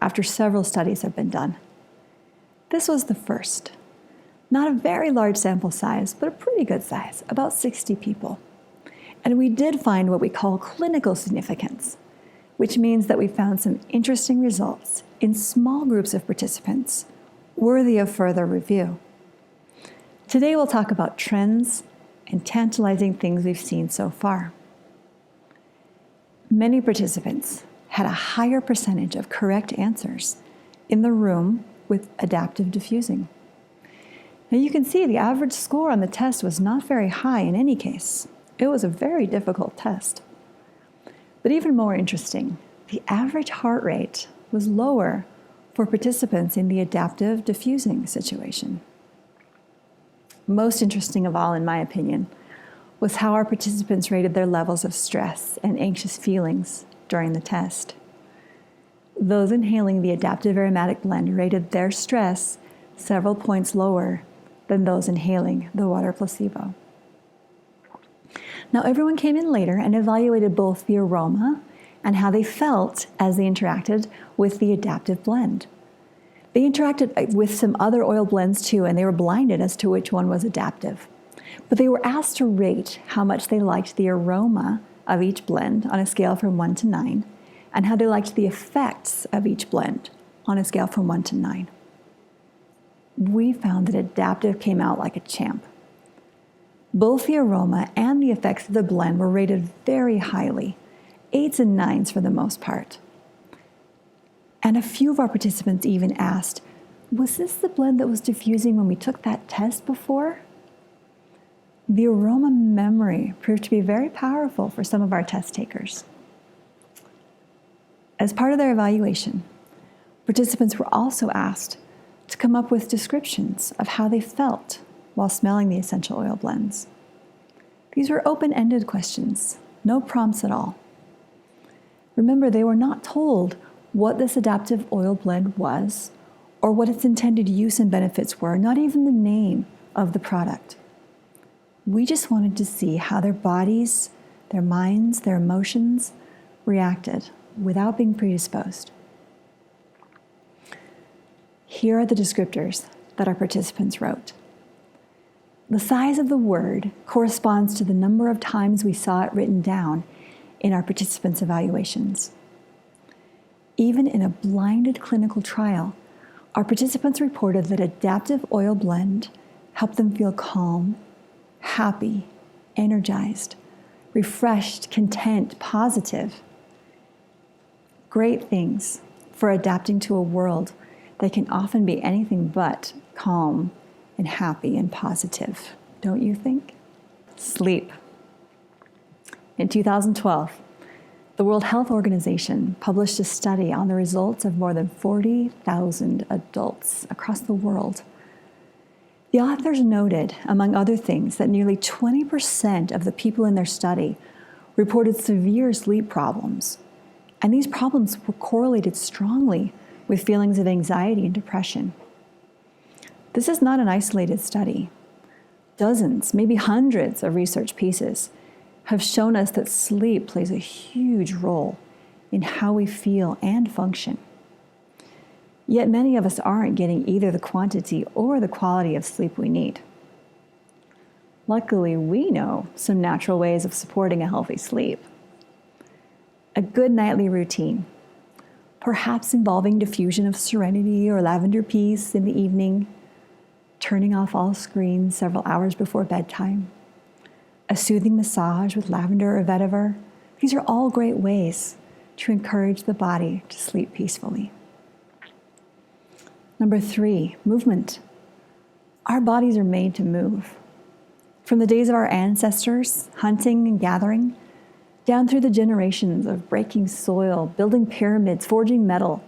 after several studies have been done. This was the first. Not a very large sample size, but a pretty good size, about 60 people. And we did find what we call clinical significance. which means that we found some interesting results in small groups of participants worthy of further review. Today we'll talk about trends and tantalizing things we've seen so far. Many participants had a higher percentage of correct answers in the room with adaptive diffusing. Now you can see the average score on the test was not very high in any case. It was a very difficult test. But even more interesting, the average heart rate was lower for participants in the adaptive diffusing situation. Most interesting of all, in my opinion, was how our participants rated their levels of stress and anxious feelings during the test. Those inhaling the adaptive aromatic blend rated their stress several points lower than those inhaling the water placebo. Now, everyone came in later and evaluated both the aroma and how they felt as they interacted with the adaptive blend. They interacted with some other oil blends too, and they were blinded as to which one was adaptive. But they were asked to rate how much they liked the aroma of each blend on a scale from 1 to 9, and how they liked the effects of each blend on a scale from 1 to 9. We found that adaptive came out like a champ. Both the aroma and the effects of the blend were rated very highly, 8s and 9s for the most part. And a few of our participants even asked, was this the blend that was diffusing when we took that test before? The aroma memory proved to be very powerful for some of our test takers. As part of their evaluation, participants were also asked to come up with descriptions of how they felt while smelling the essential oil blends. These were open-ended questions, no prompts at all. Remember, they were not told what this adaptive oil blend was or what its intended use and benefits were, not even the name of the product. We just wanted to see how their bodies, their minds, their emotions reacted without being predisposed. Here are the descriptors that our participants wrote. The size of the word corresponds to the number of times we saw it written down in our participants' evaluations. Even in a blinded clinical trial, our participants reported that adaptive oil blend helped them feel calm, happy, energized, refreshed, content, positive. Great things for adapting to a world that can often be anything but calm and happy and positive, don't you think? Sleep. In 2012, the World Health Organization published a study on the results of more than 40,000 adults across the world. The authors noted, among other things, that nearly 20% of the people in their study reported severe sleep problems, and these problems were correlated strongly with feelings of anxiety and depression. This is not an isolated study. Dozens, maybe hundreds of research pieces have shown us that sleep plays a huge role in how we feel and function. Yet many of us aren't getting either the quantity or the quality of sleep we need. Luckily, we know some natural ways of supporting a healthy sleep. A good nightly routine, perhaps involving diffusion of serenity or lavender peace in the evening, turning off all screens several hours before bedtime, a soothing massage with lavender or vetiver. These are all great ways to encourage the body to sleep peacefully. Number 3, movement. Our bodies are made to move. From the days of our ancestors, hunting and gathering, down through the generations of breaking soil, building pyramids, forging metal,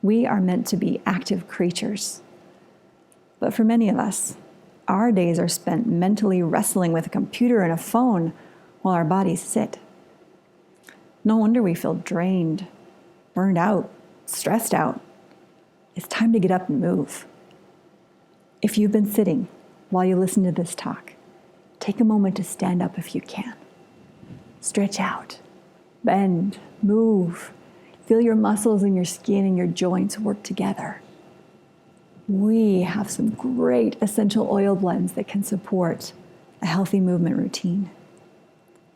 we are meant to be active creatures. But for many of us, our days are spent mentally wrestling with a computer and a phone while our bodies sit. No wonder we feel drained, burned out, stressed out. It's time to get up and move. If you've been sitting while you listen to this talk, take a moment to stand up if you can. Stretch out, bend, move. Feel your muscles and your skin and your joints work together. We have some great essential oil blends that can support a healthy movement routine.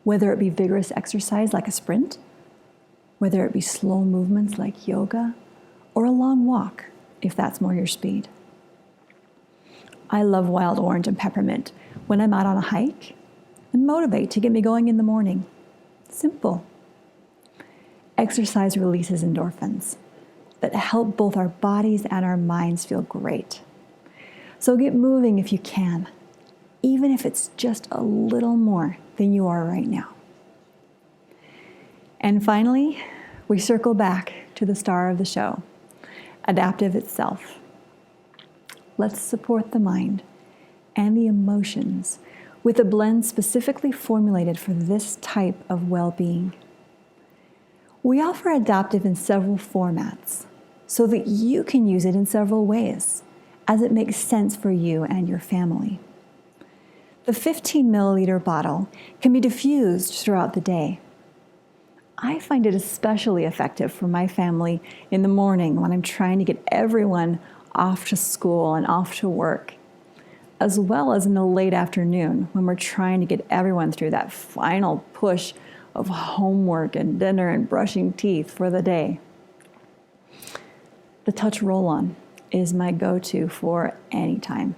Whether it be vigorous exercise like a sprint, whether it be slow movements like yoga or a long walk, if that's more your speed. I love wild orange and peppermint when I'm out on a hike and motivate to get me going in the morning. Simple. Exercise releases endorphins that help both our bodies and our minds feel great. So get moving if you can, even if it's just a little more than you are right now. And finally, we circle back to the star of the show, adaptive itself. Let's support the mind and the emotions with a blend specifically formulated for this type of well-being. We offer adaptive in several formats so that you can use it in several ways as it makes sense for you and your family. The 15 milliliter bottle can be diffused throughout the day. I find it especially effective for my family in the morning when I'm trying to get everyone off to school and off to work, as well as in the late afternoon when we're trying to get everyone through that final push of homework and dinner and brushing teeth for the day. The Touch Roll-On is my go-to for any time.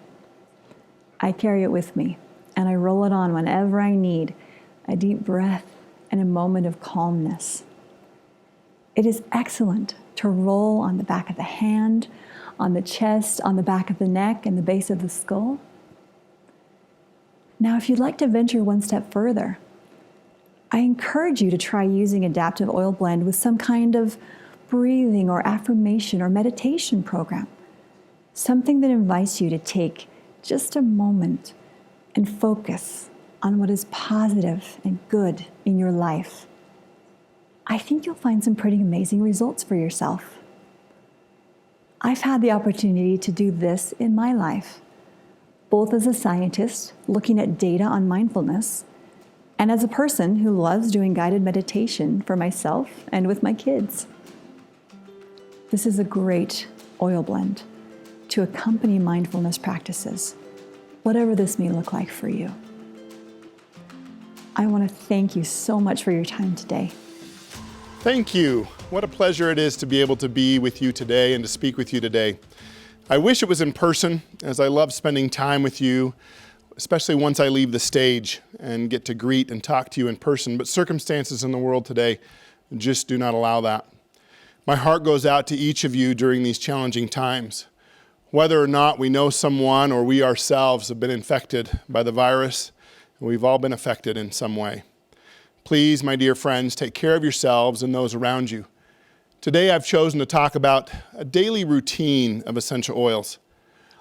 I carry it with me, and I roll it on whenever I need a deep breath and a moment of calmness. It is excellent to roll on the back of the hand, on the chest, on the back of the neck, and the base of the skull. Now, if you'd like to venture one step further, I encourage you to try using Adaptive Oil Blend with some kind of breathing or affirmation or meditation program. Something that invites you to take just a moment and focus on what is positive and good in your life. I think you'll find some pretty amazing results for yourself. I've had the opportunity to do this in my life, both as a scientist looking at data on mindfulness, and as a person who loves doing guided meditation for myself and with my kids. This is a great oil blend to accompany mindfulness practices, whatever this may look like for you. I want to thank you so much for your time today. Thank you. What a pleasure it is to be able to be with you today and to speak with you today. I wish it was in person, as I love spending time with you, especially once I leave the stage and get to greet and talk to you in person, but circumstances in the world today just do not allow that. My heart goes out to each of you during these challenging times. Whether or not we know someone or we ourselves have been infected by the virus, we've all been affected in some way. Please, my dear friends, take care of yourselves and those around you. Today I've chosen to talk about a daily routine of essential oils.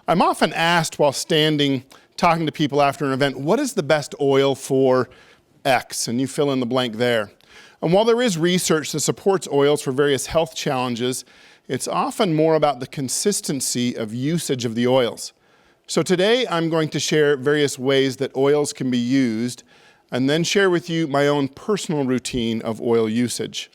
I'm often asked while standing, talking to people after an event, what is the best oil for X? And you fill in the blank there. And while there is research that supports oils for various health challenges, it's often more about the consistency of usage of the oils. So today I'm going to share various ways that oils can be used and then share with you my own personal routine of oil usage.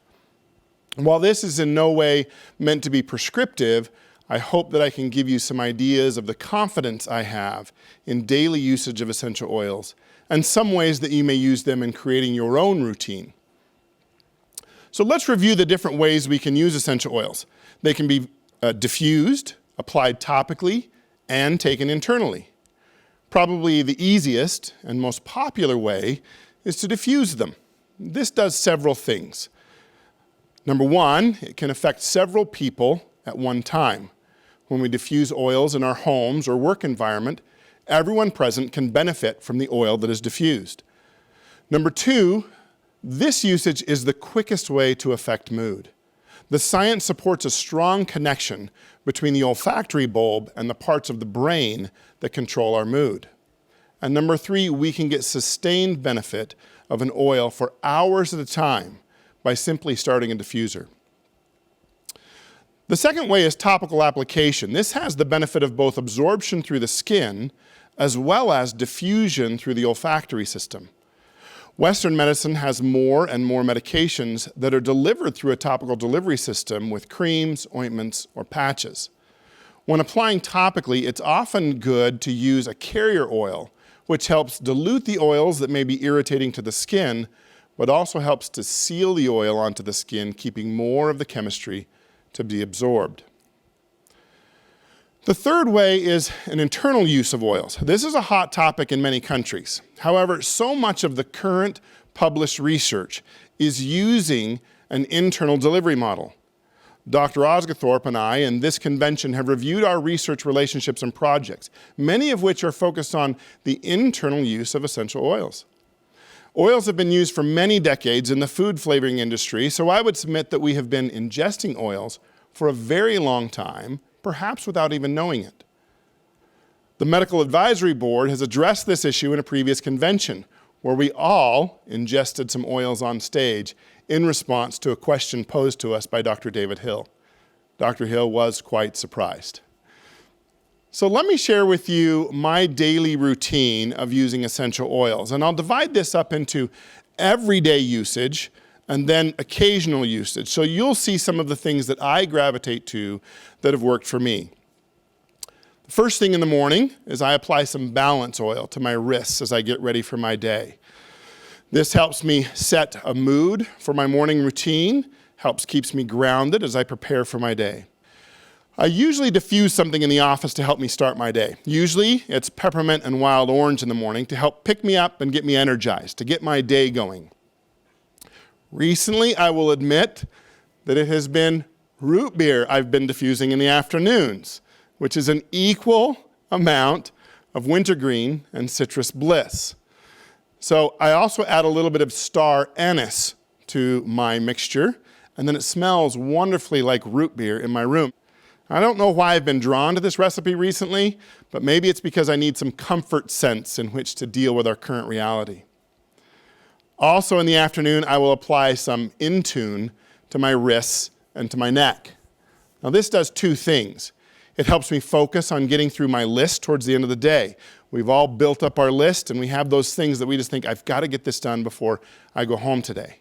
While this is in no way meant to be prescriptive, I hope that I can give you some ideas of the confidence I have in daily usage of essential oils and some ways that you may use them in creating your own routine. So let's review the different ways we can use essential oils. They can be diffused, applied topically, and taken internally. Probably the easiest and most popular way is to diffuse them. This does several things. Number one, it can affect several people at one time. When we diffuse oils in our homes or work environment, everyone present can benefit from the oil that is diffused. Number two, this usage is the quickest way to affect mood. The science supports a strong connection between the olfactory bulb and the parts of the brain that control our mood. And number three, we can get sustained benefit of an oil for hours at a time by simply starting a diffuser. The second way is topical application. This has the benefit of both absorption through the skin as well as diffusion through the olfactory system. Western medicine has more and more medications that are delivered through a topical delivery system with creams, ointments, or patches. When applying topically, it's often good to use a carrier oil, which helps dilute the oils that may be irritating to the skin, but also helps to seal the oil onto the skin, keeping more of the chemistry to be absorbed. The third way is an internal use of oils. This is a hot topic in many countries. However, so much of the current published research is using an internal delivery model. Dr. Osgathorpe and I in this convention have reviewed our research relationships and projects, many of which are focused on the internal use of essential oils. Oils have been used for many decades in the food flavoring industry, so I would submit that we have been ingesting oils for a very long time, perhaps without even knowing it. The Medical Advisory Board has addressed this issue in a previous convention, where we all ingested some oils on stage in response to a question posed to us by Dr. David Hill. Dr. Hill was quite surprised. So let me share with you my daily routine of using essential oils, and I'll divide this up into everyday usage and then occasional usage. So you'll see some of the things that I gravitate to that have worked for me. The first thing in the morning is I apply some balance oil to my wrists as I get ready for my day. This helps me set a mood for my morning routine, keeps me grounded as I prepare for my day. I usually diffuse something in the office to help me start my day. Usually it's peppermint and wild orange in the morning to help pick me up and get me energized, to get my day going. Recently, I will admit that it has been root beer I've been diffusing in the afternoons, which is an equal amount of wintergreen and citrus bliss. So I also add a little bit of star anise to my mixture, and then it smells wonderfully like root beer in my room. I don't know why I've been drawn to this recipe recently, but maybe it's because I need some comfort scents in which to deal with our current reality. Also in the afternoon, I will apply some Intune to my wrists and to my neck. Now this does two things. It helps me focus on getting through my list towards the end of the day. We've all built up our list and we have those things that we just think, I've got to get this done before I go home today.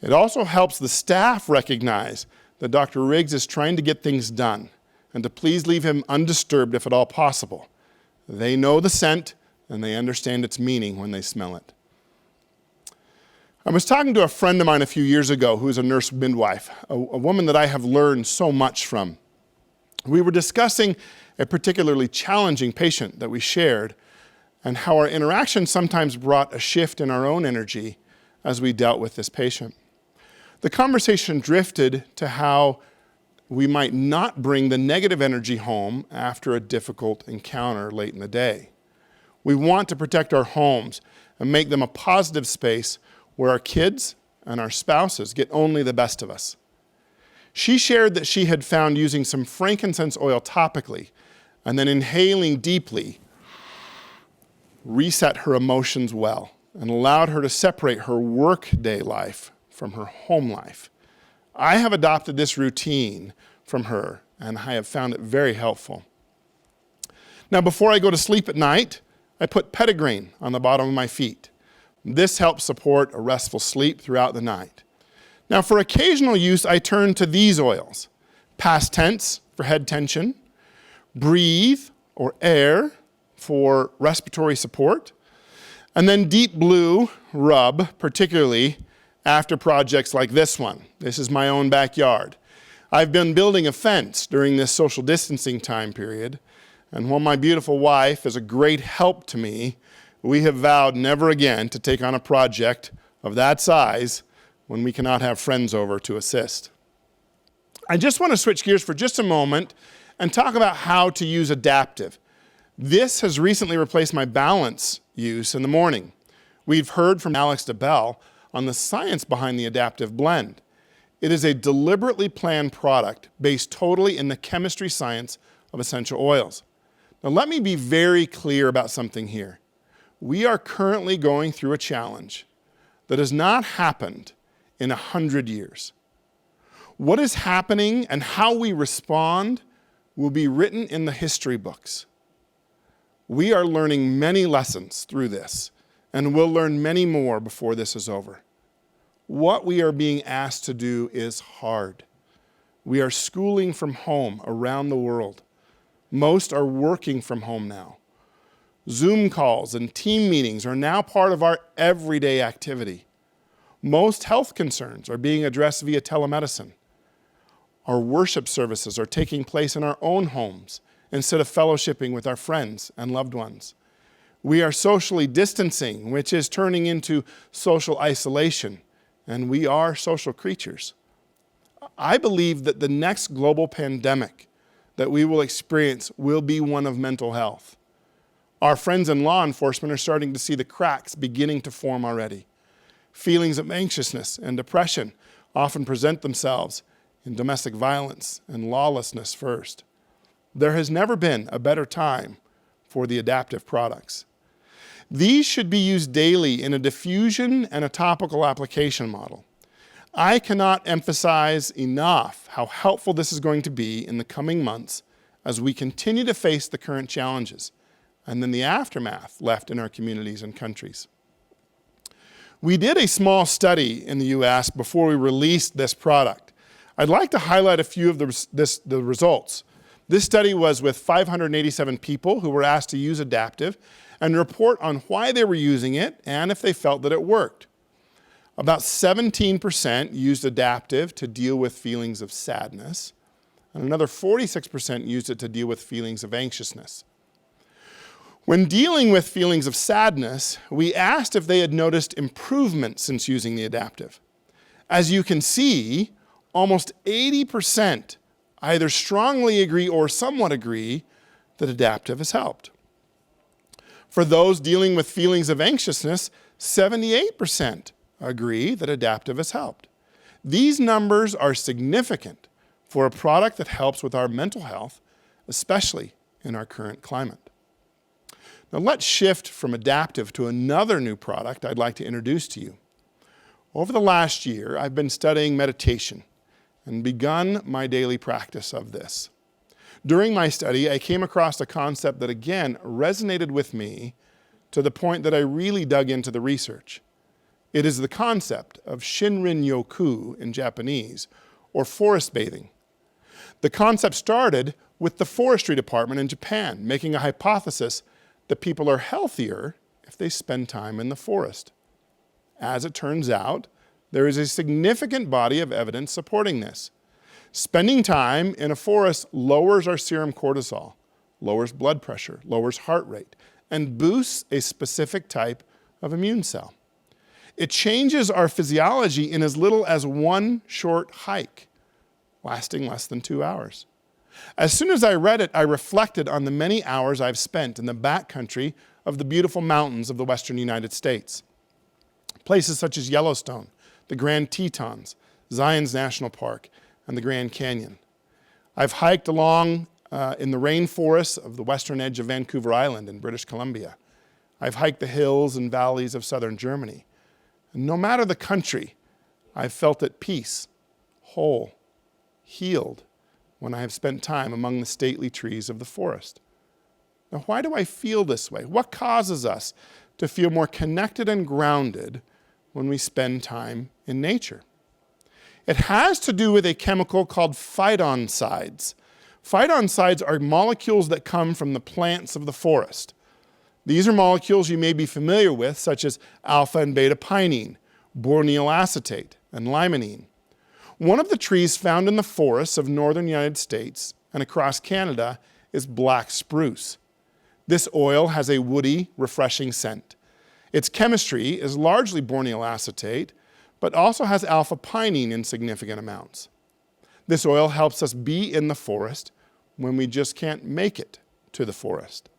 It also helps the staff recognize that Dr. Riggs is trying to get things done and to please leave him undisturbed if at all possible. They know the scent and they understand its meaning when they smell it. I was talking to a friend of mine a few years ago who is a nurse midwife, a woman that I have learned so much from. We were discussing a particularly challenging patient that we shared and how our interaction sometimes brought a shift in our own energy as we dealt with this patient. The conversation drifted to how we might not bring the negative energy home after a difficult encounter late in the day. We want to protect our homes and make them a positive space where our kids and our spouses get only the best of us. She shared that she had found using some frankincense oil topically and then inhaling deeply reset her emotions well and allowed her to separate her workday life from her home life. I have adopted this routine from her and I have found it very helpful. Now before I go to sleep at night, I put petitgrain on the bottom of my feet. This helps support a restful sleep throughout the night. Now for occasional use, I turn to these oils. Past tense for head tension, breathe or air for respiratory support, and then deep blue rub, particularly after projects like this one. This is my own backyard. I've been building a fence during this social distancing time period, and while my beautiful wife is a great help to me, we have vowed never again to take on a project of that size when we cannot have friends over to assist. I just want to switch gears for just a moment and talk about how to use adaptive. This has recently replaced my balance use in the morning. We've heard from Alex DeBell on the science behind the adaptive blend. It is a deliberately planned product based totally in the chemistry science of essential oils. Now let me be very clear about something here. We are currently going through a challenge that has not happened in 100 years. What is happening and how we respond will be written in the history books. We are learning many lessons through this, and we'll learn many more before this is over. What we are being asked to do is hard. We are schooling from home around the world. Most are working from home now. Zoom calls and team meetings are now part of our everyday activity. Most health concerns are being addressed via telemedicine. Our worship services are taking place in our own homes instead of fellowshipping with our friends and loved ones. We are socially distancing, which is turning into social isolation, and we are social creatures. I believe that the next global pandemic that we will experience will be one of mental health. Our friends in law enforcement are starting to see the cracks beginning to form already. Feelings of anxiousness and depression often present themselves in domestic violence and lawlessness first. There has never been a better time for the adaptive products. These should be used daily in a diffusion and a topical application model. I cannot emphasize enough how helpful this is going to be in the coming months as we continue to face the current challenges and then the aftermath left in our communities and countries. We did a small study in the US before we released this product. I'd like to highlight a few of the results. This study was with 587 people who were asked to use adaptive and report on why they were using it and if they felt that it worked. About 17% used adaptive to deal with feelings of sadness, and another 46% used it to deal with feelings of anxiousness. When dealing with feelings of sadness, we asked if they had noticed improvement since using the adaptive. As you can see, almost 80% either strongly agree or somewhat agree that adaptive has helped. For those dealing with feelings of anxiousness, 78% agree that adaptive has helped. These numbers are significant for a product that helps with our mental health, especially in our current climate. Now let's shift from adaptive to another new product I'd like to introduce to you. Over the last year, I've been studying meditation and begun my daily practice of this. During my study, I came across a concept that again resonated with me to the point that I really dug into the research. It is the concept of Shinrin-yoku in Japanese, or forest bathing. The concept started with the forestry department in Japan, making a hypothesis that people are healthier if they spend time in the forest. As it turns out, there is a significant body of evidence supporting this. Spending time in a forest lowers our serum cortisol, lowers blood pressure, lowers heart rate, and boosts a specific type of immune cell. It changes our physiology in as little as one short hike, lasting less than 2 hours. As soon as I read it, I reflected on the many hours I've spent in the backcountry of the beautiful mountains of the western United States. Places such as Yellowstone, the Grand Tetons, Zion's National Park, and the Grand Canyon. I've hiked along in the rainforests of the western edge of Vancouver Island in British Columbia. I've hiked the hills and valleys of southern Germany. And no matter the country, I've felt at peace, whole, healed, when I have spent time among the stately trees of the forest. Now, why do I feel this way? What causes us to feel more connected and grounded when we spend time in nature? It has to do with a chemical called phytoncides. Phytoncides are molecules that come from the plants of the forest. These are molecules you may be familiar with, such as alpha and beta pinene, bornyl acetate, and limonene. One of the trees found in the forests of northern United States and across Canada is black spruce. This oil has a woody, refreshing scent. Its chemistry is largely bornyl acetate, but also has alpha pinene in significant amounts. This oil helps us be in the forest when we just can't make it to the forest.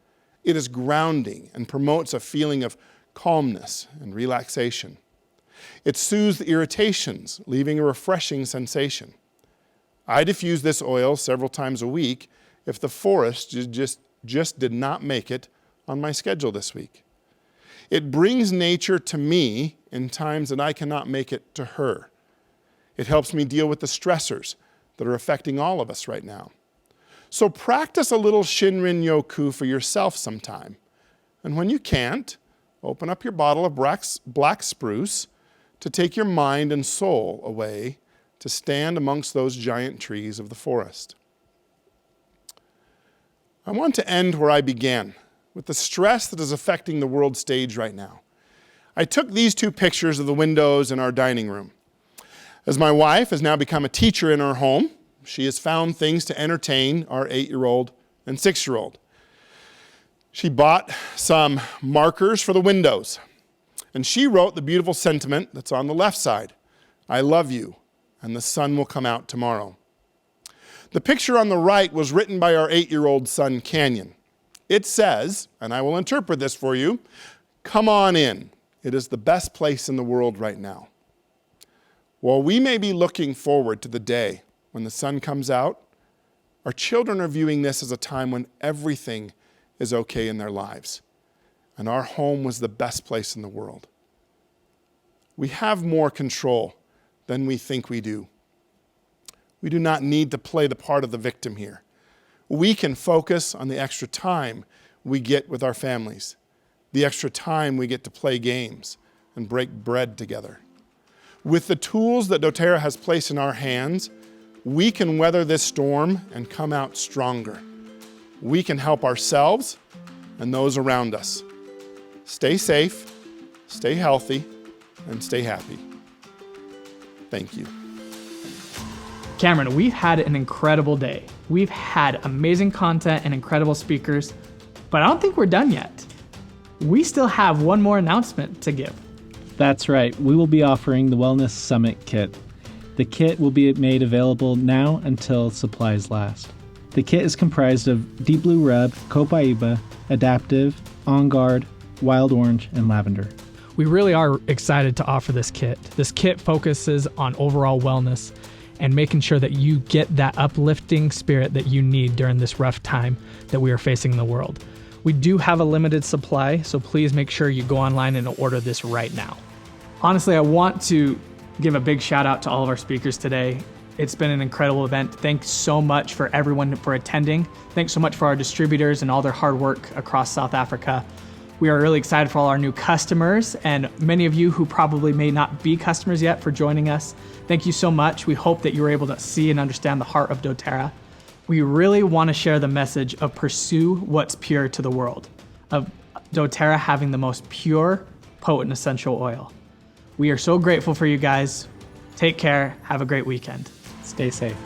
It is grounding and promotes a feeling of calmness and relaxation. It soothes the irritations, leaving a refreshing sensation. I diffuse this oil several times a week if the forest just did not make it on my schedule this week. It brings nature to me in times that I cannot make it to her. It helps me deal with the stressors that are affecting all of us right now. So practice a little Shinrin-yoku for yourself sometime. And when you can't, open up your bottle of black spruce to take your mind and soul away to stand amongst those giant trees of the forest. I want to end where I began, with the stress that is affecting the world stage right now. I took these two pictures of the windows in our dining room. As my wife has now become a teacher in our home, she has found things to entertain our 8-year-old and 6-year-old. She bought some markers for the windows, and she wrote the beautiful sentiment that's on the left side. I love you, and the sun will come out tomorrow. The picture on the right was written by our 8-year-old son, Canyon. It says, and I will interpret this for you, come on in. It is the best place in the world right now. While we may be looking forward to the day when the sun comes out, our children are viewing this as a time when everything is okay in their lives. And our home was the best place in the world. We have more control than we think we do. We do not need to play the part of the victim here. We can focus on the extra time we get with our families, the extra time we get to play games and break bread together. With the tools that doTERRA has placed in our hands, we can weather this storm and come out stronger. We can help ourselves and those around us. Stay safe, stay healthy, and stay happy. Thank you. Cameron, we've had an incredible day. We've had amazing content and incredible speakers, but I don't think we're done yet. We still have one more announcement to give. That's right. We will be offering the Wellness Summit Kit. The kit will be made available now until supplies last. The kit is comprised of Deep Blue Rub, Copaiba, Adaptive, On Guard, Wild Orange, and Lavender. We really are excited to offer this kit. This kit focuses on overall wellness and making sure that you get that uplifting spirit that you need during this rough time that we are facing in the world. We do have a limited supply, so please make sure you go online and order this right now. Honestly, I want to give a big shout out to all of our speakers today. It's been an incredible event. Thanks so much for everyone for attending. Thanks so much for our distributors and all their hard work across South Africa. We are really excited for all our new customers and many of you who probably may not be customers yet for joining us. Thank you so much. We hope that you were able to see and understand the heart of doTERRA. We really want to share the message of pursue what's pure to the world, of doTERRA having the most pure, potent essential oil. We are so grateful for you guys. Take care. Have a great weekend. Stay safe.